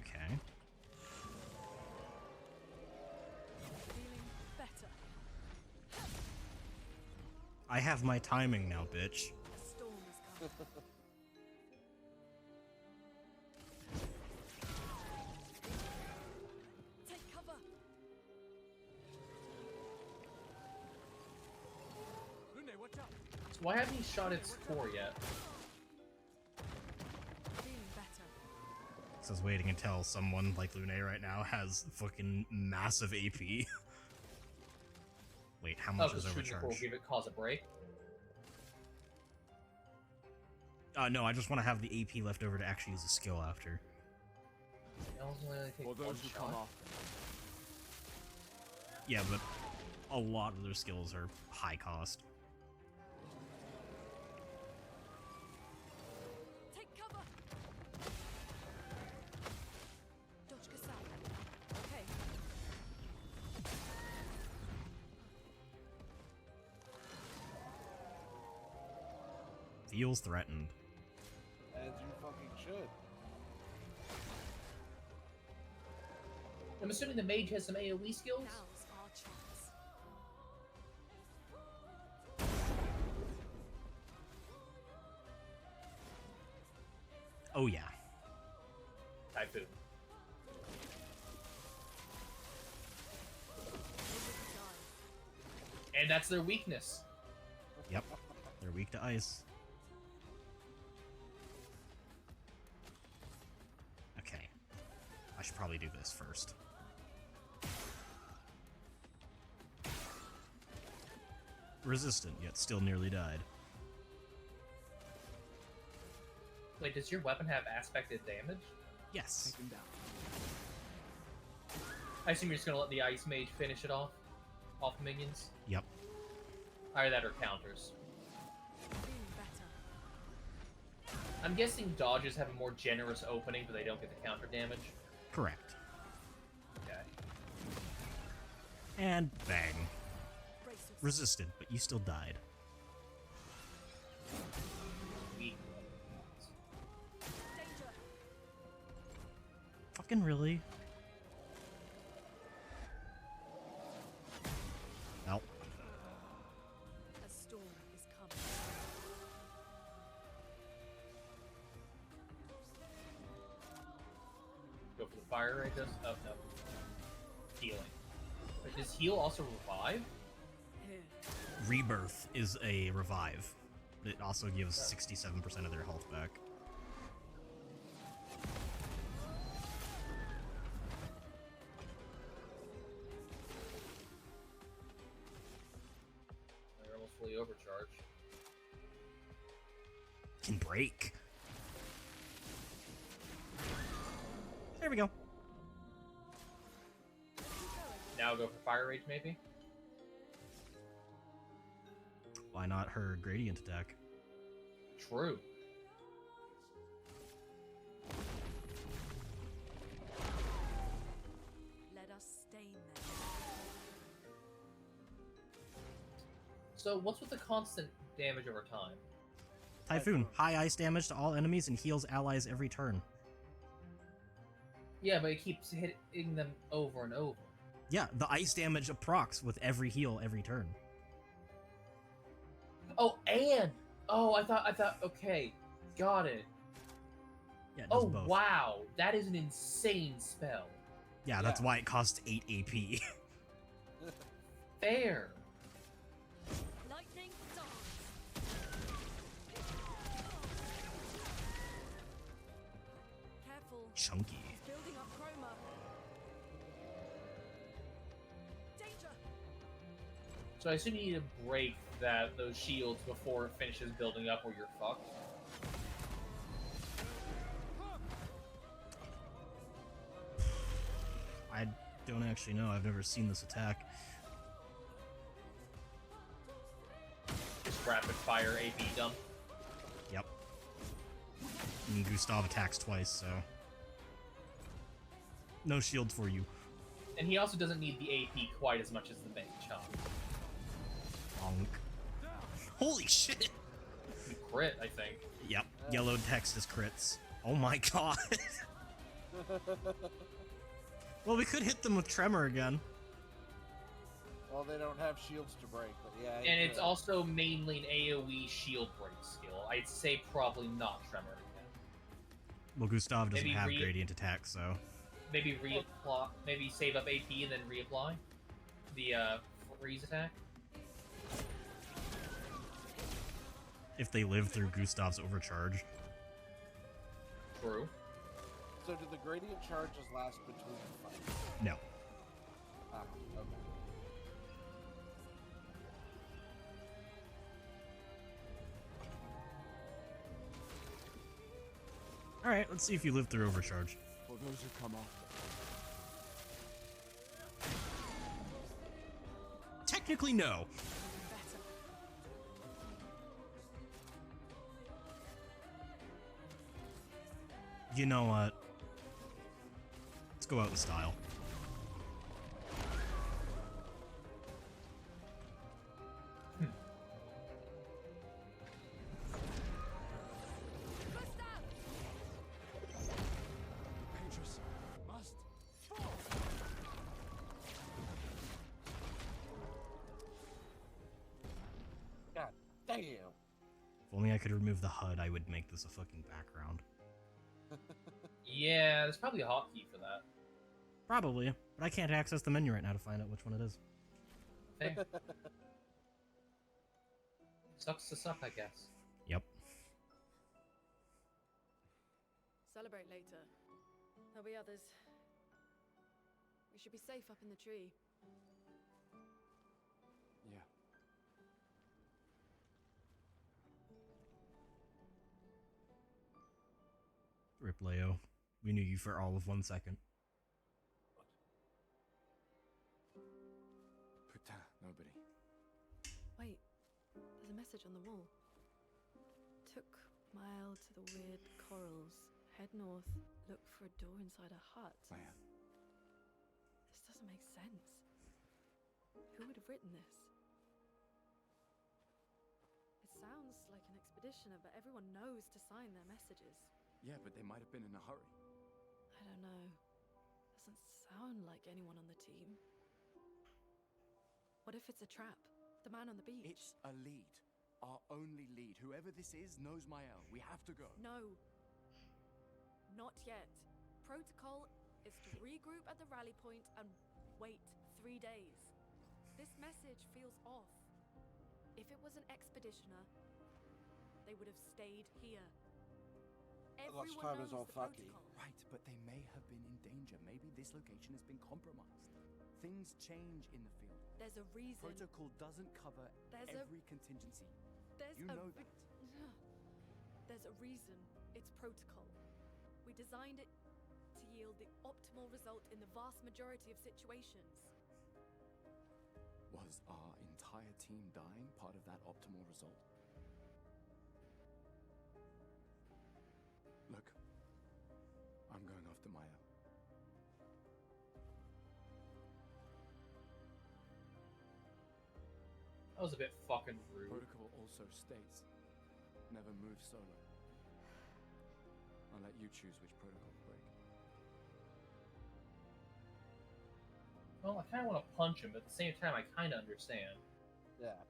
Okay. Feeling better. I have my timing now, bitch. A storm is coming. Take cover. Lune, watch out! So why haven't you shot its core yet? Feeling better. Says waiting until someone like Lune right now has fucking massive AP. Wait, how much is Shooting the core will overcharge? cause a break. No, I just want to have the AP left over to actually use the skill after. only take Or one those who come shot. off. Yeah, but a lot of their skills are high cost. Take cover! Dodge Gasal. Okay. Feels threatened. As you fucking should. I'm assuming the mage has some AoE skills? Now's our chance. Oh yeah. Typhoon. And that's their weakness. Yep. They're weak to ice. Okay. I should probably do this first. Resistant, yet still nearly died. Wait, does your weapon have aspected damage? Yes. Take him down. I assume you're just gonna let the ice mage finish it off the minions? Yep. Either that or counters. Feeling better. I'm guessing dodges have a more generous opening, but they don't get the counter damage. Correct. Okay. And bang. Brace yourself. Resistant, but you still died. Weak. Danger. Fucking really? Nope. A storm is coming. Go for the fire rate, does? Oh, no. Healing. Wait, does heal also revive? Here. Rebirth is a revive. It also gives 67% of their health back. They're almost fully overcharged. Can break. There we go. Now go for fire rage, maybe? Why not her gradient attack? True. Let us stain them. So what's with the constant damage over time? Typhoon. High ice damage to all enemies and heals allies every turn. Yeah, but it keeps hitting them over and over. Yeah, the ice damage approx with every heal every turn. Oh, and I thought. Okay, got it. Yeah, it does Oh both. wow, that is an insane spell. Yeah, that's why it costs 8 AP. Fair. Lightning dance. Careful. Chunky. He's building up chroma. Danger. So I assume you need to break those shields before it finishes building up, or you're fucked. I don't actually know. I've never seen this attack. Just rapid fire AP dump. Yep. And Gustav attacks twice, so... No shields for you. And he also doesn't need the AP quite as much as the mage, huh? Bonk. Holy shit! You crit, I think. Yep. Yellow text is crits. Oh my god. Well, we could hit them with Tremor again. Well, they don't have shields to break, but yeah. And it's also mainly an AoE shield break skill. I'd say probably not Tremor again. Well, Gustav doesn't Maybe have gradient attack, so... Maybe reapply, maybe save up AP and then reapply the freeze attack. If they live through Gustav's overcharge. True. So do the gradient charges last between fights? No. Ah, okay. Alright, let's see if you live through overcharge. For those who come after. Technically, no. Better. You know what? Let's go out in style. Patriots must fall. God damn. If only I could remove the HUD, I would make this a fucking background. Yeah, there's probably a hotkey for that. Probably, but I can't access the menu right now to find out which one it is. Hey. Sucks to suck, I guess. Yep. Celebrate later. There'll be others. We should be safe up in the tree. Yeah. Rip Leo. We knew you for all of 1 second. Putain, nobody. Wait, there's a message on the wall. Took mile to the weird corals. Head north, look for a door inside a hut. Man. This doesn't make sense. Who would have written this? It sounds like an expeditioner, but everyone knows to sign their messages. Yeah, but they might have been in a hurry. I don't know. Doesn't sound like anyone on the team. What if it's a trap? The man on the beach? It's a lead. Our only lead. Whoever this is knows Mael. We have to go. No. Not yet. Protocol is to regroup at the rally point and wait 3 days. This message feels off. If it was an expeditioner, they would have stayed here. Everyone knows the protocol. Right, but they may have been in danger. Maybe this location has been compromised. Things change in the field. There's a reason. Protocol doesn't cover every contingency. You know that. There's a reason it's protocol. We designed it to yield the optimal result in the vast majority of situations. Was our entire team dying part of that optimal result? Look, I'm going after Maya. That was a bit fucking rude. Protocol also states, never move solo. I'll let you choose which protocol to break. Well, I kind of want to punch him, but at the same time, I kind of understand. Yeah.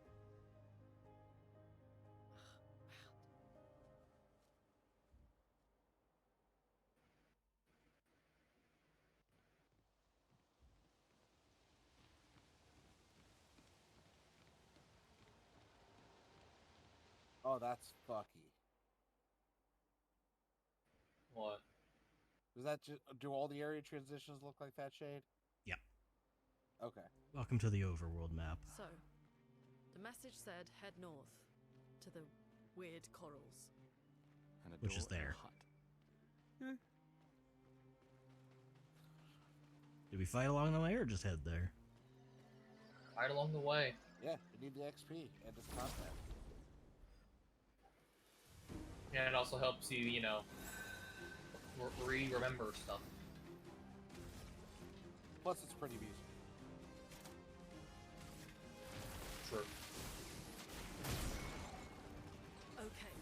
Oh, that's fucky. What? Does that do all the area transitions look like that, Shade? Yeah. Okay. Welcome to the overworld map. So, the message said head north to the weird corals. And a Which door is in a there. hut. Did we fight along the way or just head there? Right along the way. Yeah, we need the XP and this content. And it also helps you, you know, remember stuff. Plus, it's pretty music. True. Okay.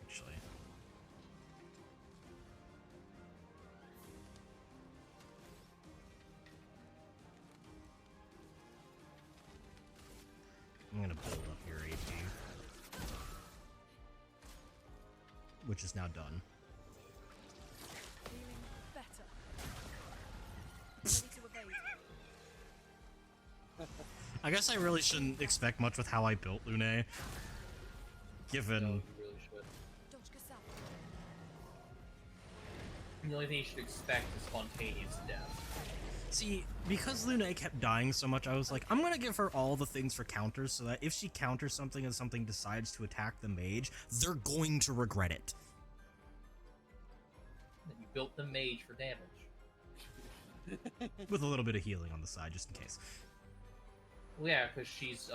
Actually. I'm gonna build up your AP. Which is now done. Feeling better. Ready to evade. I guess I really shouldn't expect much with how I built Lune. Given... No, you really should. Dodge Gazelle. The only thing you should expect is spontaneous death. See, because Lune kept dying so much, I was like, I'm gonna give her all the things for counters so that if she counters something and something decides to attack the mage, they're going to regret it. built the mage for damage. With a little bit of healing on the side, just in case. Well, yeah, because she's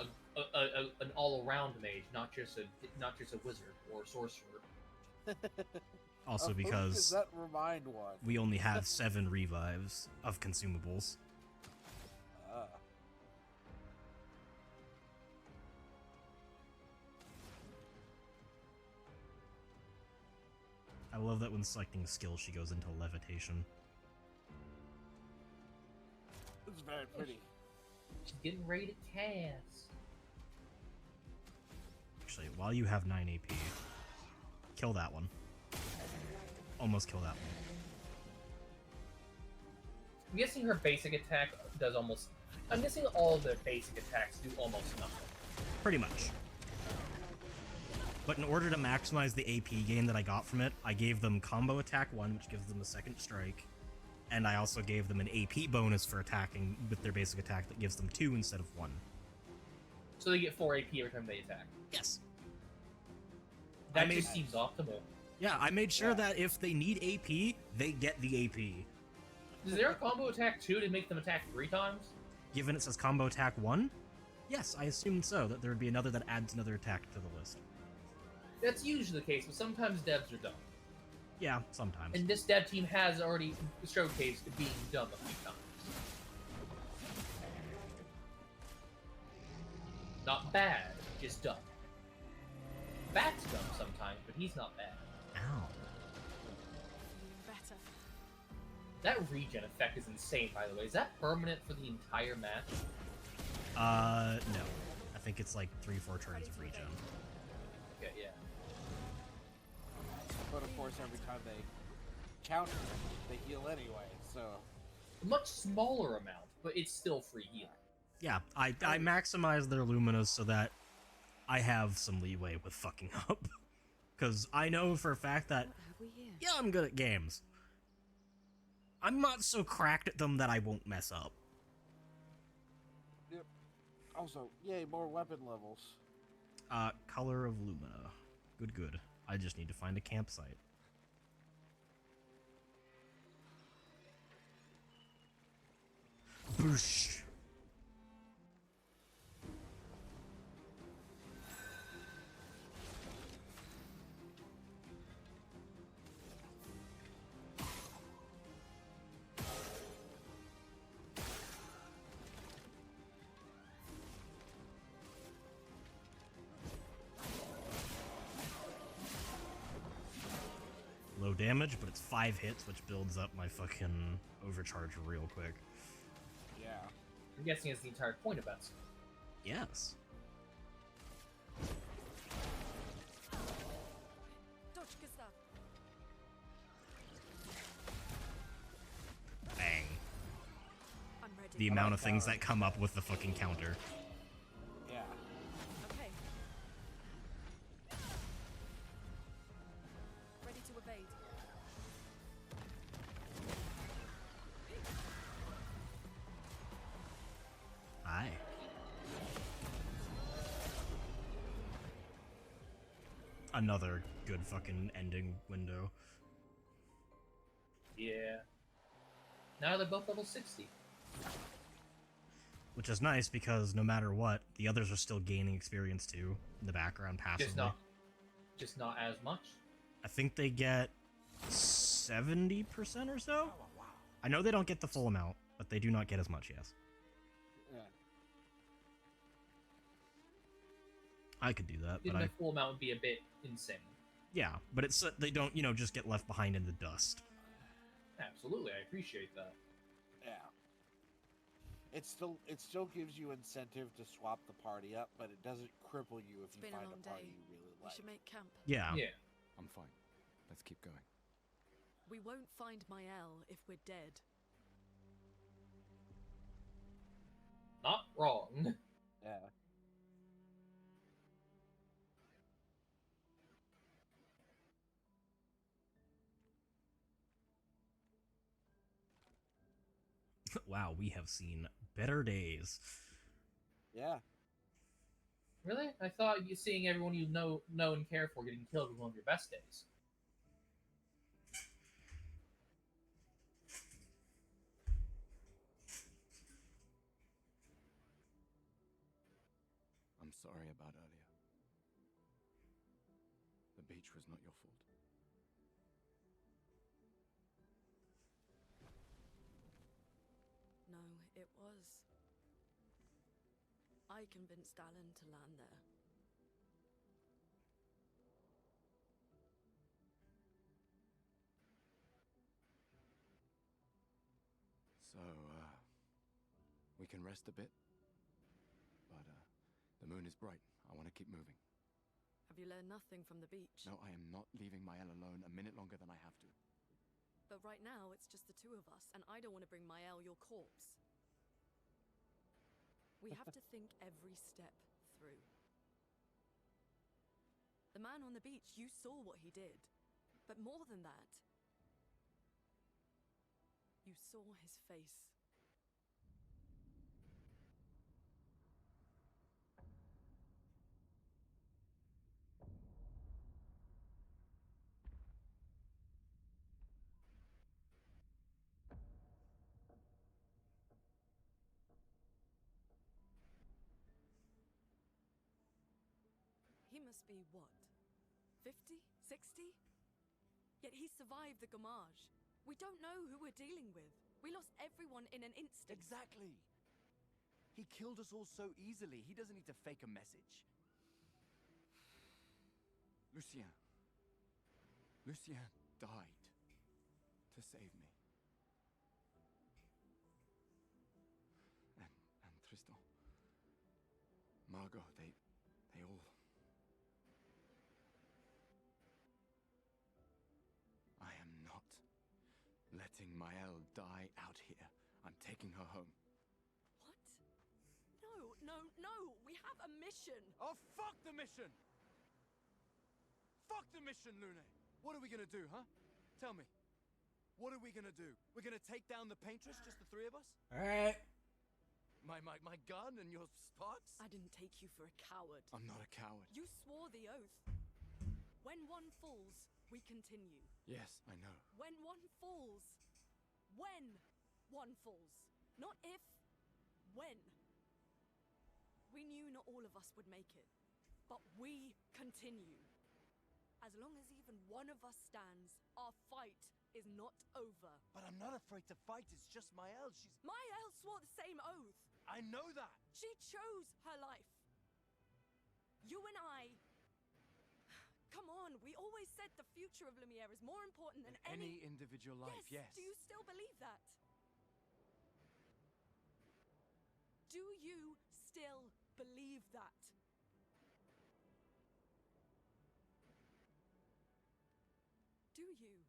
an all-around mage, not just a wizard or sorcerer. Also Who does because that remind one? we only have 7 revives of consumables. Ah. I love that when selecting skill, she goes into levitation. It's very pretty. She's getting ready to cast. Actually, while you have 9 AP, kill that one. Almost kill that one. I'm guessing her basic attack does almost... I'm guessing all the basic attacks do almost nothing. Pretty much. But in order to maximize the AP gain that I got from it, I gave them combo attack 1, which gives them a second strike. And I also gave them an AP bonus for attacking with their basic attack that gives them 2 instead of 1. So they get 4 AP every time they attack. Yes. That just seems optimal. Yeah, I made sure that if they need AP, they get the AP. Is there a combo attack 2 to make them attack 3 times? Given it says combo attack 1? Yes, I assumed so, that there would be another that adds another attack to the list. That's usually the case, but sometimes devs are dumb. Yeah, sometimes. And this dev team has already showcased being dumb a few times. Not bad, just dumb. Bat's dumb sometimes, but he's not bad. Ow. Better. That regen effect is insane, by the way. Is that permanent for the entire match? No. I think it's like 3-4 turns of regen. Okay, yeah. But of course, every time they counter, they heal anyway, so... A much smaller amount, but it's still free healing. Yeah, I maximize their Luminas so that I have some leeway with fucking up. Because I know for a fact that, yeah, I'm good at games. I'm not so cracked at them that I won't mess up. Yep. Also, yay, more weapon levels. Color of Lumina. Good. I just need to find a campsite. Boosh. Low damage, but it's 5 hits, which builds up my fucking overcharge real quick. Yeah. I'm guessing it's the entire point of that. Yes. Bang. The amount of things that come up with the fucking counter. Yeah. Okay. Ready to evade. Aye. Another good fucking ending window. Yeah. Now they're both level 60. Which is nice because no matter what, the others are still gaining experience too in the background passively. Just not as much. I think they get 70% or so. I know they don't get the full amount, but they do not get as much, yes. Yeah. I could do that, but The full amount would be a bit insane. yeah, but it's they don't, just get left behind in the dust. Absolutely, I appreciate that. Yeah. It still gives you incentive to swap the party up, but it doesn't cripple you if you find a party you really We like. should make camp. Yeah. I'm fine. Let's keep going. We won't find Mael if we're dead. Not wrong. Yeah. Wow, we have seen better days. Yeah. Really? I thought you seeing everyone you know and care for getting killed was one of your best days. sorry about earlier. The beach was not your fault. No, it was. I convinced Alan to land there. So, we can rest a bit? But, the moon is bright. I want to keep moving. Have you learned nothing from the beach? No, I am not leaving Mael alone a minute longer than I have to. But right now, it's just the two of us, and I don't want to bring Mael your corpse. We have to think every step through. The man on the beach, you saw what he did. But more than that, you saw his face. He must be what? 50? 60? Yet he survived the Gamage. We don't know who we're dealing with. We lost everyone in an instant. Exactly! He killed us all so easily. He doesn't need to fake a message. Lucien. Lucien died to save me. And Tristan. Margot, they all... I am not letting Mael die out here. I'm taking her home. What? No, no, no! We have a mission! Oh, fuck the mission! Fuck the mission, Lune! What are we gonna do, huh? Tell me. What are we gonna do? We're gonna take down the paintress, just the three of us? Alright. My gun and your sparks? I didn't take you for a coward. I'm not a coward. You swore the oath. When one falls, we continue. Yes, I know. When one falls. When one falls. Not if. When. We knew not all of us would make it. But we continue. As long as even one of us stands, our fight is not over. But I'm not afraid to fight. It's just Mael. She's... Mael swore the same oath. I know that. She chose her life. You and I... Come on, we always said the future of Lumiere is more important than any individual life, yes. Do you still believe that? Do you still believe that? Do you?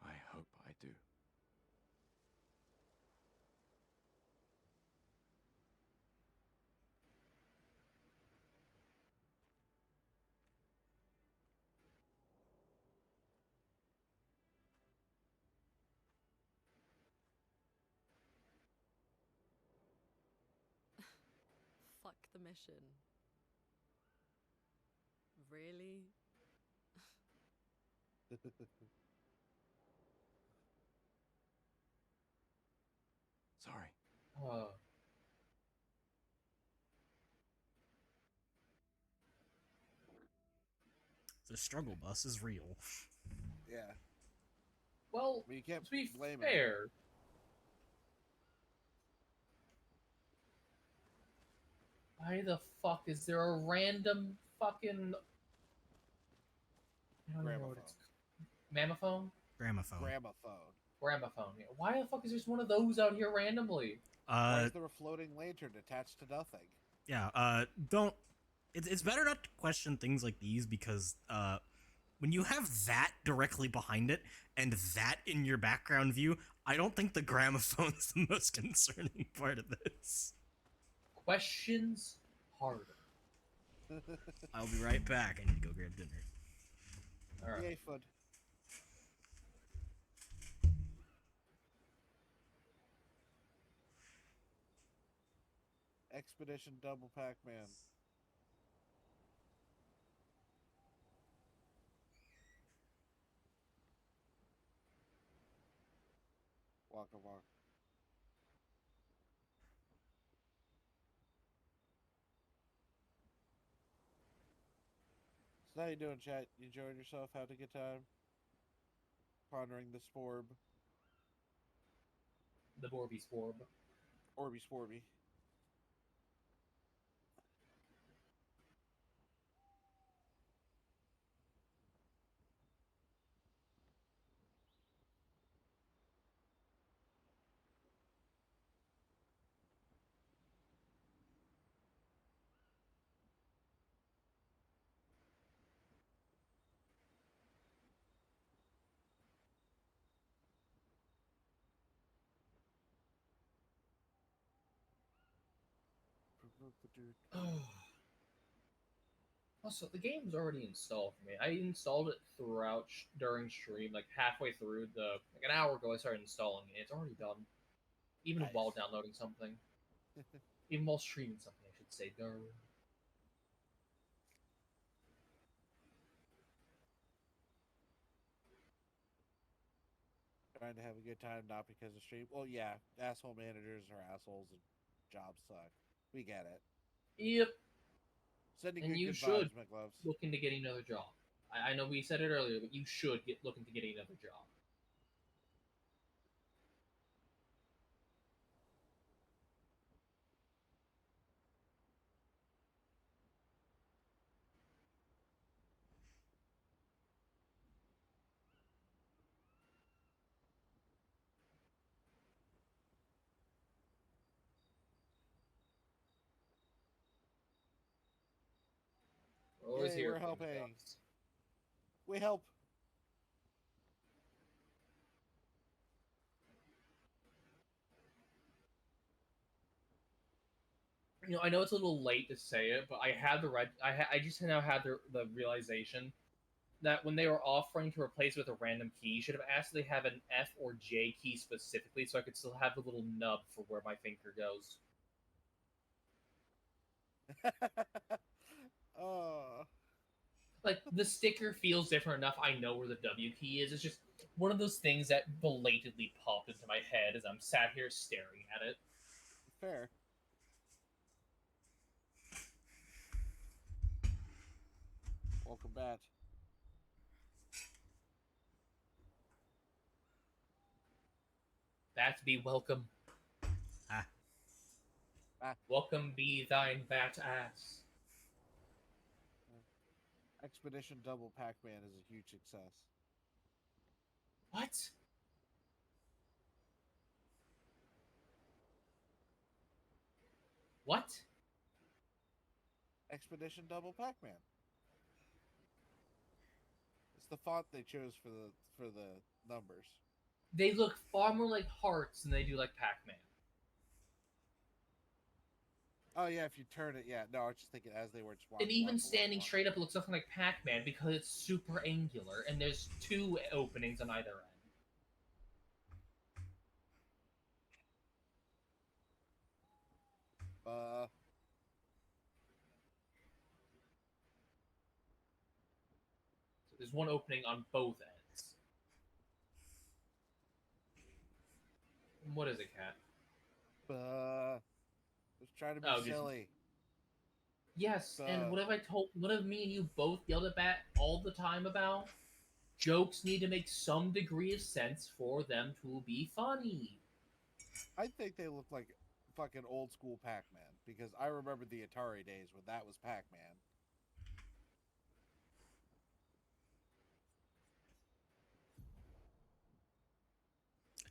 I hope I do. Fuck the mission. Really? Sorry. The struggle bus is real. Yeah. Well, I mean, you can't to be blame fair, why the fuck is there a random fucking I don't know what it's mammophone? Gramophone. Gramophone. Yeah. Why the fuck is just one of those out here randomly? Why is there a floating lantern attached to nothing? Yeah, don't... It's better not to question things like these because, when you have that directly behind it and that in your background view, I don't think the gramophone's the most concerning part of this. Questions harder. I'll be right back. I need to go grab dinner. Alright. Yay, food. Expedition Double Pac-Man. Come on. So how you doing, chat? You enjoying yourself? Having a good time? Pondering the sporb? The Borby Sporb. Orby Sporby. Also, the game's already installed for me. I installed it throughout during stream, like halfway through like an hour ago. I started installing it. It's already done, even Nice. while downloading something, even while streaming something, I should say. Darn. Trying to have a good time, not because of stream. Well, yeah, asshole managers are assholes and jobs suck. We get it. Yep. Sending And you good should vibes, my gloves. look into getting another job. I know we said it earlier, but you should look into getting another job. We're always Yay, here. we're helping. We help. I know it's a little late to say it, but I had I just now had the realization that when they were offering to replace with a random key, you should have asked if they have an F or J key specifically, so I could still have the little nub for where my finger goes. Oh. Like, the sticker feels different enough. I know where the W key is. It's just one of those things that belatedly popped into my head as I'm sat here staring at it. Fair. Welcome back. That be welcome. Welcome be thine bat ass. Expedition Double Pac-Man is a huge success. What? What? Expedition Double Pac-Man. It's the font they chose for the numbers. They look far more like hearts than they do like Pac-Man. Oh yeah, if you turn it, yeah. No, I was just thinking as they were just walking. And even standing straight up, it looks something like Pac-Man because it's super angular, and there's two openings on either end. So there's one opening on both ends. What is it, Cat? Just trying to be silly. Yes, and what have me and you both yelled at all the time about? Jokes need to make some degree of sense for them to be funny. I think they look like fucking old school Pac-Man because I remember the Atari days when that was Pac-Man.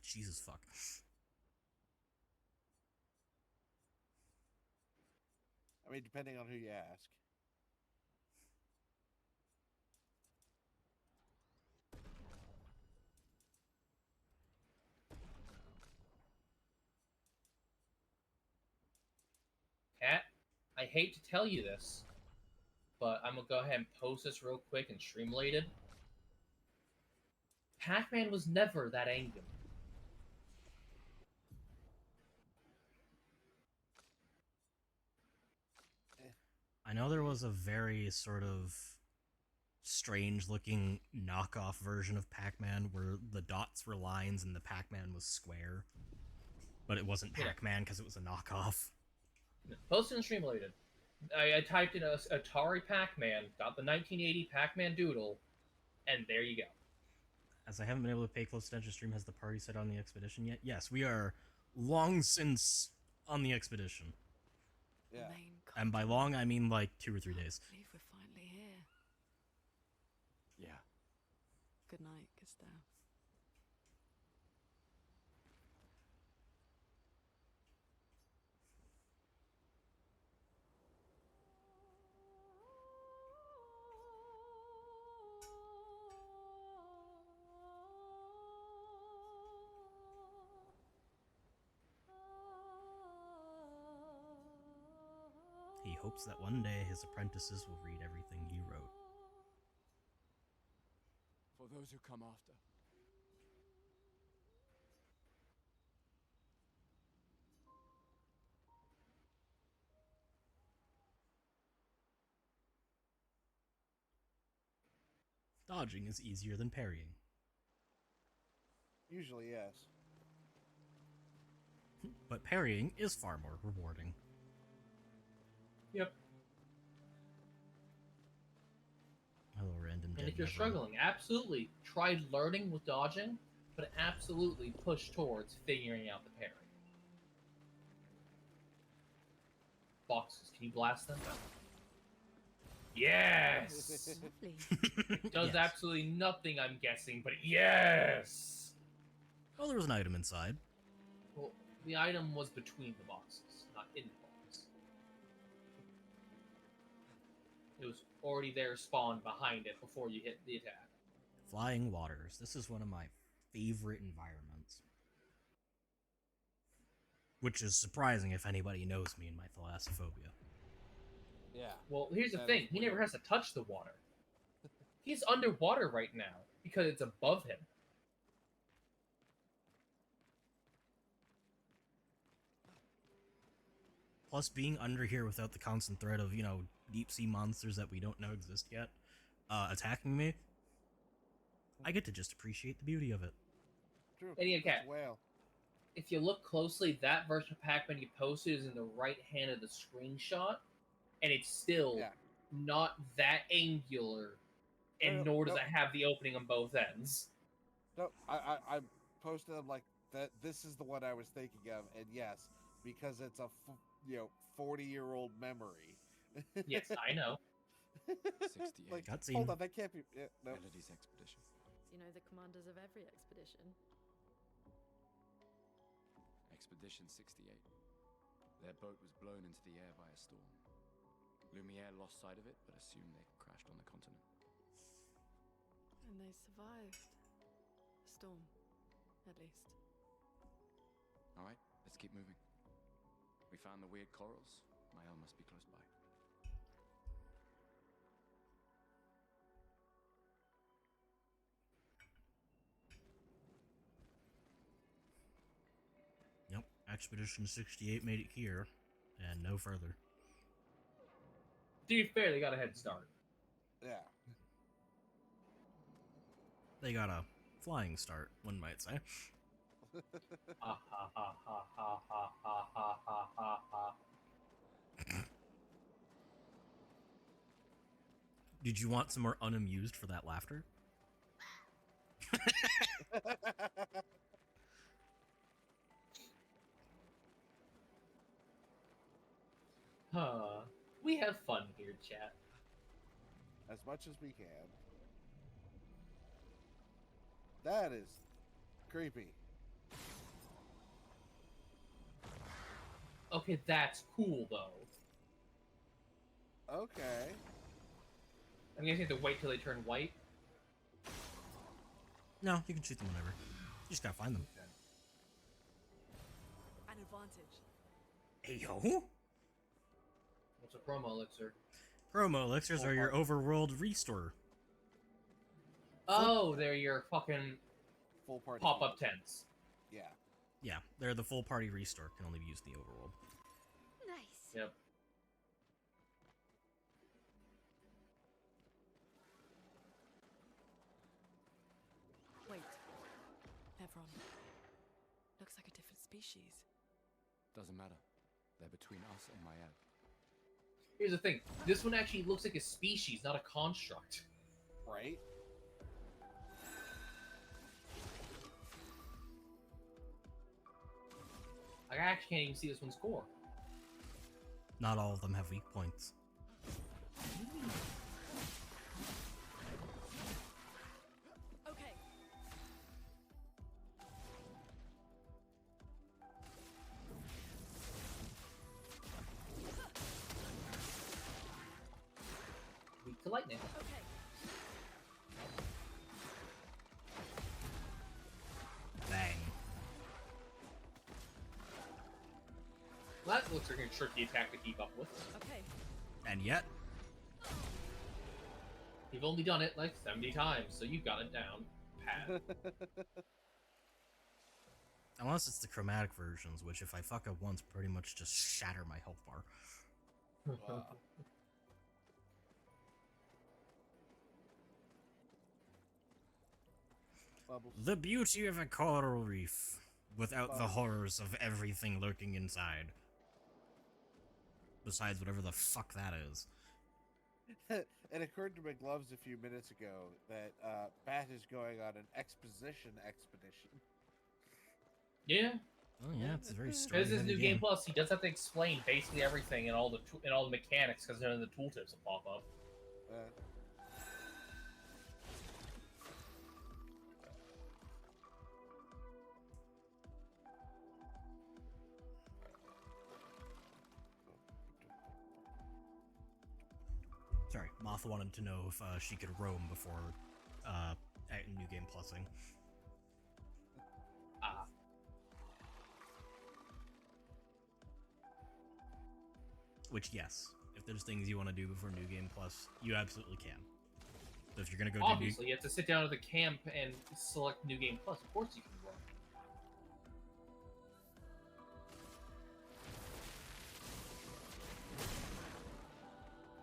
Jesus fuck. I mean, depending on who you ask. Cat, I hate to tell you this, but I'm gonna go ahead and post this real quick and streamlated. Pac-Man was never that angular. I know there was a very sort of strange looking knockoff version of Pac-Man where the dots were lines and the Pac-Man was square. But it wasn't Pac-Man because it was a knockoff. Posted and streamulated. I typed in Atari Pac-Man, got the 1980 Pac-Man doodle, and there you go. As I haven't been able to pay close attention, stream has the party set on the expedition yet? Yes, we are long since on the expedition. Yeah. And by long, I mean like 2 or 3 days. I believe we're finally here. Yeah. Good night, Gustav. He hopes that one day his apprentices will read everything he wrote. For those who come after. Dodging is easier than parrying. Usually, yes. But parrying is far more rewarding. Yep. Hello, random And dead if you're never. struggling, absolutely try learning with dodging, but absolutely push towards figuring out the parry. Boxes, can you blast them? Yes! It does Yes. absolutely nothing, I'm guessing, but yes! Oh, there was an item inside. Well, the item was between the boxes, not in the box. It was already there, spawned behind it before you hit the attack. Flying waters. This is one of my favorite environments. Which is surprising if anybody knows me in my thalassophobia. Yeah. Well, here's the That thing. is He never weird. has to touch the water. He's underwater right now because it's above him. Plus, being under here without the constant threat of, deep sea monsters that we don't know exist yet, attacking me, I get to just appreciate the beauty of it. True. And yeah, Cat, Whale. if you look closely, that version of Pac-Man you posted is in the right hand of the screenshot, and it's still not that angular, and nor does it have the opening on both ends. No, I posted them like that. This is the one I was thinking of, and yes, because it's a 40-year-old memory. Yes, I know. 68. Like, Cutscene. hold on, that can't be. Yeah, no. Melody's expedition. You know the commanders of every expedition. Expedition 68. Their boat was blown into the air by a storm. Lumiere lost sight of it, but assumed they crashed on the continent. And they survived. The storm, at least. Alright, let's keep moving. We found the weird corals. Mael must be close by. Yep, Expedition 68 made it here, and no further. To be fair, they got a head start. Yeah. They got a flying start, one might say. Ha ha ha ha ha ha ha ha ha ha ha. Did you want some more unamused for that laughter? We have fun here, chat. As much as we can. That is creepy. Okay, that's cool, though. Okay. I'm gonna have to wait till they turn white. No, you can shoot them whenever. You just gotta find them. An advantage. Hey yo! What's a promo elixir? Promo elixirs are your overworld restore. Oh, they're your fucking full party pop-up tents. Yeah. Yeah, they're the full party restore. Can only be used in the overworld. Nice. Yep. Nevron. Looks like a different species. Doesn't matter. They're between us and Mael. Here's the thing. This one actually looks like a species, not a construct. Right? I actually can't even see this one's core. Not all of them have weak points. Okay. Weak to lightning. Okay. Bang. Well, that looks like a tricky attack to keep up with. Okay. And yet, You've only done it like 70 times, so you've got it down pat. unless it's the chromatic versions, which if I fuck up once, pretty much just shatter my health bar. Bubbles. The beauty of a coral reef, without the horrors of everything lurking inside. Besides whatever the fuck that is. It occurred to McGloves a few minutes ago that Bat is going on an exposition expedition. Yeah. Oh yeah, it's a very Because story this heavy new game plus, he does have to explain basically everything and all the mechanics because none of the tooltips will pop up. Sorry, Moth wanted to know if she could roam before New Game Plusing. Ah. Which, yes, if there's things you want to do before New Game Plus, you absolutely can. So if you're gonna go Obviously, you have to sit down at the camp and select New Game Plus. Of course you can run.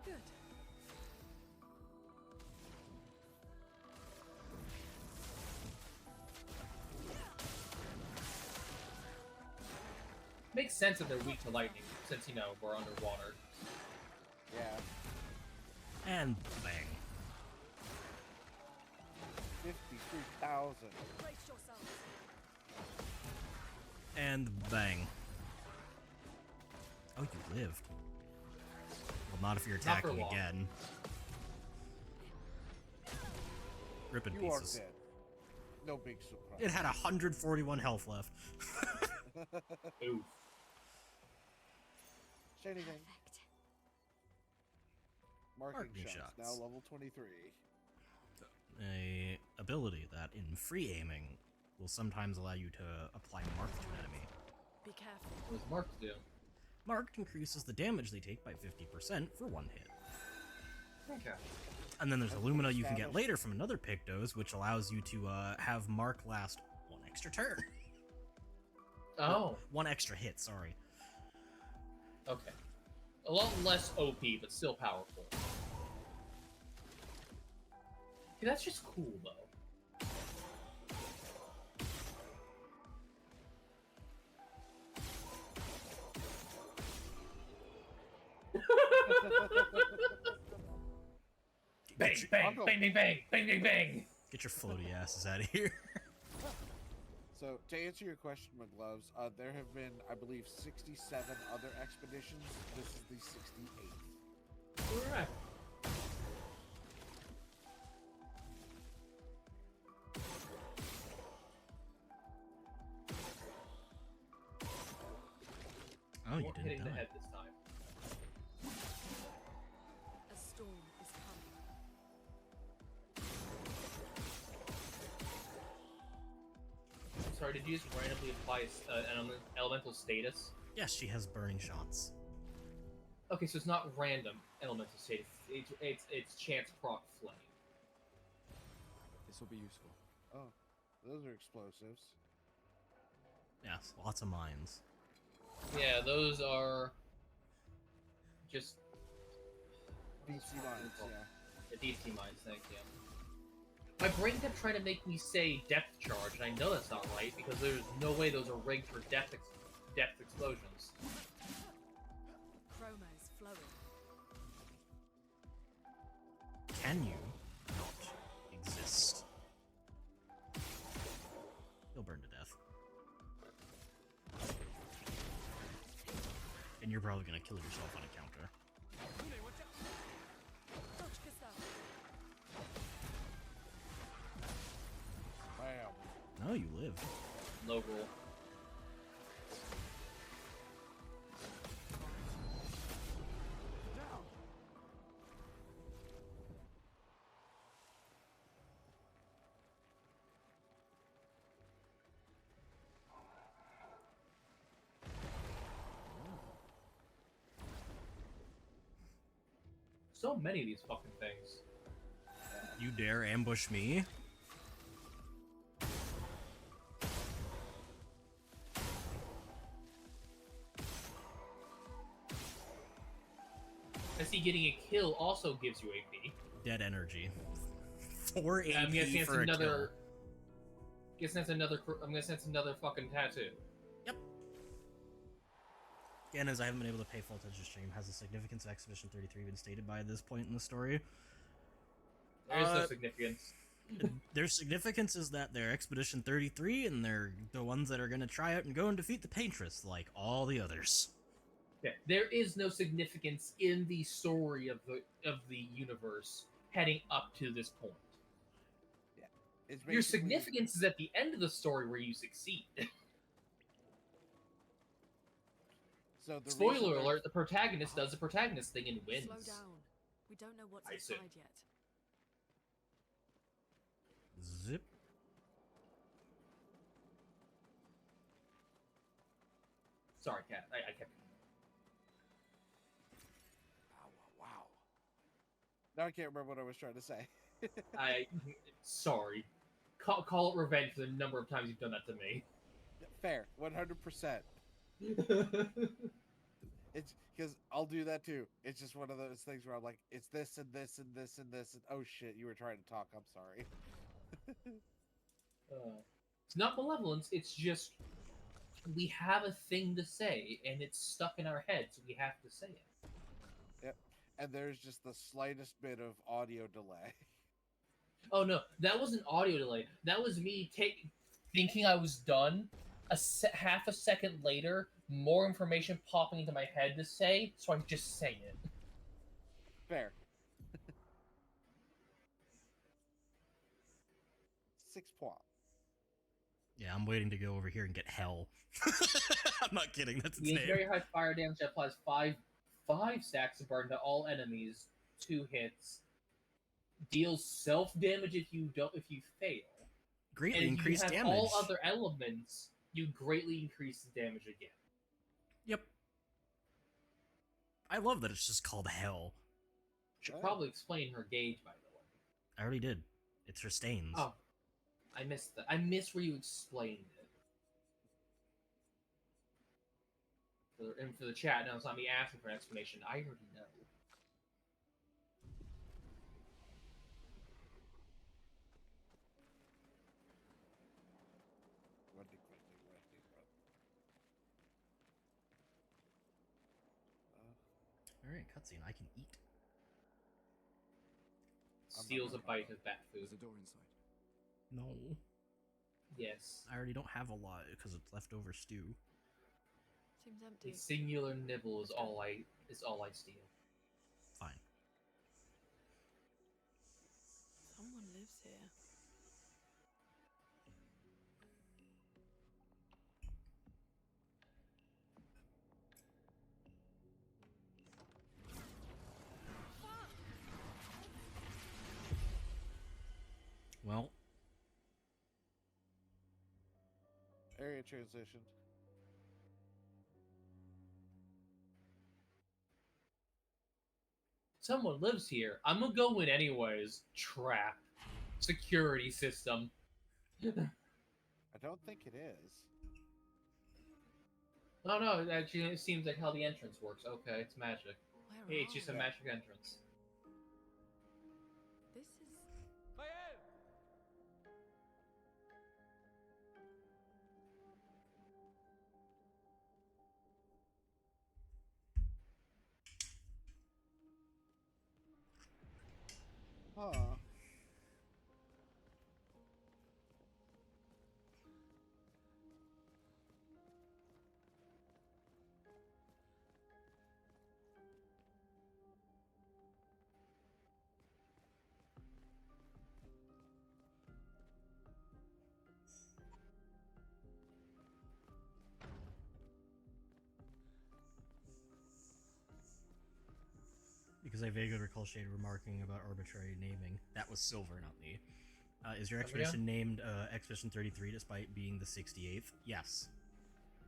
Good. Makes sense that they're weak to lightning, since, you know, we're underwater. Yeah. And bang. 53,000. Brace yourselves. And bang. Oh, you lived. Well, not if you're Not for attacking long. again. Rip in You are pieces. dead. No big surprise. It had 141 health left. Oof. Shiny thing. Marking Marking shots, shots. now level 23. A ability that, in free aiming, will sometimes allow you to apply Mark to an enemy. Be careful. What does Mark do? Marked increases the damage they take by 50% for one hit. Okay. And then there's Illumina you can get later from another Pictos, which allows you to have Mark last one extra turn. Oh. One extra hit, sorry. Okay. A lot less OP, but still powerful. See, that's just cool, though. Bang, bang, bang, bang, bang, bang, bang, bang. Get your floaty asses out of here. So, to answer your question, McGloves, there have been, I believe, 67 other expeditions. This is the 68th. Alright. Oh, you Won't didn't hitting the die. head this time. A storm is coming. Sorry, did you just randomly apply an elemental status? Yes, she has burning shots. Okay, so it's not random elemental status. It's chance proc flame. This will be useful. Oh, those are explosives. Yes, lots of mines. Yeah, those are just DC mines, yeah. The DC mines, thank you. My brain kept trying to make me say depth charge, and I know that's not right because there's no way those are rigged for depth explosions. Chroma is flowing. Can you not exist? You'll burn to death. And you're probably gonna kill yourself on a counter. Bam. No, you live. Low roll. So many of these fucking things. You dare ambush me? I see getting a kill also gives you AP. Dead energy. 4 AP I'm guessing that's for a another. kill. Guessing that's another. I'm guessing that's another fucking tattoo. Again, as I haven't been able to pay full attention to stream, has the significance of Expedition 33 been stated by this point in the story? There is no significance. Their significance is that they're Expedition 33, and they're the ones that are going to try out and go and defeat the Paintress, like all the others. Yeah, there is no significance in the story of the universe heading up to this point. Yeah, it's Your significance is at the end of the story where you succeed. So the Spoiler alert: the protagonist does the protagonist thing and wins. Slow down. We don't know what's I see. inside yet. Zip. Sorry, Cat. I kept. Wow. Now I can't remember what I was trying to say. Sorry. Call it revenge for the number of times you've done that to me. Fair, 100%. It's because I'll do that too. It's just one of those things where I'm like, it's this and this and this and this and oh shit, you were trying to talk. I'm sorry. It's not malevolence. It's just we have a thing to say, and it's stuck in our heads. So we have to say it. Yep. And there's just the slightest bit of audio delay. Oh no, that wasn't audio delay. That was me thinking I was done. Half a second later, more information popping into my head to say, so I just say it. Fair. 6 points. Yeah, I'm waiting to go over here and get hell. I'm not kidding, that's its Means name. very high fire damage that applies five stacks of burn to all enemies, 2 hits. Deals self damage if you fail. Greatly and increased if you have damage. all other elements, you greatly increase the damage again. Yep. I love that it's just called hell. Should probably explain her gauge, by the way. I already did. It's her stains. Oh, I missed that. I missed where you explained it. And for the chat, now it's not me asking for an explanation. I already know. Alright, cutscene. I can eat. Steals a bite of bat food. There's a door inside. No. Yes. I already don't have a lot because it's leftover stew. Seems empty. A singular nibble is all I steal. Fine. Someone lives here. Well. Area transition. Someone lives here. I'm gonna go in anyways. Trap. Security system. I don't think it is. Oh no, actually it seems like how the entrance works. Okay, it's magic. Where It's just a are we? magic entrance. This is. because I vaguely recall Shade remarking about arbitrary naming. That was Silver, not me. Is your Oh, yeah? expedition named Expedition 33 despite being the 68th? Yes.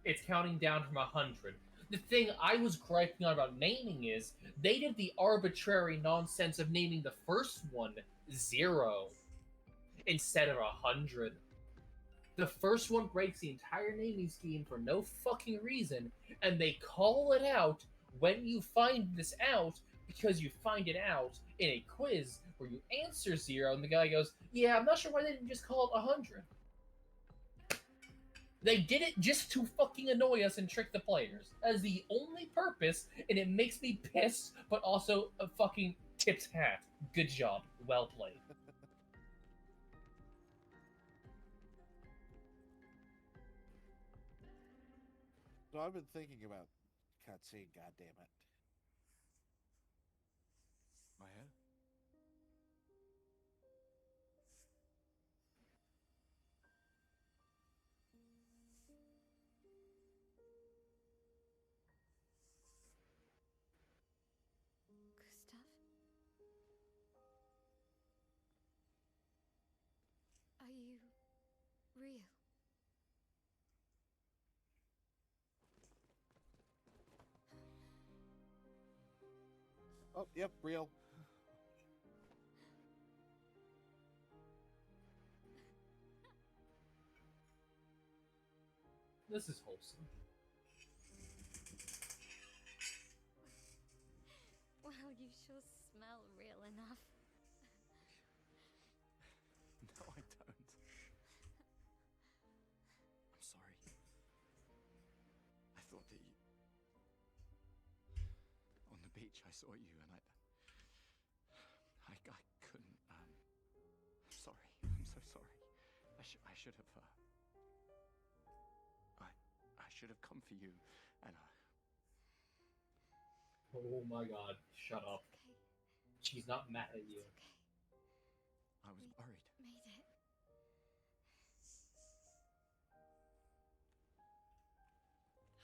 It's counting down from 100. The thing I was griping on about naming is they did the arbitrary nonsense of naming the first one 0 instead of 100. The first one breaks the entire naming scheme for no fucking reason, and they call it out when you find this out because you find it out in a quiz where you answer 0, and the guy goes, "Yeah, I'm not sure why they didn't just call it 100." They did it just to fucking annoy us and trick the players. That is the only purpose, and it makes me pissed, but also a fucking tipped hat. Good job. Well played. So I've been thinking about cutscene, goddammit. Mael? Gustav? Are you real? Oh, yep, real. This is wholesome. Well, you sure smell real enough. No, I don't. I'm sorry. I thought that you... On the beach, I saw you and I couldn't, I'm sorry. I'm so sorry. I should have, I should have come for you, and Oh my god, shut up. Okay. She's not mad at you. I was worried. Made it.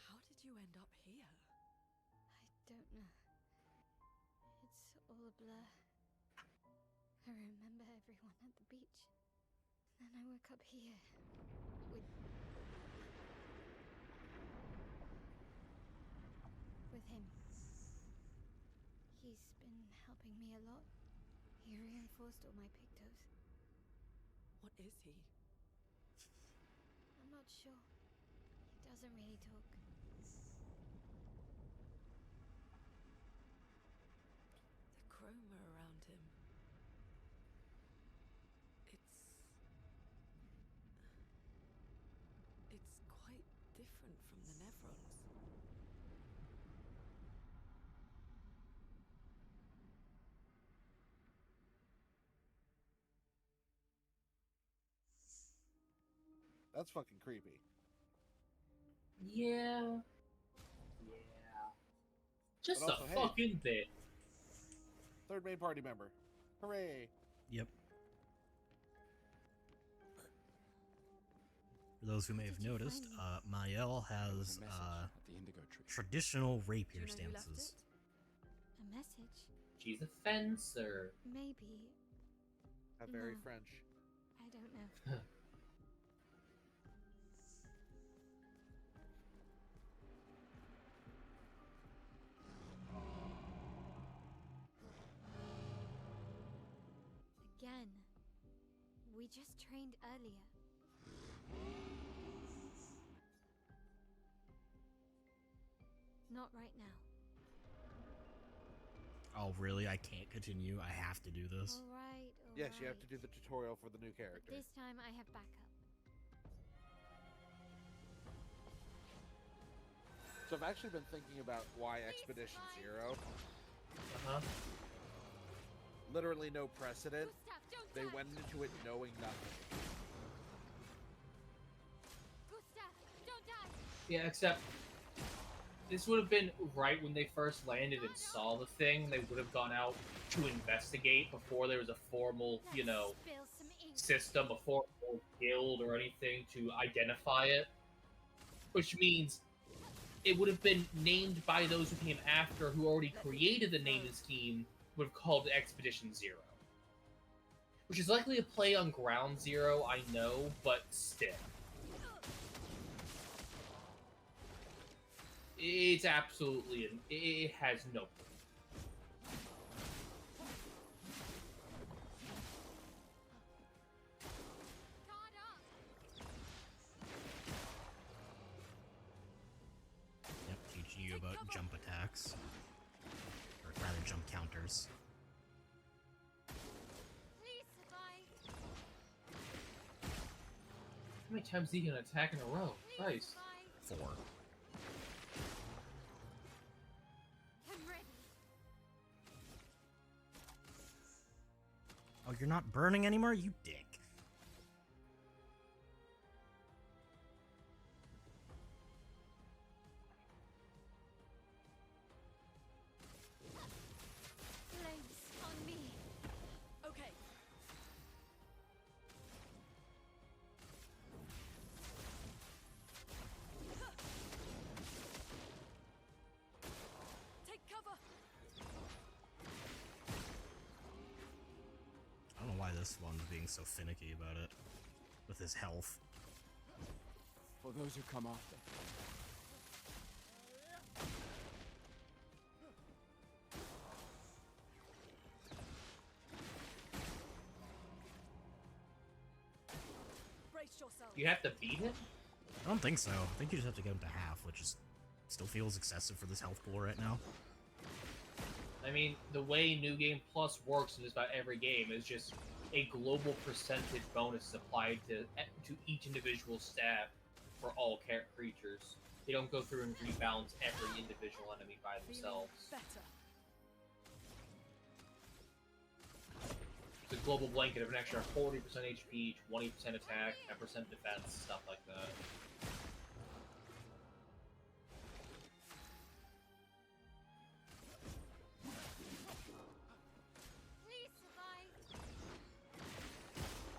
How did you end up here? I don't know. It's all a blur. I remember everyone at the beach. Then I woke up here. With him. He's been helping me a lot. He reinforced all my pictos. What is he? I'm not sure. He doesn't really talk. The chroma around him. It's quite different from the Nevrons. That's fucking creepy. Yeah. Just But a also, hey, fucking bit. third main party member. Hooray! Yep. For those who may have noticed, Mael has traditional rapier Do you know who left stances. it? A message? She's a fencer. Maybe. Very No. French. I don't know. Again. We just trained earlier. Not right now. Oh, really? I can't continue. I have to do this. Alright, Yes, you have to do the tutorial for the new character. This time I have backup. So I've actually been thinking about why Expedition 0. Literally no precedent. They went into it knowing nothing. Gustav, don't die! Yeah, except this would have been right when they first landed and saw the thing. They would have gone out to investigate before there was a formal, system, a formal guild or anything to identify it. Which means it would have been named by those who came after, who already created the naming scheme, would have called it Expedition Zero. Which is likely a play on Ground Zero, I know, but still. It's absolutely, it has no point. Yep, teaching you about jump attacks. Or rather, jump counters. How many times he can attack in a row? Christ. 4. Oh, you're not burning anymore, you dick. Flames on me. Okay. Take cover. I don't know why this one's being so finicky about it. With his health. For those who come after. Brace yourself. You have to beat him? I don't think so. I think you just have to get him to half, which is still feels excessive for this health pool right now. I mean, the way New Game Plus works in just about every game is just a global percentage bonus applied to each individual stat for all creatures. They don't go through and rebalance every individual enemy by themselves. Better. It's a global blanket of an extra 40% HP, 20% attack, 10% defense, stuff like that.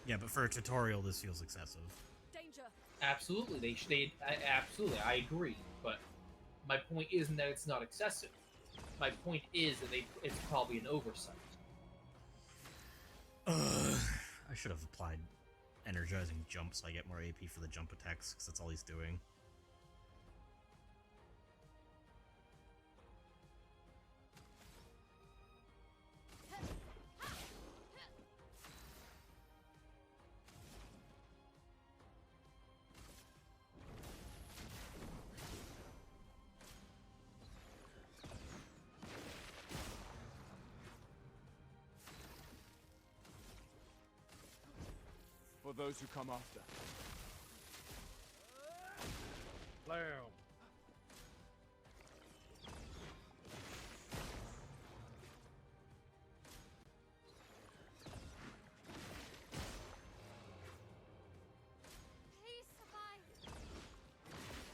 Yeah, but for a tutorial, this feels excessive. Danger. Absolutely, absolutely, I agree. But my point isn't that it's not excessive. My point is that it's probably an oversight. I should have applied energizing jump so I get more AP for the jump attacks, because that's all he's doing. For those who come after. Blam.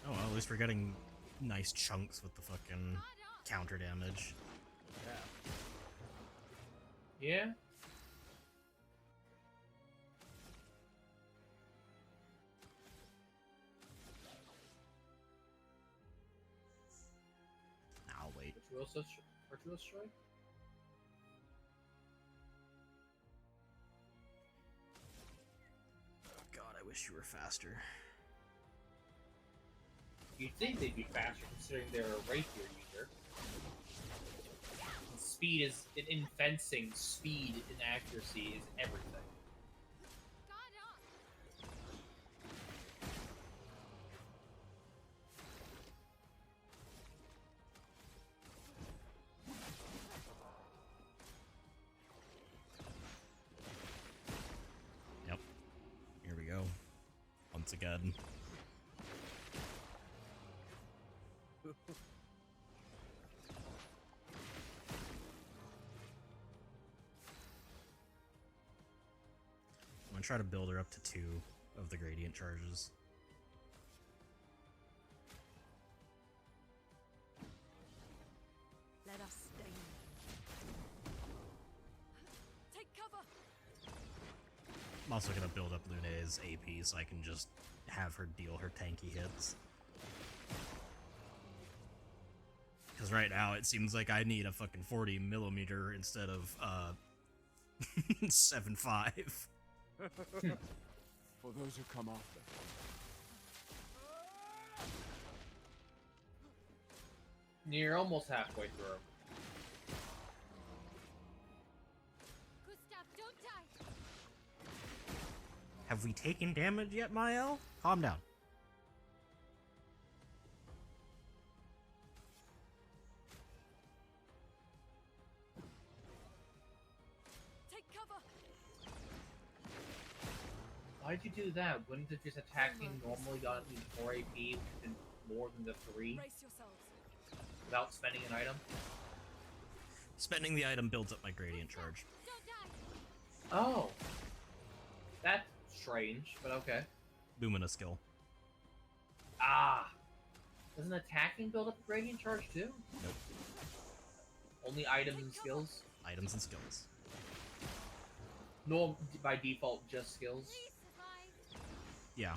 Oh well, at least we're getting nice chunks with the fucking counter damage. Yeah? I'll wait. Virtuous Strike? Oh god, I wish you were faster. You'd think they'd be faster considering they're a rapier user. And speed is in fencing. Speed and accuracy is everything. Yep. Here we go. Once again. I'm gonna try to build her up to 2 of the gradient charges. Let us stay. Take cover. I'm also gonna build up Lune's AP so I can just have her deal her tanky hits. Because right now it seems like I need a fucking 40 millimeter instead of 7.5. For those who come after. You're almost halfway through. Gustav, don't die. Have we taken damage yet, Mael? Calm down. Take cover. Why'd you do that? Wouldn't it just attacking normally gotten 4 AP and more than the 3 Brace yourselves. without spending an item? Spending the item builds up my gradient charge. Oh. That's strange, but okay. Lumina skill. Ah. Doesn't attacking build up a gradient charge too? Nope. Only items and skills? Items and skills. No, by default, just skills. Yeah.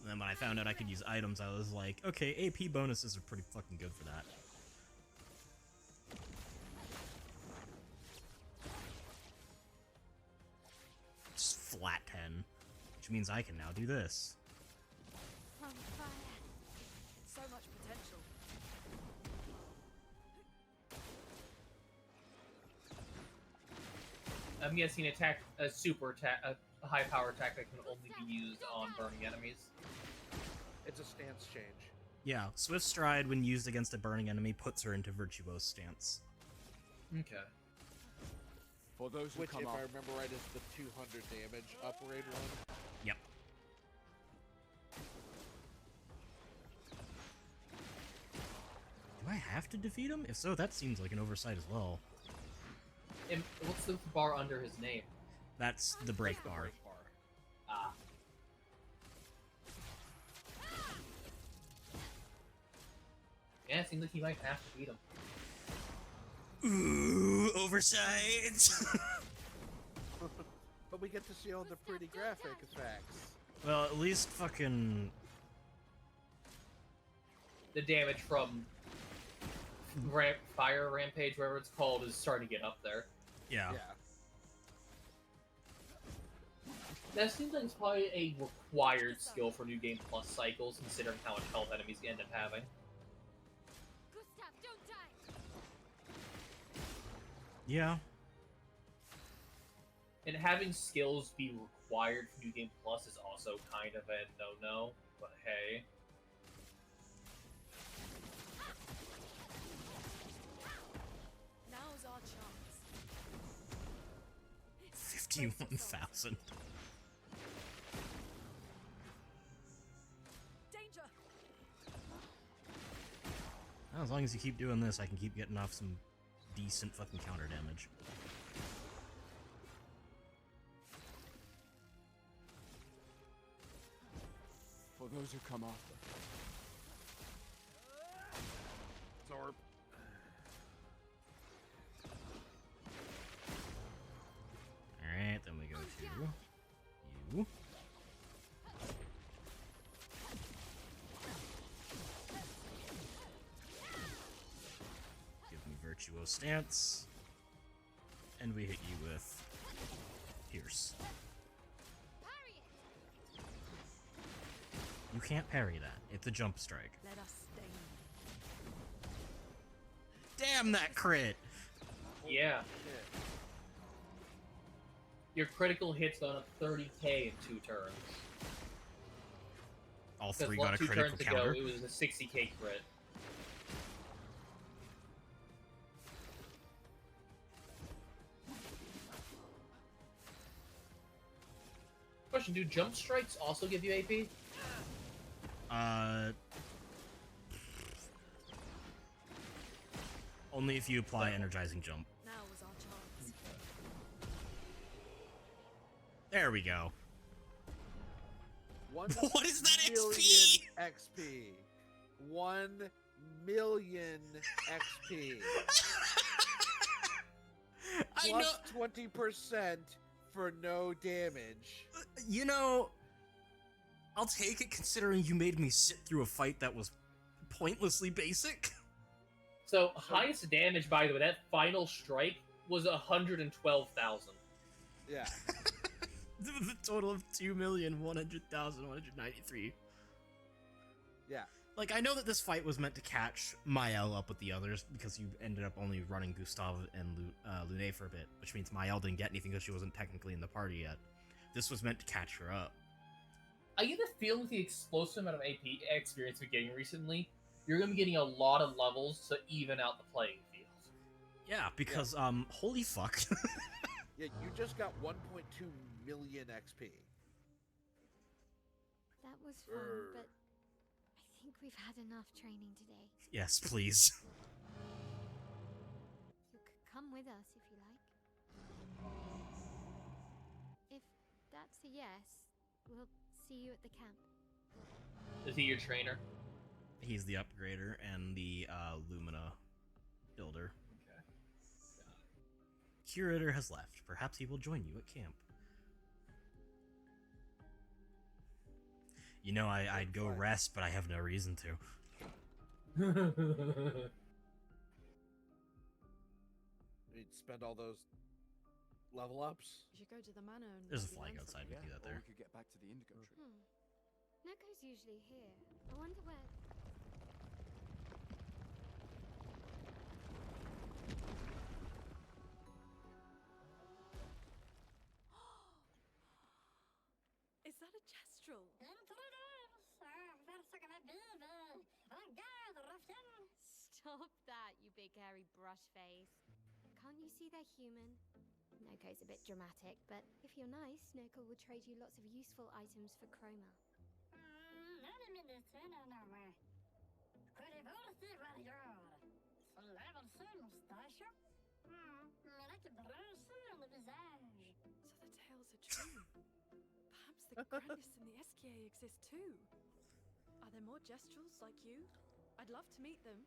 And then when I found out I could use items, I was like, okay, AP bonuses are pretty fucking good for that. Just flat 10. Which means I can now do this. On fire. So much potential. I'm guessing a super attack, a high power attack that can only be used on burning enemies. It's a stance change. Yeah, Swift Stride, when used against a burning enemy, puts her into Virtuose stance. Okay. For those who Which, come if I after. remember right, is the 200 damage upgrade one. Yep. Do I have to defeat him? If so, that seems like an oversight as well. And what's the bar under his name? That's the break bar. Ah. Yeah, it seems like he might have to beat him. Ooh, oversight! But we get to see all the pretty graphic effects. Well, at least fucking... The damage from Fire Rampage, whatever it's called, is starting to get up there. Yeah. That seems like it's probably a required skill for New Game Plus cycles, considering how much health enemies end up having. Gustav, don't die. Yeah. And having skills be required for New Game Plus is also kind of a no-no, but hey. Now's our chance. 51,000. Danger. Well, as long as you keep doing this, I can keep getting off some decent fucking counter damage. For those who come after. Zorb. Alright, then we go to you. Give me Virtuose Stance. And we hit you with Pierce. You can't parry that. It's a jump strike. Let us stay. Damn that crit! Yeah. Your critical hits gone up 30k in 2 turns. All 3 got a 2 critical turns counter. ago, it was a 60k crit. Question, do jump strikes also give you AP? Only if you apply energizing jump. Now was our chance. There we go. What is that XP? XP. 1 million XP. I Plus 20% for no damage. You know, I'll take it considering you made me sit through a fight that was pointlessly basic. So highest damage, by the way, that final strike was 112,000. Yeah. The total of 2,100,193. Yeah. Like, I know that this fight was meant to catch Mael up with the others, because you ended up only running Gustav and Lune for a bit, which means Mael didn't get anything because she wasn't technically in the party yet. This was meant to catch her up. I get the feeling with the explosive amount of AP experience we're getting recently, you're going to be getting a lot of levels to even out the playing field. Yeah, because, holy fuck. Yeah, you just got 1.2 million XP. That was fun, but I think we've had enough training today. Yes, please. You could come with us if you like. If that's a yes, we'll see you at the camp. Is he your trainer? He's the upgrader and the Lumina builder. Okay. Curator has left. Perhaps he will join you at camp. You know, I'd go rest, but I have no reason to. You'd spend all those level ups. You should go to the manor and There's a maybe flag learn outside. something. We can do that Or there. we could get back to the Indigo tree. Neko's usually here. I wonder where... Is that a Jestrel? Stop that, you big hairy brush face. Can't you see they're human? Noko's a bit dramatic, but if you're nice, Noko will trade you lots of useful items for chroma. So the tales are true. Perhaps the grandest in the Esquier exist too. Are there more Jestrels like you? I'd love to meet them.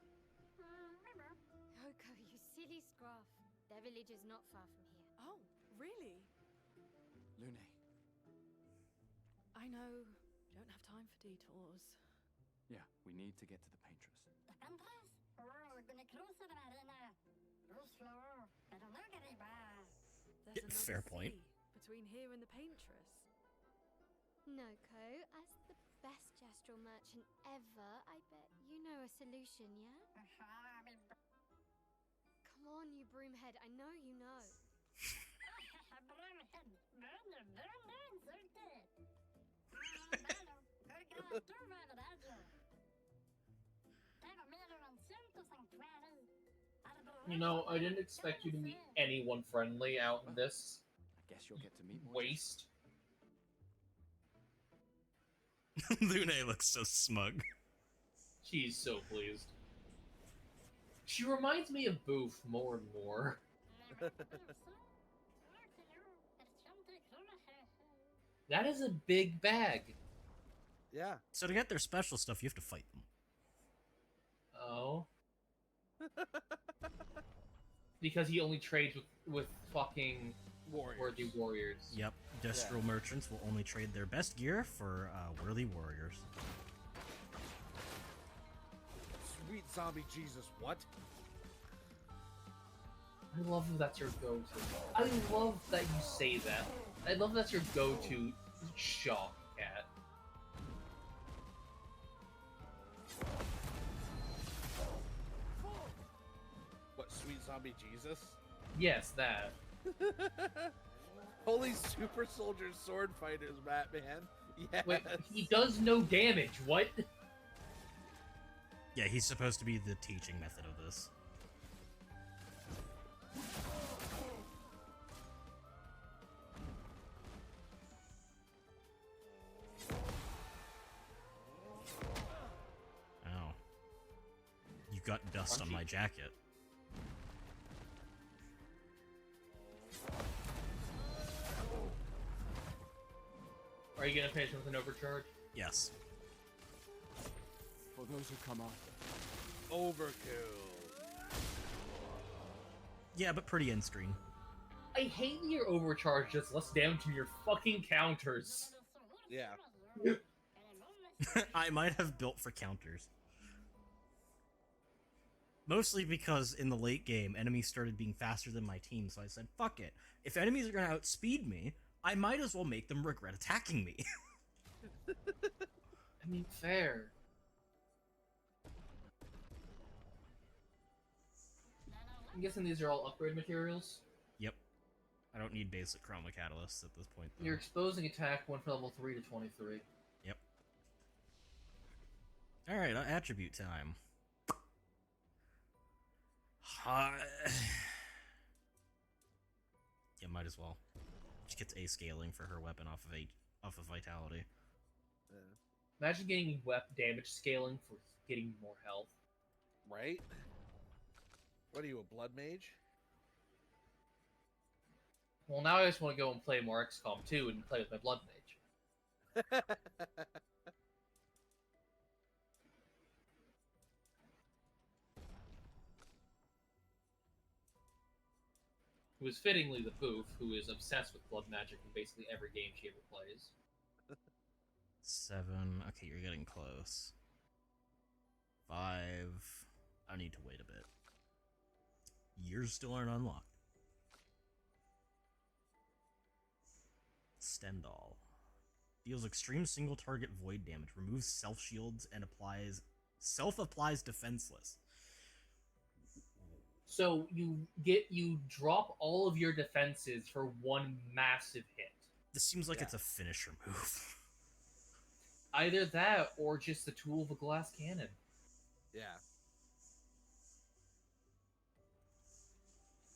Noko, you silly scruff. Their village is not far from here. Oh, really? Lune. I know. Don't have time for detours. Yeah, we need to get to the paintress. There's Yeah, fair another point. sea between here and the paintress. Noko, as the best Jestral merchant ever, I bet you know a solution, yeah? Come on, you broomhead, I know you know. You know, I didn't expect you to meet anyone friendly out in this I guess you'll get to meet more. waste. Lune looks so smug. She's so pleased. She reminds me of Boof more and more. That is a big bag. Yeah. So to get their special stuff, you have to fight them. Oh. Because he only trades with fucking worthy warriors. Yep, Destro merchants will only trade their best gear for worthy warriors. Sweet zombie Jesus, what? I love that that's your go-to. I love that you say that. I love that's your go-to shock cat. What, sweet zombie Jesus? Yes, that. Holy super soldier sword fighters, Batman. Yes. Wait, he does no damage. What? Yeah, he's supposed to be the teaching method of this. Ow. You got dust on my jacket. Are you gonna finish with an overcharge? Yes. For those who come after. Overkill. Yeah, but pretty end screen. I hate your overcharge does less damage to your fucking counters. Yeah. I might have built for counters. Mostly because in the late game, enemies started being faster than my team, so I said, fuck it. If enemies are gonna outspeed me, I might as well make them regret attacking me. I mean, fair. I'm guessing these are all upgrade materials? Yep. I don't need basic chroma catalysts at this point, though. Your exposing attack went from level 3 to 23. Yep. Alright, attribute time. Yeah, might as well. She gets A scaling for her weapon off of vitality. Imagine getting damage scaling for getting more health. Right? What are you, a blood mage? Well, now I just want to go and play more XCOM 2 and play with my blood mage. Who is fittingly the poof, who is obsessed with blood magic in basically every game she ever plays. 7. Okay, you're getting close. 5. I need to wait a bit. Years still aren't unlocked. Stendhal. Deals extreme single target void damage, removes self shields, and self-applies defenseless. So you drop all of your defenses for one massive hit. This seems like it's a finisher move. Either that or just the tool of a glass cannon. Yeah.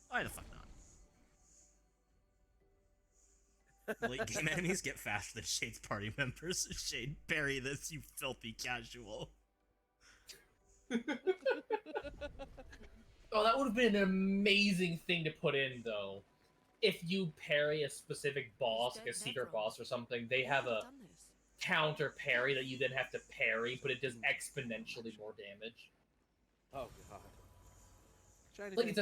Why the fuck not? Late game enemies get faster than Shade's party members. Shade, parry this, you filthy casual. Oh, that would have been an amazing thing to put in, though. If you parry a specific boss, like a secret boss or something, they have a counter parry that you then have to parry, but it does exponentially more damage. Oh god. Like it's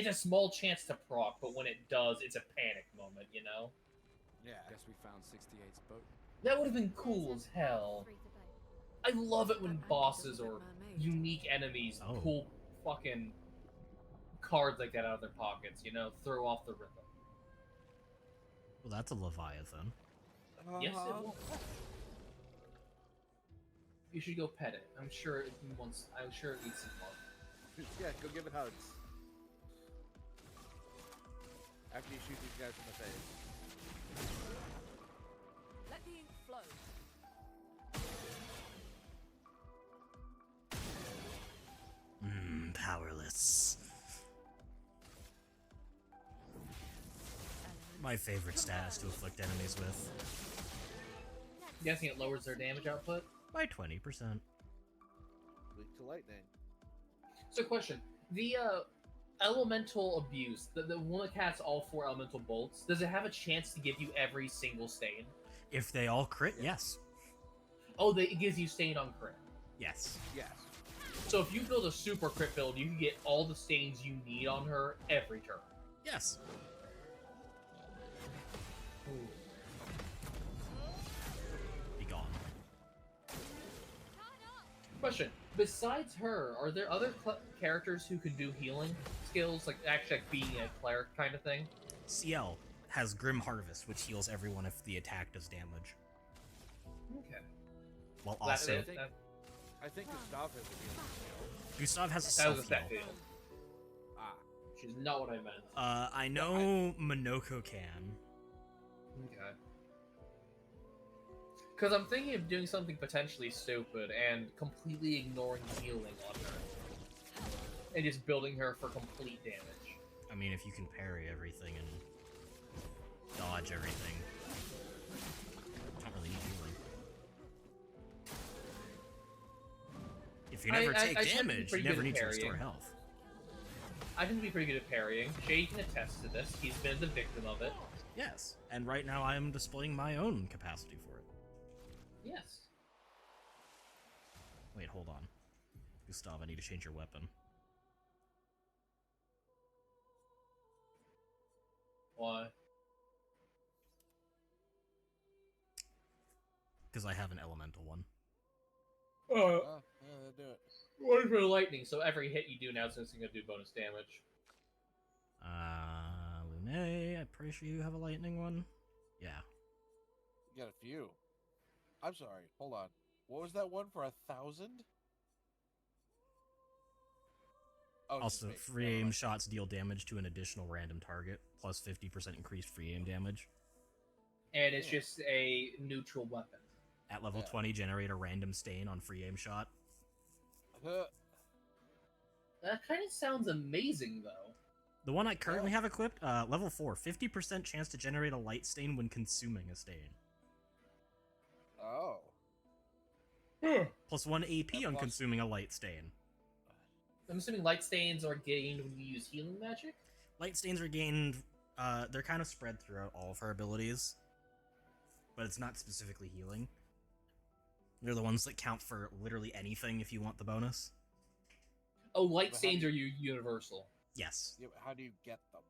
a small chance to proc, but when it does, it's a panic moment, you know? Yeah. Guess we found 68's boat. That would have been cool as hell. I love it when bosses or unique enemies pull fucking cards like that out of their pockets, you know? Throw off the rhythm. Well, that's a Leviathan. Yes, it will. You should go pet it. I'm sure it wants. I'm sure it needs some love. Yeah, go give it hugs. After you shoot these guys in the face. Let the ink flow. Powerless. My favorite status to afflict enemies with. I'm guessing it lowers their damage output? By 20%. Weak to lightning. So, question. The elemental abuse, the one that casts all 4 elemental bolts, does it have a chance to give you every single stain? If they all crit, yes. Oh, it gives you stain on crit. Yes. Yes. So if you build a super crit build, you can get all the stains you need on her every turn. Yes. Ooh. Be gone. Question. Besides her, are there other characters who can do healing skills? Like, actually, like being a cleric kind of thing? CL has Grim Harvest, which heals everyone if the attack does damage. Okay. While also... I think Gustav has a healing skill. Gustav has a That self was a set heal. Ah. Which is not what I meant. I know Monoko can. Okay. Because I'm thinking of doing something potentially stupid and completely ignoring healing on her. And just building her for complete damage. I mean, if you can parry everything and dodge everything, you don't really need healing. If you never take damage, you never need to restore health. I tend to be pretty good at parrying. Jay can attest to this. He's been the victim of it. Yes, and right now I am displaying my own capacity for it. Yes. Wait, hold on. Gustav, I need to change your weapon. Why? Because I have an elemental one. Oh, yeah, do it. One for lightning, so every hit you do now is going to do bonus damage. Lune, I'm pretty sure you have a lightning one. Yeah. You got a few. I'm sorry. Hold on. What was that one for 1,000? Oh, Also, free aim shots deal damage to an additional random target, plus 50% increased free aim damage. And it's just a neutral weapon. At level 20, generate a random stain on free aim shot. That kind of sounds amazing, though. The one I currently have equipped, level 4, 50% chance to generate a light stain when consuming a stain. Oh. Plus 1 AP on consuming a light stain. I'm assuming light stains are gained when you use healing magic? Light stains are gained, they're kind of spread throughout all of her abilities. But it's not specifically healing. They're the ones that count for literally anything if you want the bonus. Oh, light stains are universal. Yes. Yeah, but how do you get them?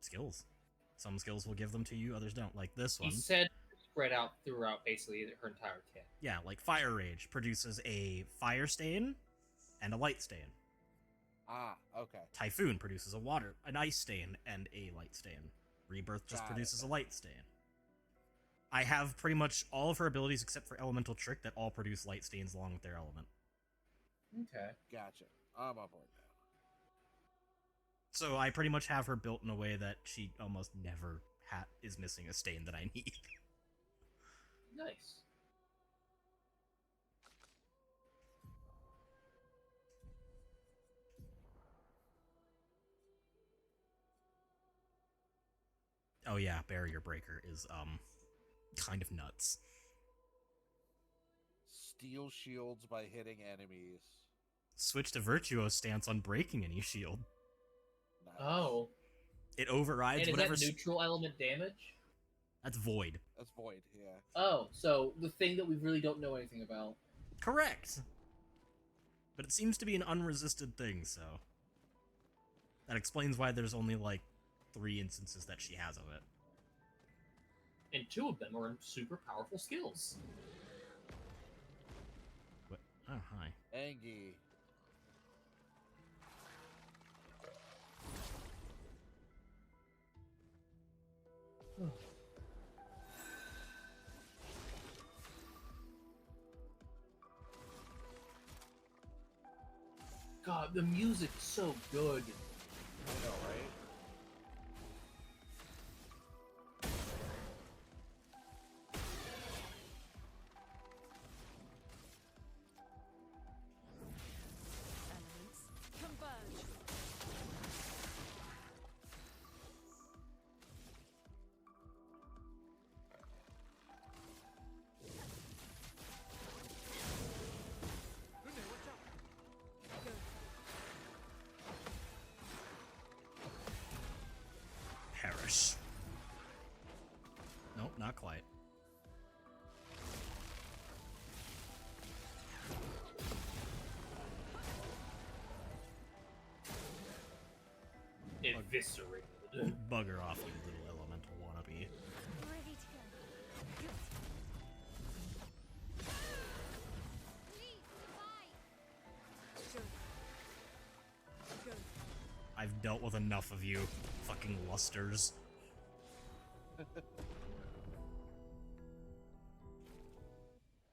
Skills. Some skills will give them to you, others don't. Like this one. He said spread out throughout basically her entire kit. Yeah, like Fire Rage produces a fire stain and a light stain. Ah, okay. Typhoon produces an ice stain and a light stain. Rebirth just produces a light stain. I have pretty much all of her abilities except for Elemental Trick that all produce light stains along with their element. Okay. Gotcha. I'm on board now. So I pretty much have her built in a way that she almost never is missing a stain that I need. Nice. Oh yeah, Barrier Breaker is kind of nuts. Steal shields by hitting enemies. Switch to Virtuo's stance on breaking any shield. Nice. Oh. It overrides and is whatever. That neutral element damage? That's void. That's void, yeah. Oh, so the thing that we really don't know anything about. Correct. But it seems to be an unresisted thing, so that explains why there's only like 3 instances that she has of it. And 2 of them are super powerful skills. What? Oh, hi. Angie. God, the music's so good. I know, right? Elements converge. Perish. Nope, not quite. Eviscerated. Bugger off, you little elemental wannabe. Ready to go. Please, survive. Good. I've dealt with enough of you, fucking lusters.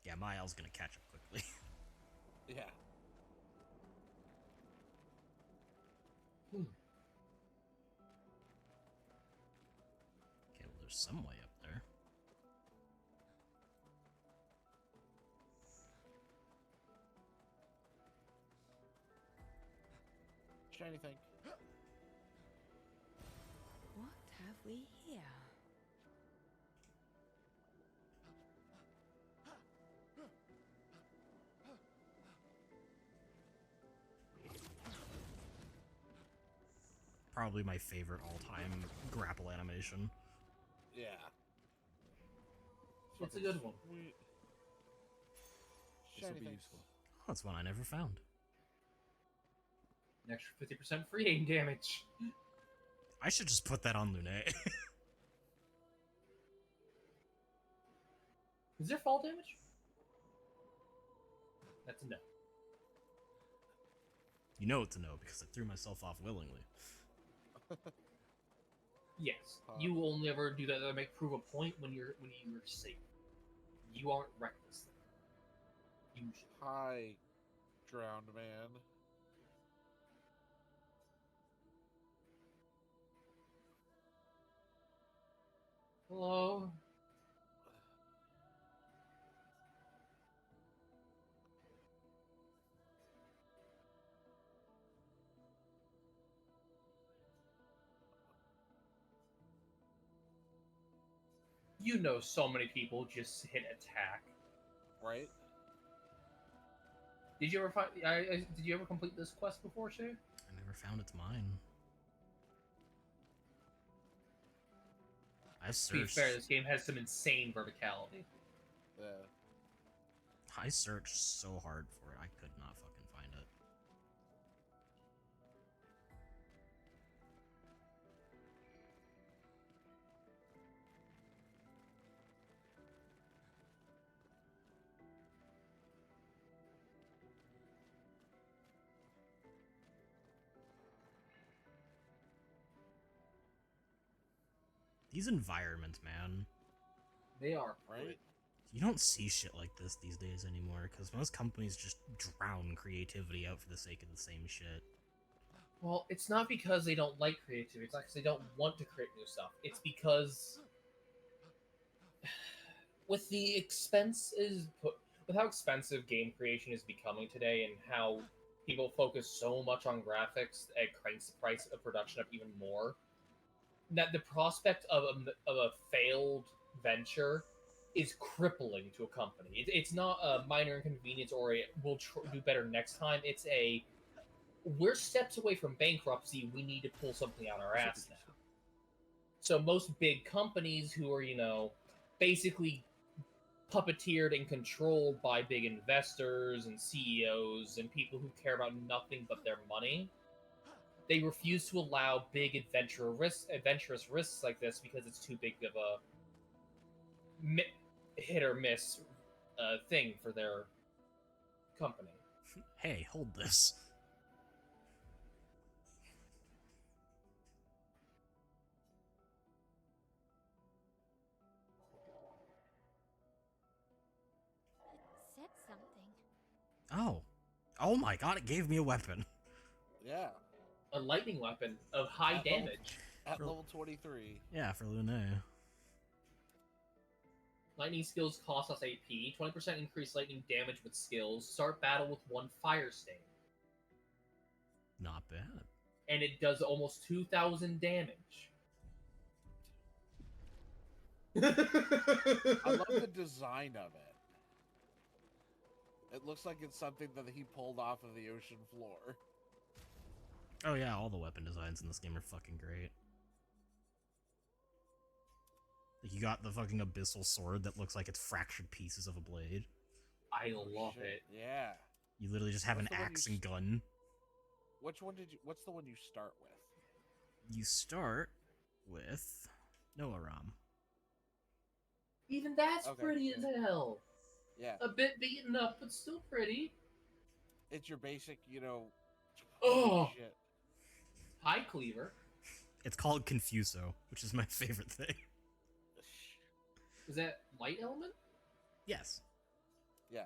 Yeah, Mael's gonna catch up quickly. Yeah. Okay, well, there's some way up there. Shiny thing. What have we here? Probably my favorite all-time grapple animation. Yeah. It's a good one. This will be useful. Oh, that's one I never found. An extra 50% free aim damage. I should just put that on Lune. Is there fall damage? That's a no. You know it's a no because I threw myself off willingly. Yes, you will only ever do that. Make prove a point when you're safe. You aren't reckless. Usually. Hi, drowned man. Hello. You know, so many people just hit attack. Right? Did you ever find? Did you ever complete this quest before, Shay? I never found it's mine. I searched. To be fair, this game has some insane verticality. Yeah. I searched so hard for it, I could not fucking find it. These environments, man. They are right. You don't see shit like this these days anymore, because most companies just drown creativity out for the sake of the same shit. Well, it's not because they don't like creativity. It's not because they don't want to create new stuff. It's because with the with how expensive game creation is becoming today, and how people focus so much on graphics, it cranks the price of production up even more. That the prospect of a failed venture is crippling to a company. It's not a minor inconvenience or we'll do better next time. It's we're steps away from bankruptcy. We need to pull something out our ass now. So most big companies who are, basically puppeteered and controlled by big investors and CEOs and people who care about nothing but their money, they refuse to allow big adventurous risks like this because it's too big of a hit or miss thing for their company. Hey, hold this. It said something. Oh my god, it gave me a weapon. Yeah. A lightning weapon of high damage. At level 23. Yeah, for Lune. Lightning skills cost us AP. 20% increase lightning damage with skills. Start battle with 1 fire stain. Not bad. And it does almost 2,000 damage. I love the design of it. It looks like it's something that he pulled off of the ocean floor. Oh yeah, all the weapon designs in this game are fucking great. Like, you got the fucking abyssal sword that looks like it's fractured pieces of a blade. I love it. Yeah. You literally just have an axe and gun. What's the one you start with? You start with Noaram. Even that's Okay, pretty as hell. Yeah. A bit beaten up, but still pretty. It's your basic, Oh! shit. High cleaver. It's called Confuso, which is my favorite thing. Is that light element? Yes. Yeah.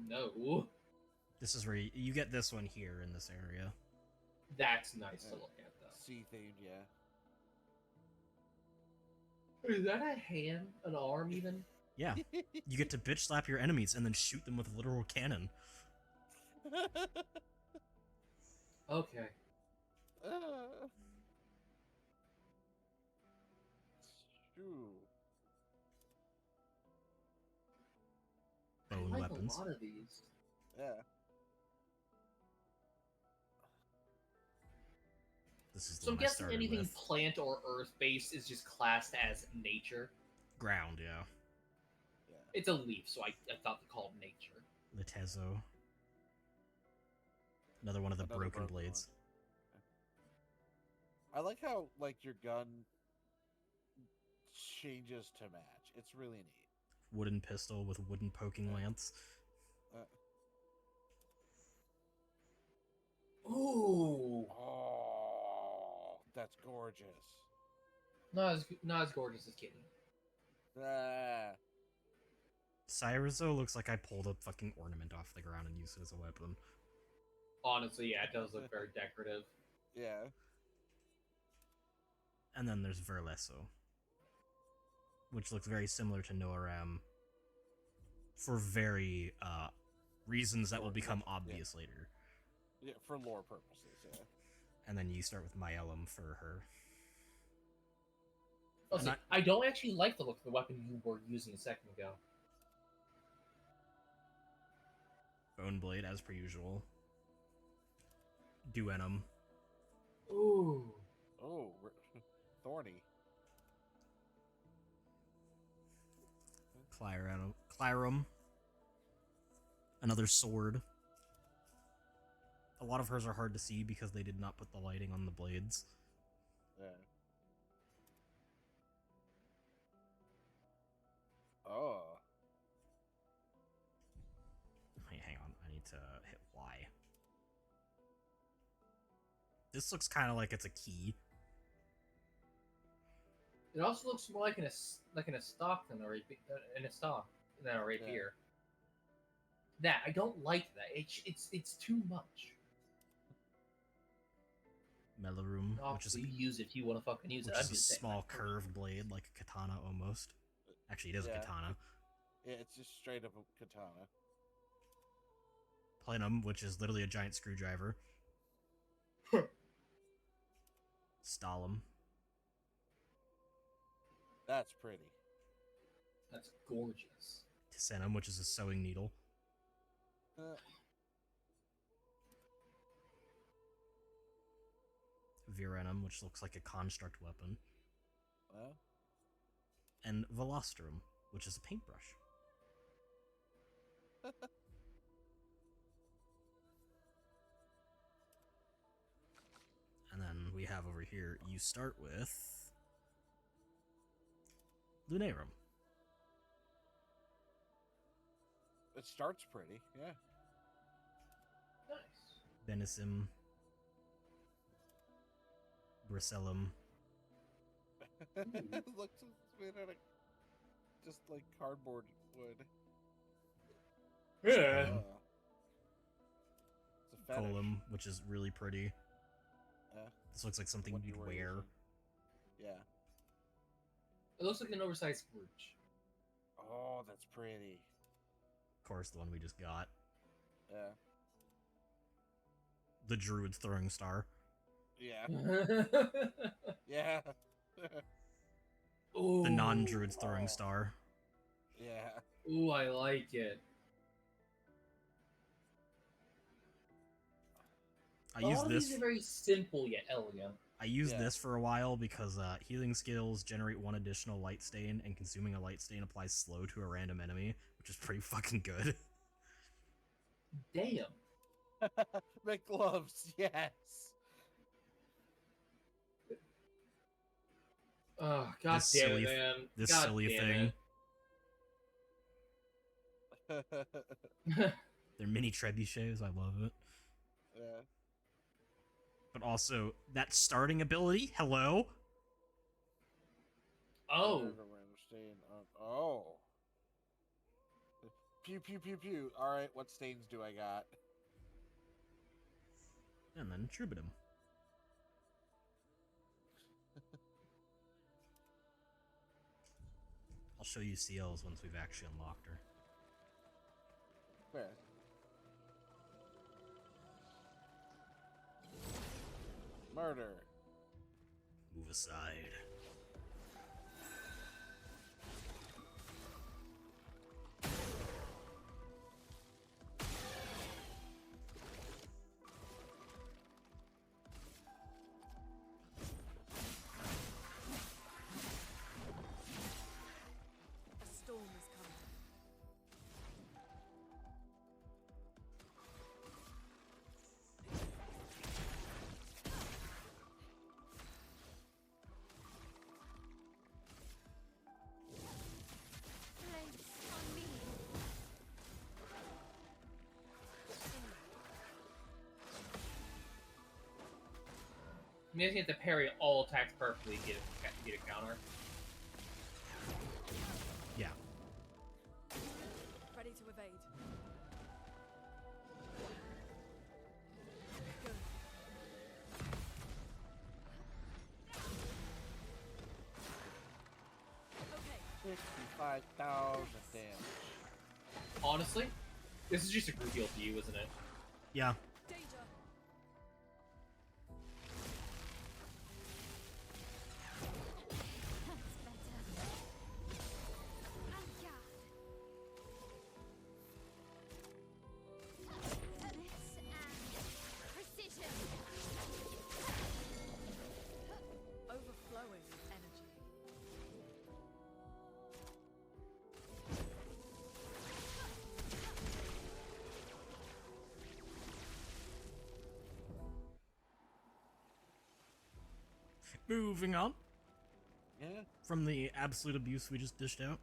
No. This is where you get this one here in this area. That's nice to look at, though. Sea themed, yeah. Is that a hand? An arm, even? Yeah. You get to bitch slap your enemies and then shoot them with a literal cannon. Okay. Bone I like weapons. a lot of these. Yeah. This is the So I'm one I guessing started anything with. plant or earth based is just classed as nature. Ground, yeah. It's a leaf, so I thought to call it nature. Litezo. Another one of the broken blades. I like how, your gun changes to match. It's really neat. Wooden pistol with wooden poking lance. Ooh. Oh, that's gorgeous. Not as gorgeous as Kitty. Ah. Cyrus looks like I pulled a fucking ornament off the ground and used it as a weapon. Honestly, yeah, it does look very decorative. Yeah. And then there's Verlesso, which looks very similar to Noaram for very reasons that will become obvious later. Yeah, for lore purposes, yeah. And then you start with Myelum for her. Oh, see, I don't actually like the look of the weapon you were using a second ago. Boneblade, as per usual. Duenum. Ooh. Oh, thorny. Clyrum. Another sword. A lot of hers are hard to see because they did not put the lighting on the blades. Yeah. Oh. Wait, hang on. I need to hit Y. This looks kind of like it's a key. It also looks more like in a stock than a rapier. That I don't like that. It's too much. Melarum, which is you use it if you want to fucking use it. which I'm is a just saying. small curved blade, like a katana almost. Actually, it is a katana. Yeah, it's just straight up a katana. Plenum, which is literally a giant screwdriver. Stalum. That's pretty. That's gorgeous. Tisenum, which is a sewing needle. Virenum, which looks like a construct weapon. Well. And Velostrum, which is a paintbrush. And then we have over here, you start with Lunarum. It starts pretty, yeah. Nice. Benicim. Bracellum. It looks made out of just like cardboard wood. Yeah. It's a fetish. Colum, which is really pretty. Yeah. This looks like something What you'd you were wear. using. Yeah. It looks like an oversized brooch. Oh, that's pretty. Of course, the one we just got. Yeah. The Druid's throwing star. Yeah. Yeah. Ooh. The non-Druid's throwing star. Yeah. Ooh, I like it. I use this. These are very simple yet elegant. I used this for a while because healing skills generate one additional light stain, and consuming a light stain applies slow to a random enemy, which is pretty fucking good. Damn. Make gloves, yes. Oh, god damn it, man. This God silly damn thing. it. They're mini trebuchets, I love it. Yeah. But also, that starting ability, hello? Oh. Oh. Pew, pew, pew, pew. Alright, what stains do I got? And then Troubadour. I'll show you CLs once we've actually unlocked her. Where? Murder. Move aside. A storm is coming. You have to parry all attacks perfectly to get a counter. Yeah. Ready to evade. Good. 55,000 damage. Honestly, this is just a good deal for you, isn't it? Yeah. Overflowing with energy. Moving on. Yeah. From the absolute abuse we just dished out.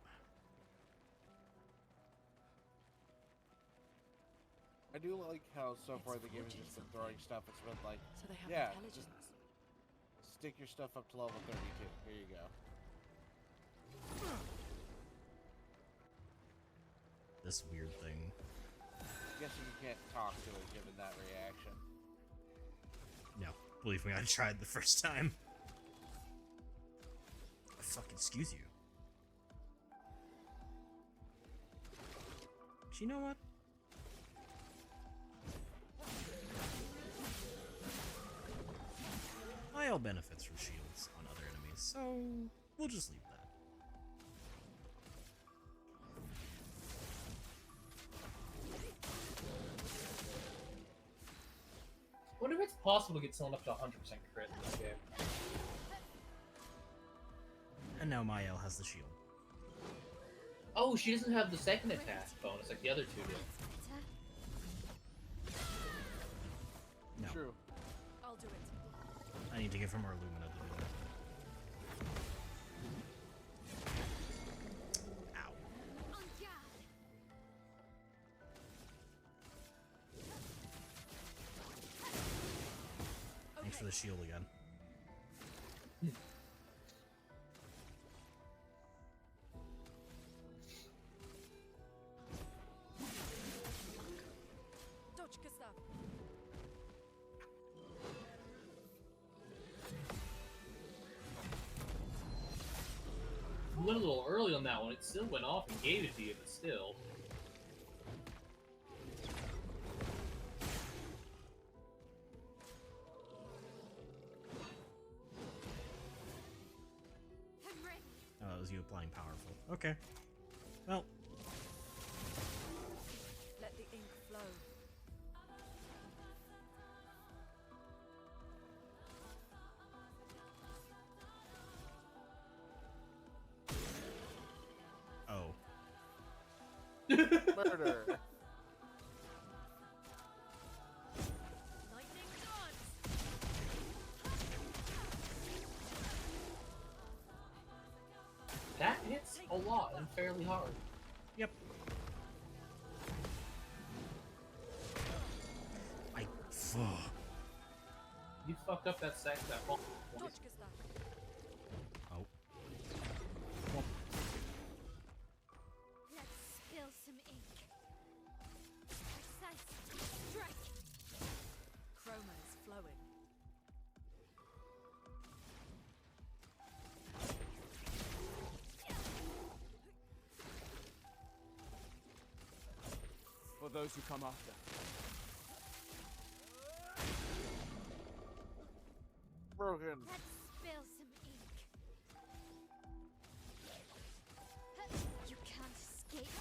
I do like how so far the game has just been throwing stuff. It's been like, So they have yeah, intelligence. just stick your stuff up to level 32. Here you go. This weird thing. Guessing you can't talk to it given that reaction. No, believe me, I tried the first time. Fuck, excuse you. But you know what? Lyle benefits from shields on other enemies, so we'll just leave that. I wonder if it's possible to get someone up to 100% crit in this game. And now Mael has the shield. Oh, she doesn't have the second attack bonus like the other two do. No. True. I'll do it. I need to give her more Lumina to do that. Ow. Thanks for the shield again. Dodge, Gustav. You went a little early on that one. It still went off and gave it to you, but still. Oh, that was you applying powerful. Okay. Well. Let the ink flow. Oh. Murder. Lightning dance. That hits a lot and fairly hard. Yep. You fucked up that ball. Dodge, Gustav. Oh. Let's spill some ink. Precise strike. Chroma is flowing. For those who come after. Broken. Let's spill some ink. You can't escape.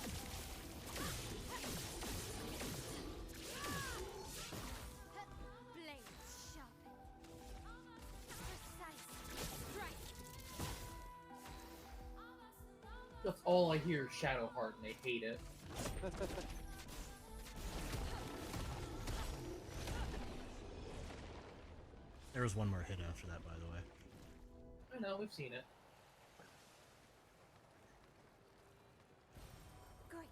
Blades sharpened. Precise strike. That's all I hear is Shadowheart, and I hate it. There was one more hit after that, by the way. I know, we've seen it. Great.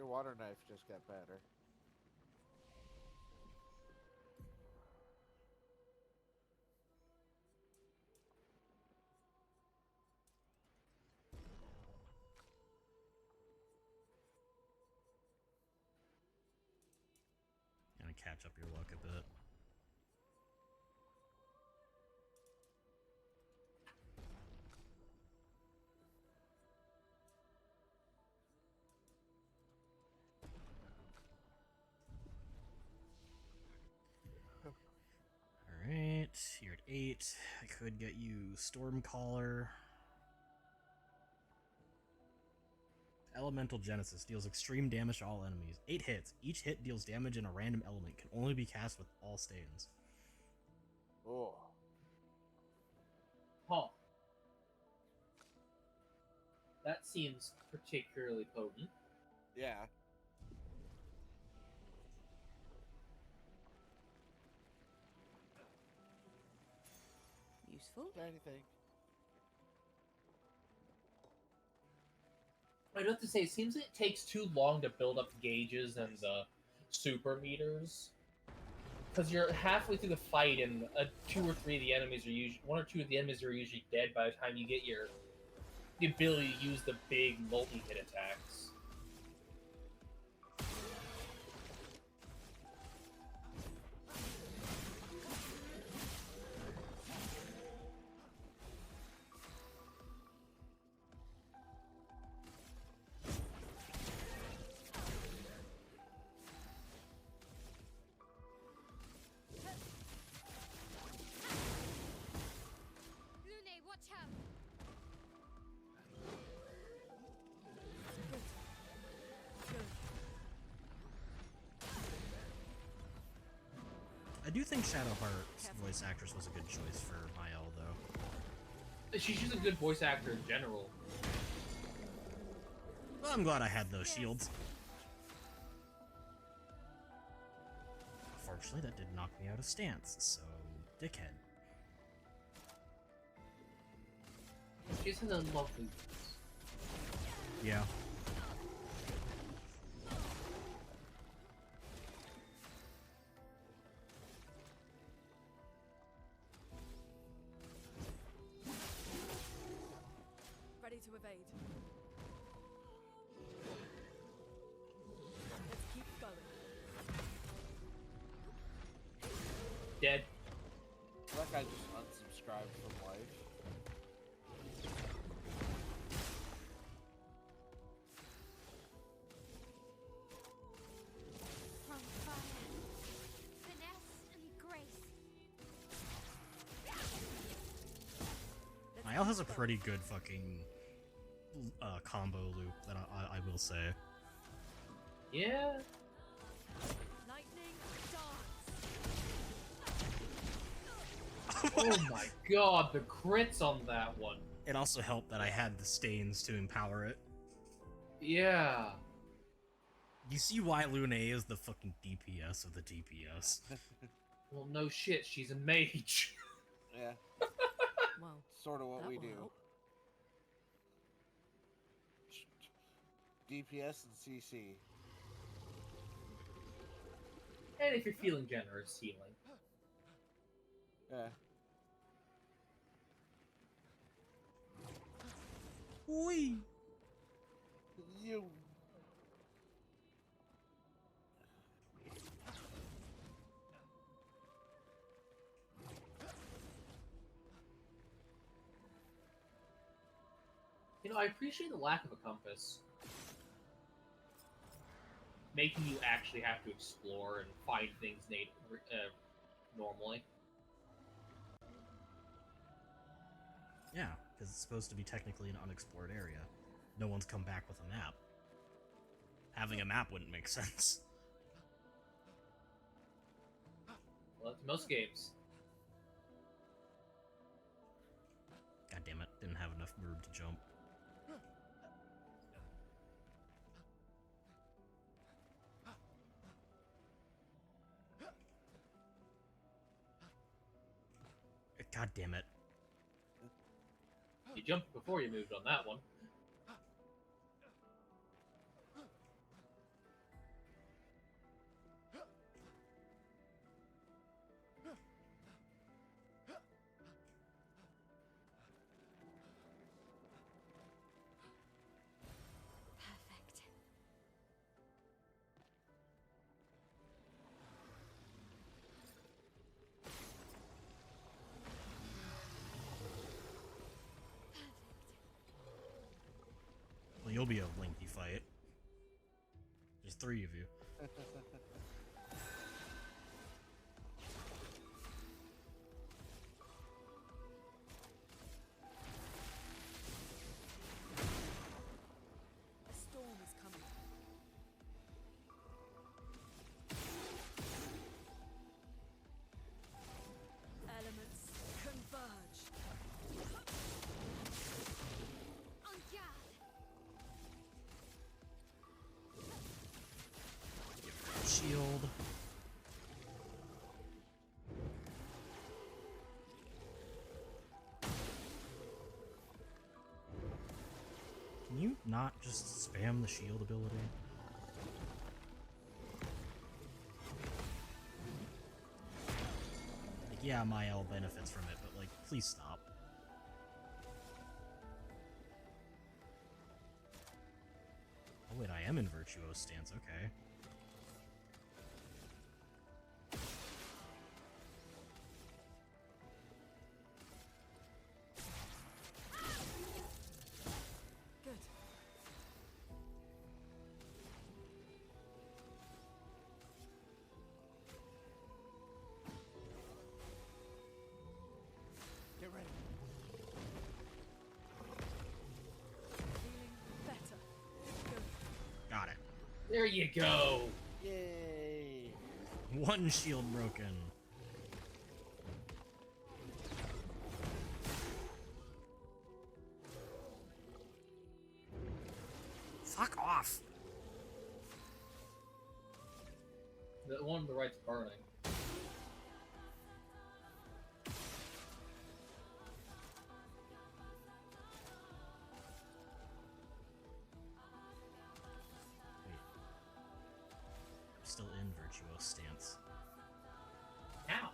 Your water knife just got better. Gonna catch up your luck a bit. Alright, you're at 8. I could get you Stormcaller. Elemental Genesis deals extreme damage to all enemies. 8 hits. Each hit deals damage in a random element. Can only be cast with all stains. Oh. Huh. That seems particularly potent. Yeah. Useful. Anything. I'd have to say, it seems it takes too long to build up gauges and the super meters. Because you're halfway through the fight, and 2 or 3 of the enemies are usually 1 or 2 of the enemies are usually dead by the time you get the ability to use the big multi-hit attacks. Lune, watch out! I do think Shadowheart's voice actress was a good choice for Mael, though. She's just a good voice actor in general. Well, I'm glad I had those shields. Unfortunately, that did knock me out of stance, so dickhead. She just has a lovely voice. Yeah. Ready to evade. Let's keep going. Dead. That guy just unsubscribed from life. From fire, finesse and grace. Mael has a pretty good fucking combo loop, that I will say. Yeah. Lightning dance. Oh my god, the crits on that one. It also helped that I had the stains to empower it. Yeah. You see why Lune is the fucking DPS of the DPS. Well, no shit, she's a mage. Yeah. Well, sort of what that we will do. help. DPS and CC. And if you're feeling generous, healing. Yeah. Oi! You. You know, I appreciate the lack of a compass. Making you actually have to explore and find things normally. Yeah, because it's supposed to be technically an unexplored area. No one's come back with a map. Having a map wouldn't make sense. Well, that's most games. God damn it, didn't have enough room to jump. God damn it. You jumped before you moved on that one. you'll be a lengthy fight. There's 3 of you. A storm is coming. Elements converge. On guard. Shield. Can you not just spam the shield ability? Like, yeah, Mael benefits from it, but like, please stop. Oh wait, I am in Virtuo's stance, okay. Good. Get ready. Feeling better. Good. Got it. There you go. Yay! 1 shield broken. Fuck off! The one on the right's burning. I'm still in Virtuo's stance. Ow.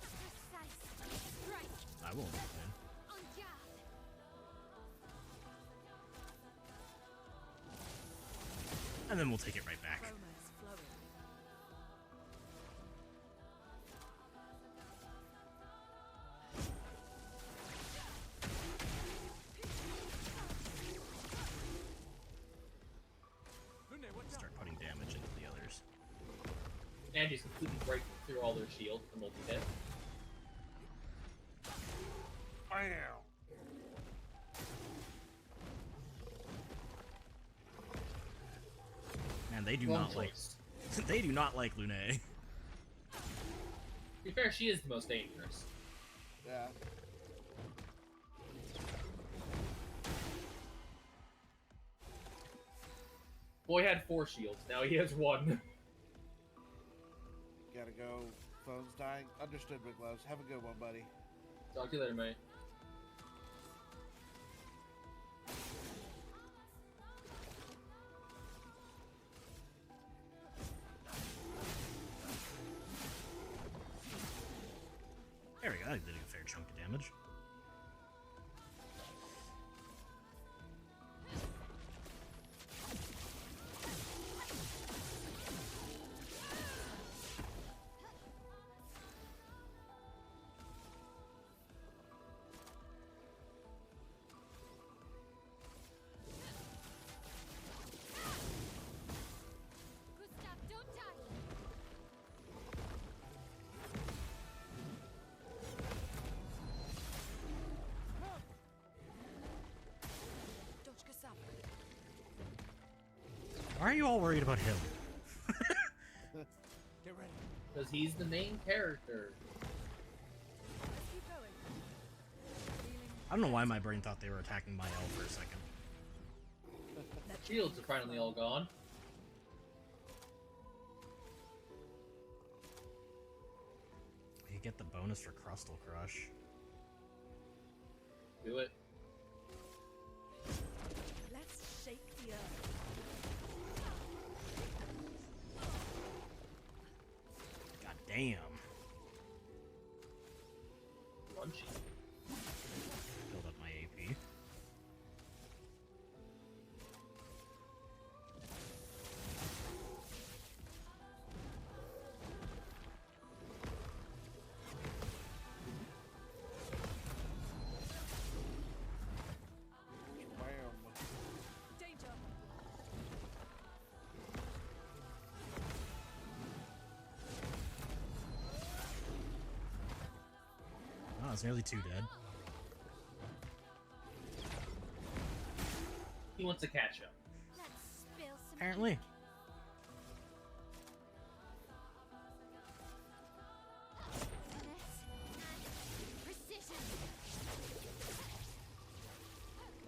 Precise strike. I won't win. On guard. And then we'll take it right back. Chroma is flowing. Start putting damage into the others. And just completely break through all their shields for multi-hit. Man, they do Wrong not like. choice. They do not like Lune. To be fair, she is the most dangerous. Yeah. Boy had 4 shields, now he has 1. Gotta go. Phone's dying. Understood, Big Gloves. Have a good one, buddy. Talk to you later, mate. There we go. That did a fair chunk of damage. Gustav, don't die. Dochka Sap. Why are you all worried about him? Get ready. Because he's the main character. Let's keep going. Feeling I don't know why my brain thought they were attacking Mael for a second. Shields are finally all gone. You get the bonus for Crustal Crush. Do it. Let's shake the earth. God damn. Crunchy. Build up my AP. Bam. That's nearly 2 dead. He wants to catch up. Apparently.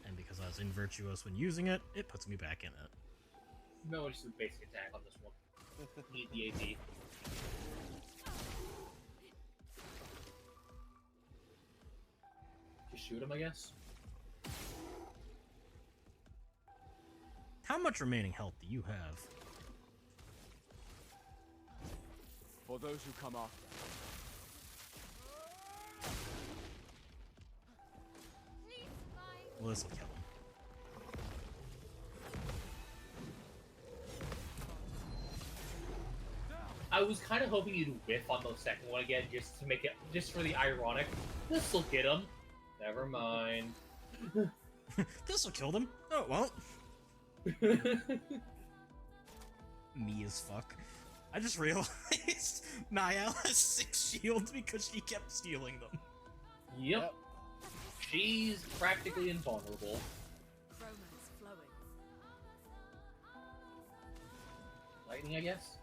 And because I was invirtuous when using it, it puts me back in it. No, just a basic attack on this one. Need the AD. Just shoot him, I guess. How much remaining health do you have? For those who come after. Well, this will kill him. I was kind of hoping you'd whiff on the second one again, just to make it, just for the ironic. This'll get him. Never mind. This'll kill them. Oh, it won't. Me as fuck. I just realized Niall has 6 shields because she kept stealing them. Yep. She's practically invulnerable. Romance flowing. Lightning, I guess?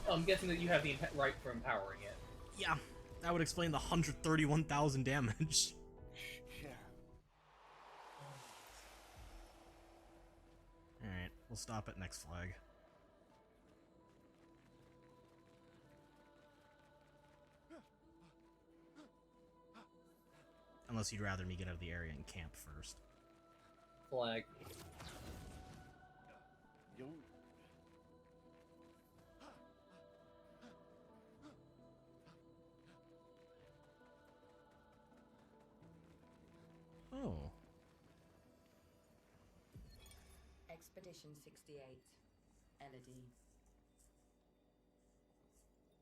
Oh, I'm guessing that you have the right for empowering it. Yeah, that would explain the 131,000 damage. Yeah. Alright, we'll stop at next flag. Unless you'd rather me get out of the area and camp first. Flag. Yo. Oh. Expedition 68. Elodie.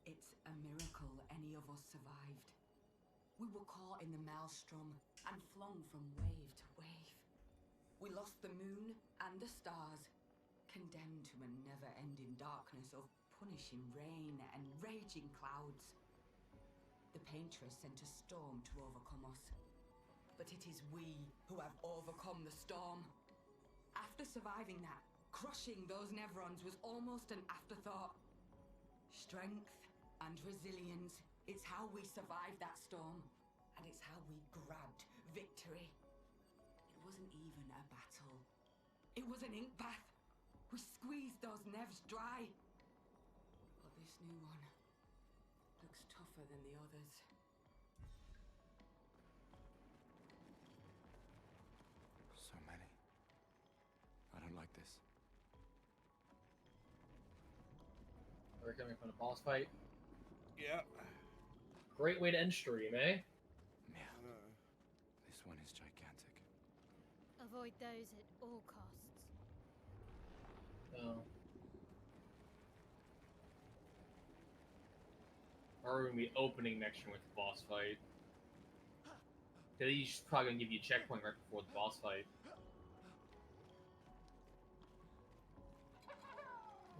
It's a miracle any of us survived. We were caught in the maelstrom and flung from wave to wave. We lost the moon and the stars, condemned to a never-ending darkness of punishing rain and raging clouds. The Paintress sent a storm to overcome us. But it is we who have overcome the storm. After surviving that, crushing those Nevrons was almost an afterthought. Strength and resilience is how we survived that storm, and it's how we grabbed victory. It wasn't even a battle. It was an ink bath. We squeezed those Nevs dry. But this new one looks tougher than the others. So many. I don't like this. We're coming from the boss fight. Yeah. Great way to end stream, eh? Yeah. This one is gigantic. Avoid those at all costs. Oh. Or we're gonna be opening next year with the boss fight. Cause he's probably gonna give you a checkpoint right before the boss fight.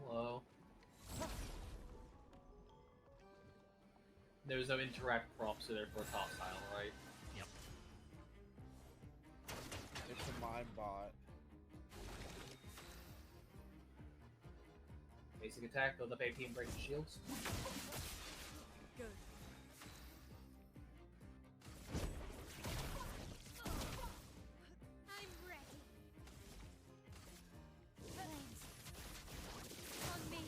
Hello. There's no interact prompts there for a top tile, right? Yep. It's a mind bot. Basic attack, build up AP and break the shields. Good. I'm ready. Flames. On me.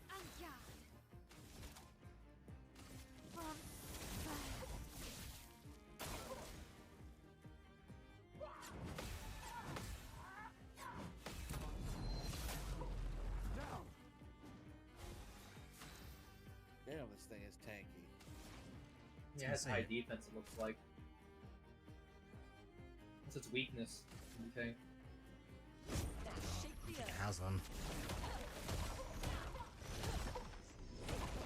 On guard. From fire. Damn, this thing is tanky. Yeah, it has high defense, it looks like. That's its weakness. Okay. It has one.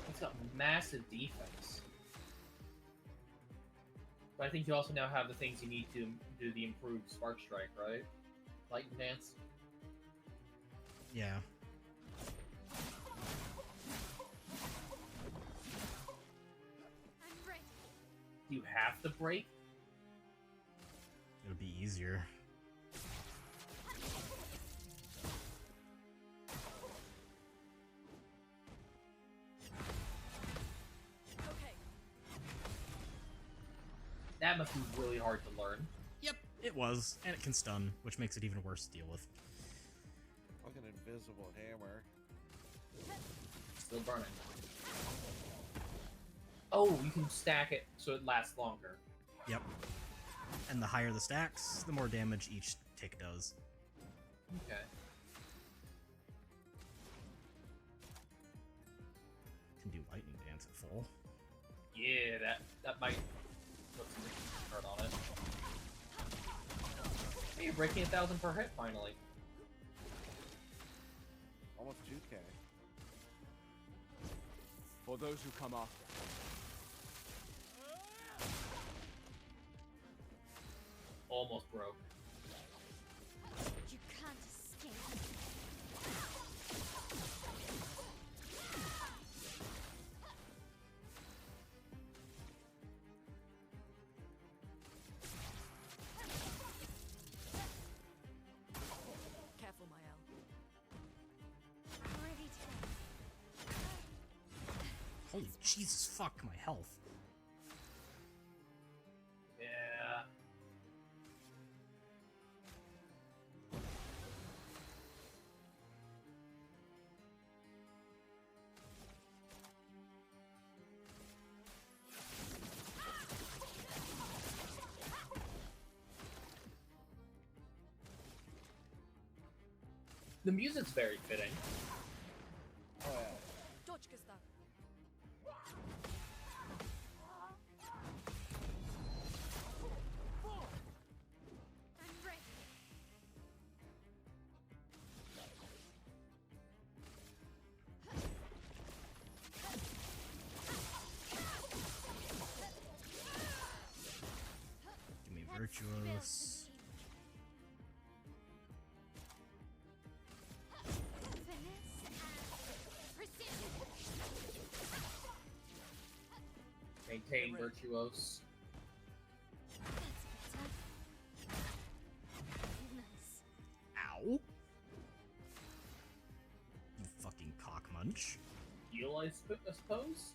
It's got massive defense. But I think you also now have the things you need to do the improved Spark Strike, right? Lightning Dance. Yeah. Do you have to break? It'll be easier. That must be really hard to learn. Yep, it was, and it can stun, which makes it even worse to deal with. Like an invisible hammer. Still burning. Oh, you can stack it so it lasts longer. Yep. And the higher the stacks, the more damage each tick does. Okay. Can do lightning dance at full. Yeah, that might put some hurt on it. Hey, you're breaking 1,000 per hit finally. Almost 2k. For those who come after. Almost broke. You can't escape. Careful, Mael. Ready to go. Holy Jesus, fuck my health. Yeah. The music's very fitting. Oh yeah. Dodge, Gustav. I'm ready. Give me Virtuos. Maintain Virtuos. Nice. Ow. You fucking cockmunch. Heal, I suppose?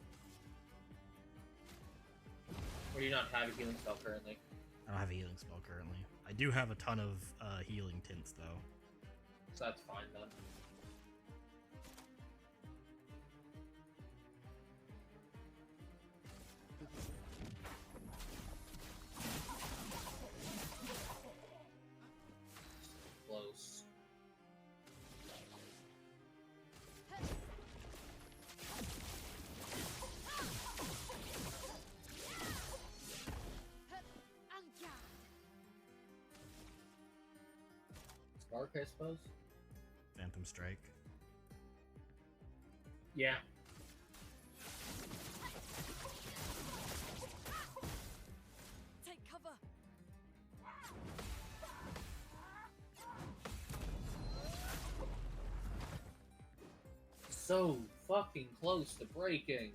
Or do you not have a healing spell currently? I don't have a healing spell currently. I do have a ton of healing tints though. So that's fine then. Close. Spark, I suppose? Phantom Strike. Yeah. Take cover. So fucking close to breaking.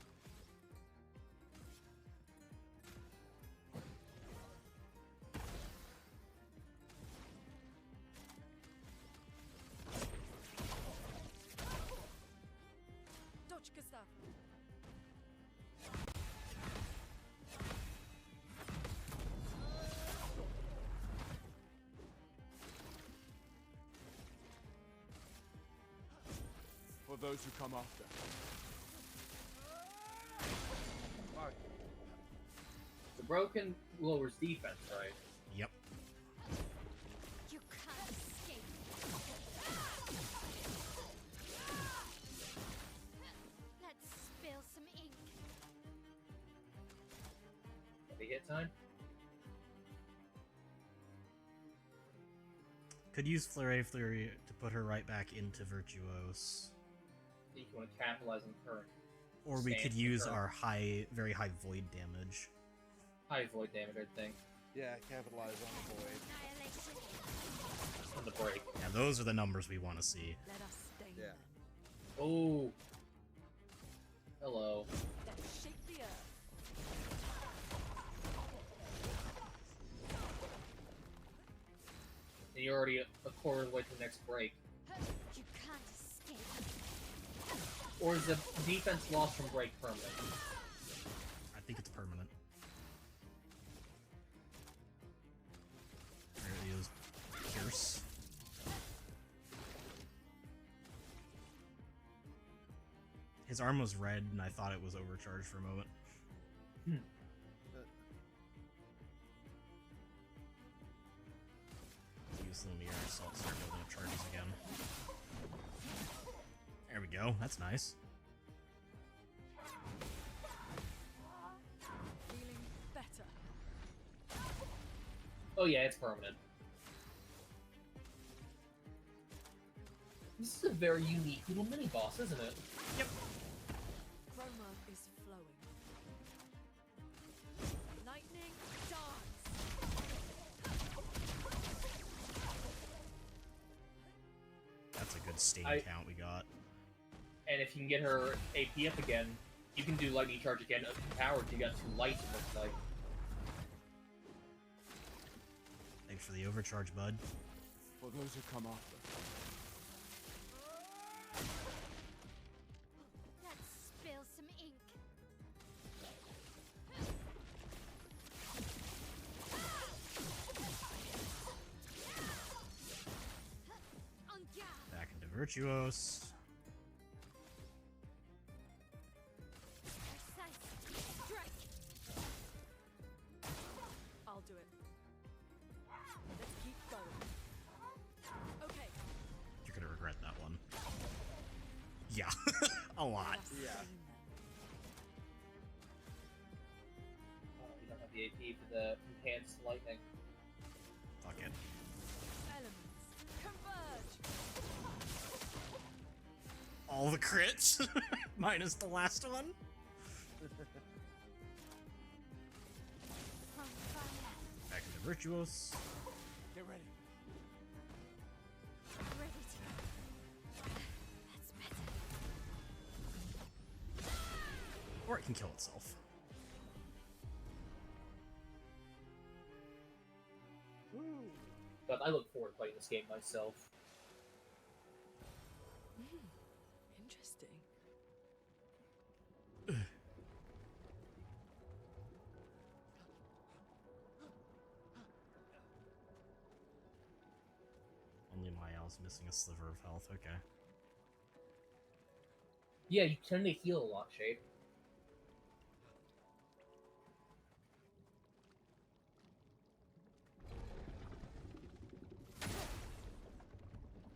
Dodge, Gustav. For those who come after. Fuck. The broken lowers defense, right? Yep. You can't escape. Let's spill some ink. Heavy hit time? Could use Flurry to put her right back into Virtuos. You want to capitalize on current. Or we Stand could for use current. our very high void damage. High void damage, I think. Yeah, capitalize on the void. On the break. Yeah, those are the numbers we want to see. Let us stay Yeah. then. Oh. Hello. Let's shake the earth. you're already a quarter of the way to the next break. You can't escape. Or is the defense lost from break permanent? I think it's permanent. There he is. Pierce. His arm was red, and I thought it was overcharged for a moment. Use the Lumiere Assault, start building up charges again. There we go, that's nice. Feeling better. Oh yeah, it's permanent. This is a very unique little mini-boss, isn't it? Yep. Chroma is flowing. Lightning dance. That's a good stain count we got. And if you can get her AP up again, you can do lightning charge again powered. You got 2 lights, it looks like. Thanks for the overcharge, bud. For those who come after. Let's spill some ink. Back into Virtuos. I'll do it. Let's keep going. Okay. You're gonna regret that one. Yeah, a lot. Yeah. You don't have the AP for the enhanced lightning. Fuck it. Elements converge. All the crits, minus the last one. Back into Virtuos. Get ready. Ready to go. That's better. Or it can kill itself. But I look forward to playing this game myself. Interesting. Only Mael's missing a sliver of health, okay. Yeah, you tend to heal a lot, Shape.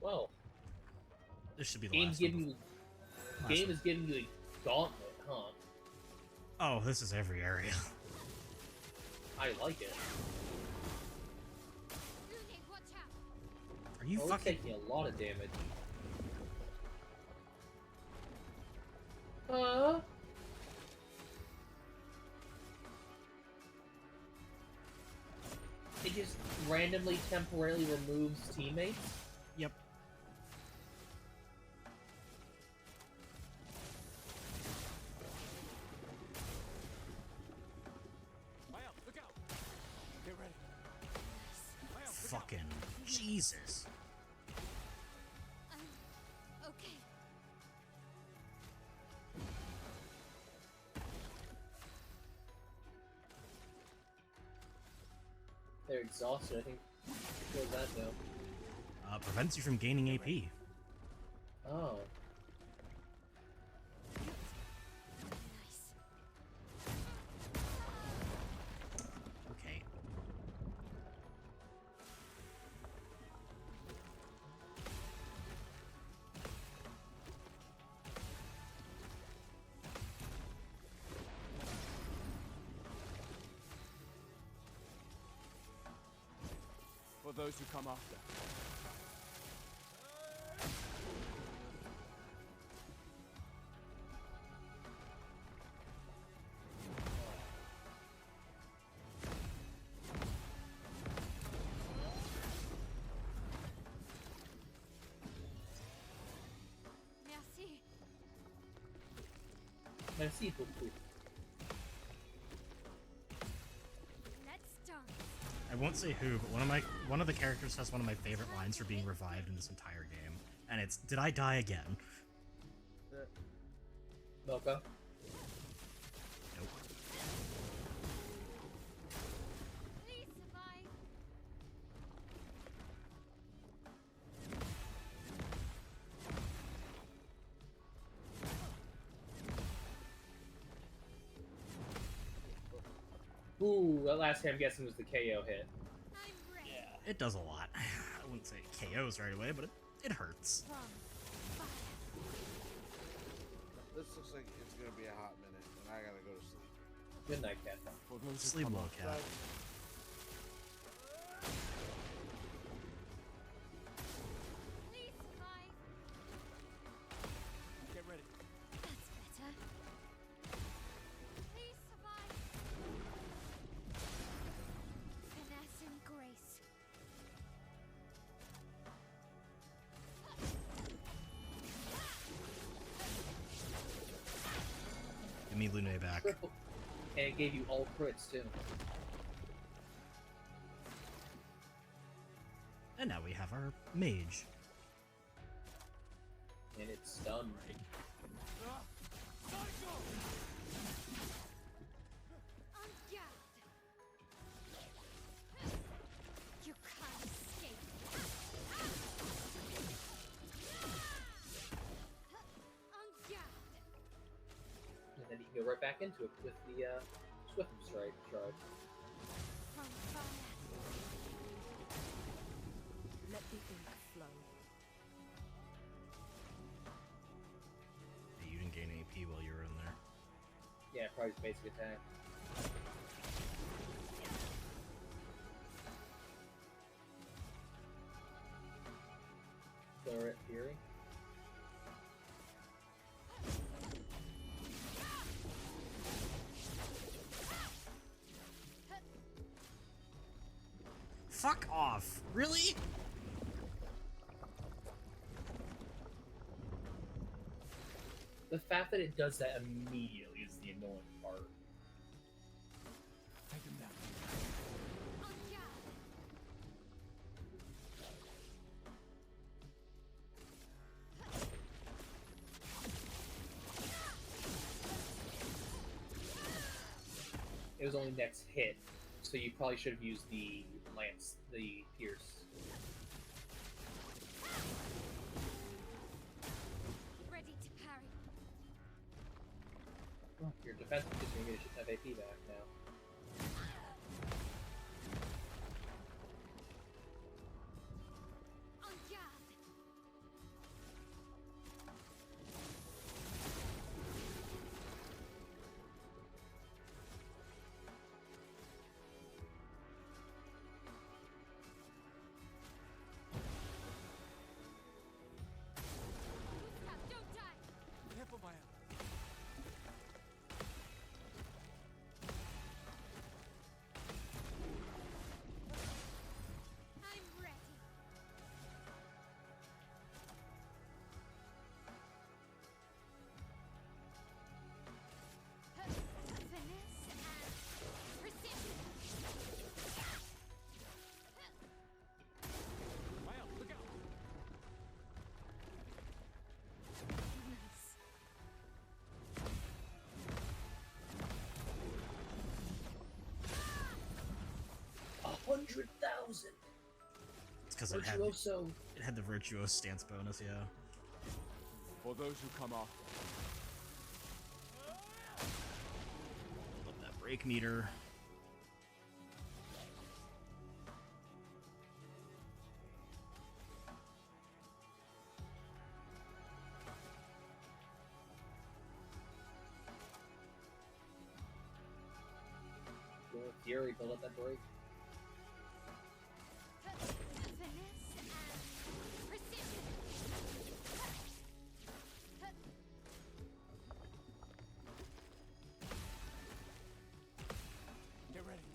Well, This should be the game's last giving one. you, game is giving you a gauntlet, huh? Oh, this is every area. I like it. Are you Oh, it's fucking... taking a lot of damage. It just randomly, temporarily removes teammates? Yep. Maya, look out! Get ready. Maya, look Fucking Jesus. Okay. They're exhausted, I think. What does that do? Prevents you from gaining AP. Oh. Okay. For those who come after. Merci. Merci beaucoup. Let's dance. I won't say who, but one of the characters has one of my favorite lines for being revived in this entire game, and it's, "Did I die again?" Milka? Nope. Ooh, that last hit I'm guessing was the KO hit. It does a lot. I wouldn't say it KOs right away, but it hurts. This looks like it's gonna be a hot minute, and I gotta go to sleep. Good night, Cat. Sleep well, Cat. Get ready. That's better. Please survive. Finesse and grace. Give me Lune back. Triple. And it gave you all crits, too. And now we have our mage. And it's stunned. You can't escape. And then you can go right back into it with the Swift Strike charge. From fire. Let the ink flow. You didn't gain AP while you were in there. Yeah, probably his basic attack. Throw it, Fury. Fuck off! Really? The fact that it does that immediately is the annoying part. Take him down. It was only next hit, so you probably should have used the lance, the pierce. Ready to parry. Oh, your defense is just gonna get a shit ton of AP back now. On guard. Don't die. Careful, Maya. I'm ready. Finesse and precision. Maya, look out. Nice. 100,000. It's because it Virtuoso. had the virtuoso stance bonus, yeah. For those who come after. Love that break meter. Go with Fury, build up that break. Finesse and precision. Get ready.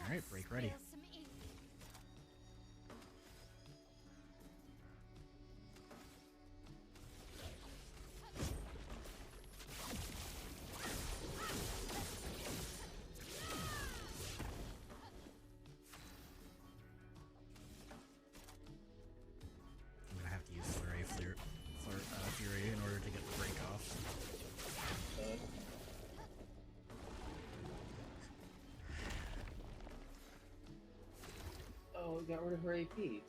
Alright, break ready. Spill some ink. got rid of her AP.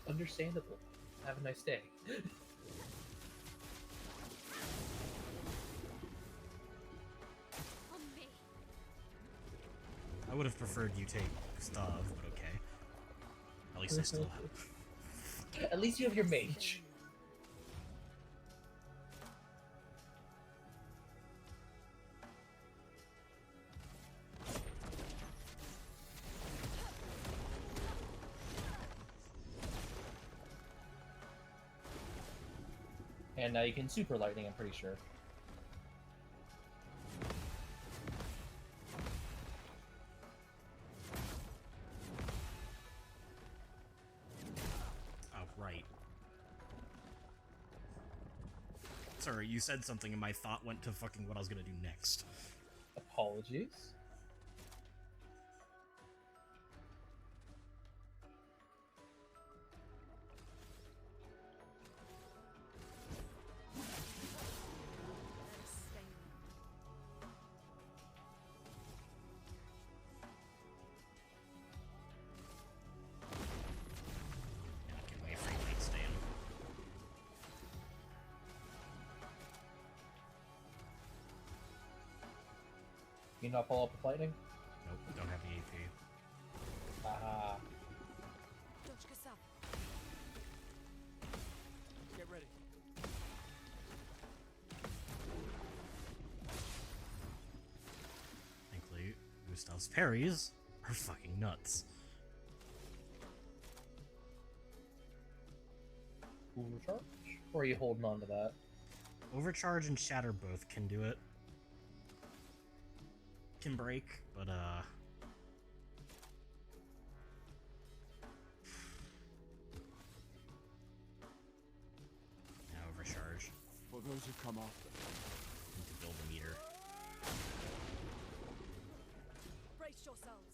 Understandable. Have a nice day. I would have preferred you take Gustav, but okay. At least I still have. At least you have your mage. And now you can super lightning, I'm pretty sure. Oh, right. Sorry, you said something and my thought went to fucking what I was gonna do next. Apologies. Give me a free light stand. Can you not follow up with lightning? Nope, don't have the AP. Ah. Dodge Kasab. Get ready. Thankfully, Gustav's parries are fucking nuts. Overcharge? Or are you holding on to that? Overcharge and Shatter both can do it. Can break, but now Overcharge. For those who come after. Need to build a meter. Brace yourselves.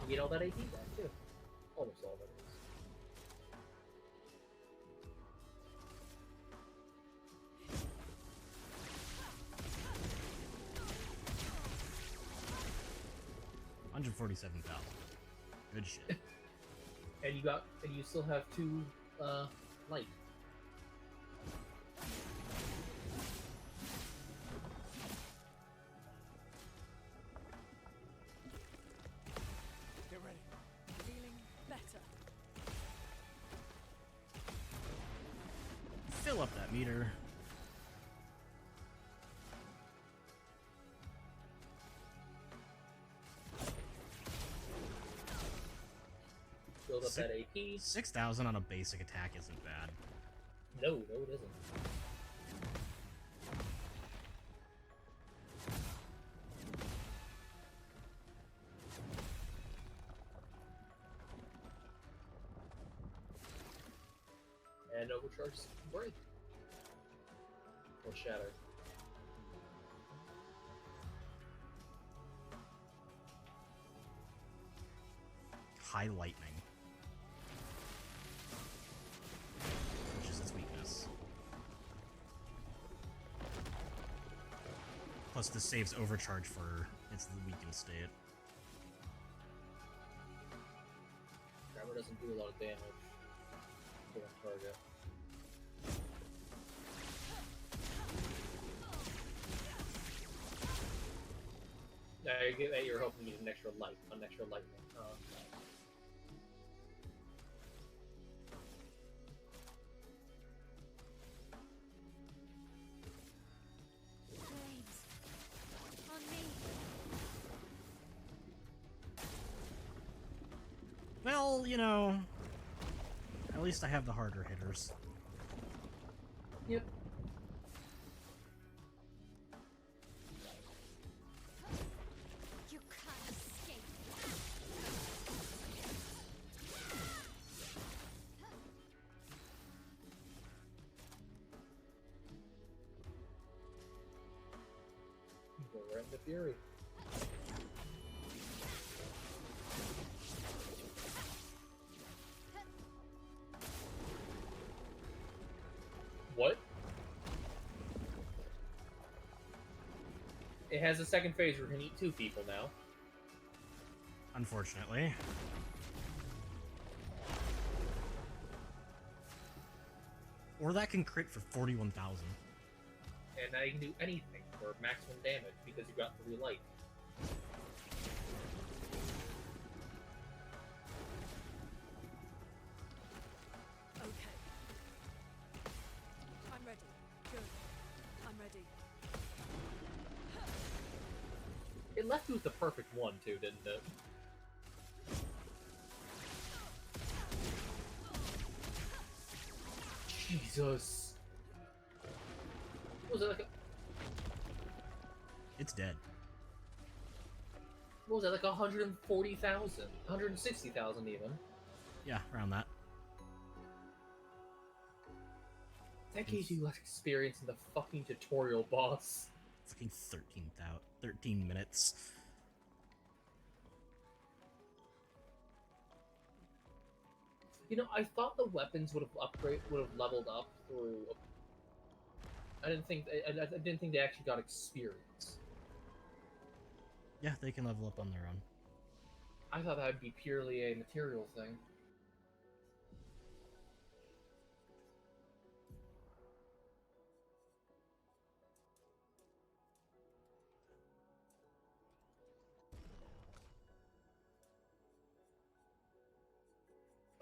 You get all that AP back too. Almost all of it is. $147,000. Good shit. And you still have 2 light. Get ready. Feeling better. Fill up that meter. Build up that AP. 6,000 on a basic attack isn't bad. No, it isn't. And overcharge break. Or shatter. High lightning. Which is its weakness. Plus this saves overcharge for its weakened state. Grammar doesn't do a lot of damage to a target. Now you're hoping to get an extra light, an extra lightning. Flames. On me. Well, you know, at least I have the harder hitters. Yep. You can't escape. Go right into Fury. has a second phase where it can eat 2 people now. Unfortunately. Or that can crit for 41,000. And now you can do anything for maximum damage because you got 3 life. Okay. I'm ready. Good. I'm ready. It left you with the perfect one, too, didn't it? Jesus. What was it like a... It's dead. What was that, like 140,000? 160,000 even. Yeah, around that. That gives you less experience in the fucking tutorial boss. Fucking 13 minutes. You know, I thought the weapons would have leveled up through. I didn't think they actually got experience. Yeah, they can level up on their own. I thought that would be purely a material thing.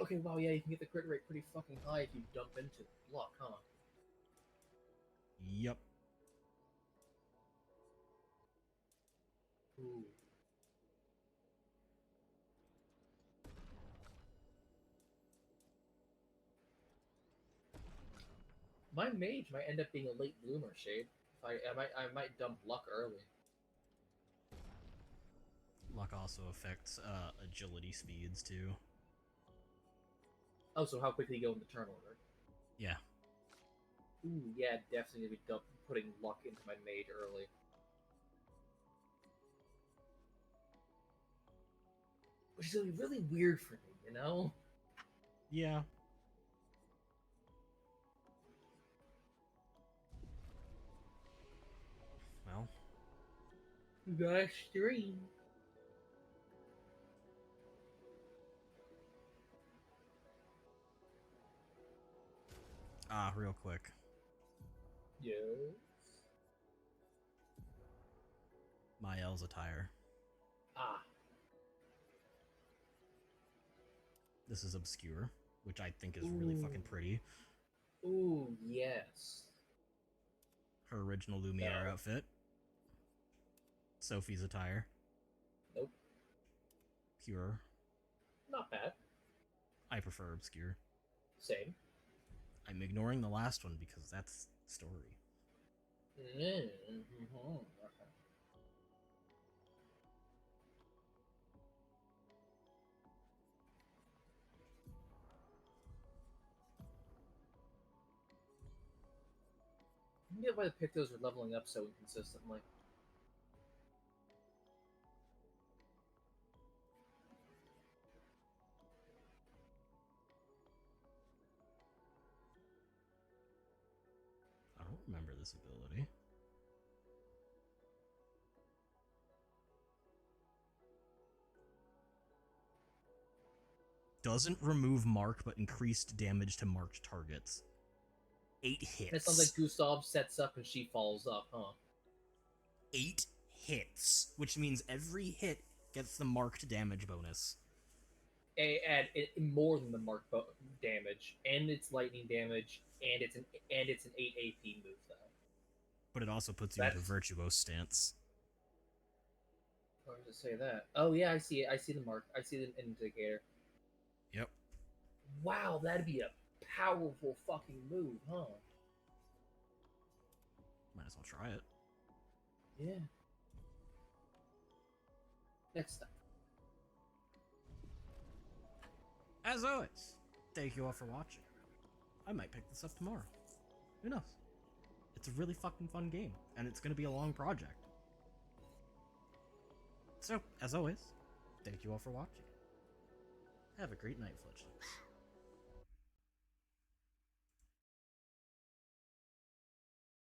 Okay, wow, yeah, you can get the crit rate pretty fucking high if you dump into luck, huh? Yep. Ooh. My mage might end up being a late bloomer, Shade. I might dump luck early. Luck also affects agility speeds too. Oh, so how quickly you go in the turn order? Yeah. Ooh, yeah, definitely gonna be putting luck into my mage early. Which is gonna be really weird for me, you know? Yeah. Well. You gotta stream. Real quick. Yes. Mael's attire. Ah. This is obscure, which I think is really fucking pretty. Ooh, yes. Her original Lumiere No. outfit. Sophie's attire. Nope. Pure. Not bad. I prefer obscure. Same. I'm ignoring the last one because that's story. Mm-hmm. I get why the Pictos are leveling up so inconsistently. I don't remember this ability. Doesn't remove mark, but increased damage to marked targets. 8 hits. It sounds like Gustav sets up and she falls up, huh? 8 hits, which means every hit gets the marked damage bonus. Add more than the mark damage, and it's lightning damage, and it's an 8 AP move though. But it also puts you into virtuose stance. Why does it say that? Oh yeah, I see it. I see the mark. I see the indicator. Yep. Wow, that'd be a powerful fucking move, huh? Might as well try it. Yeah. Next step. As always, thank you all for watching. I might pick this up tomorrow. Who knows? It's a really fucking fun game, and it's going to be a long project. So, as always, thank you all for watching. Have a great night, Fletchlings.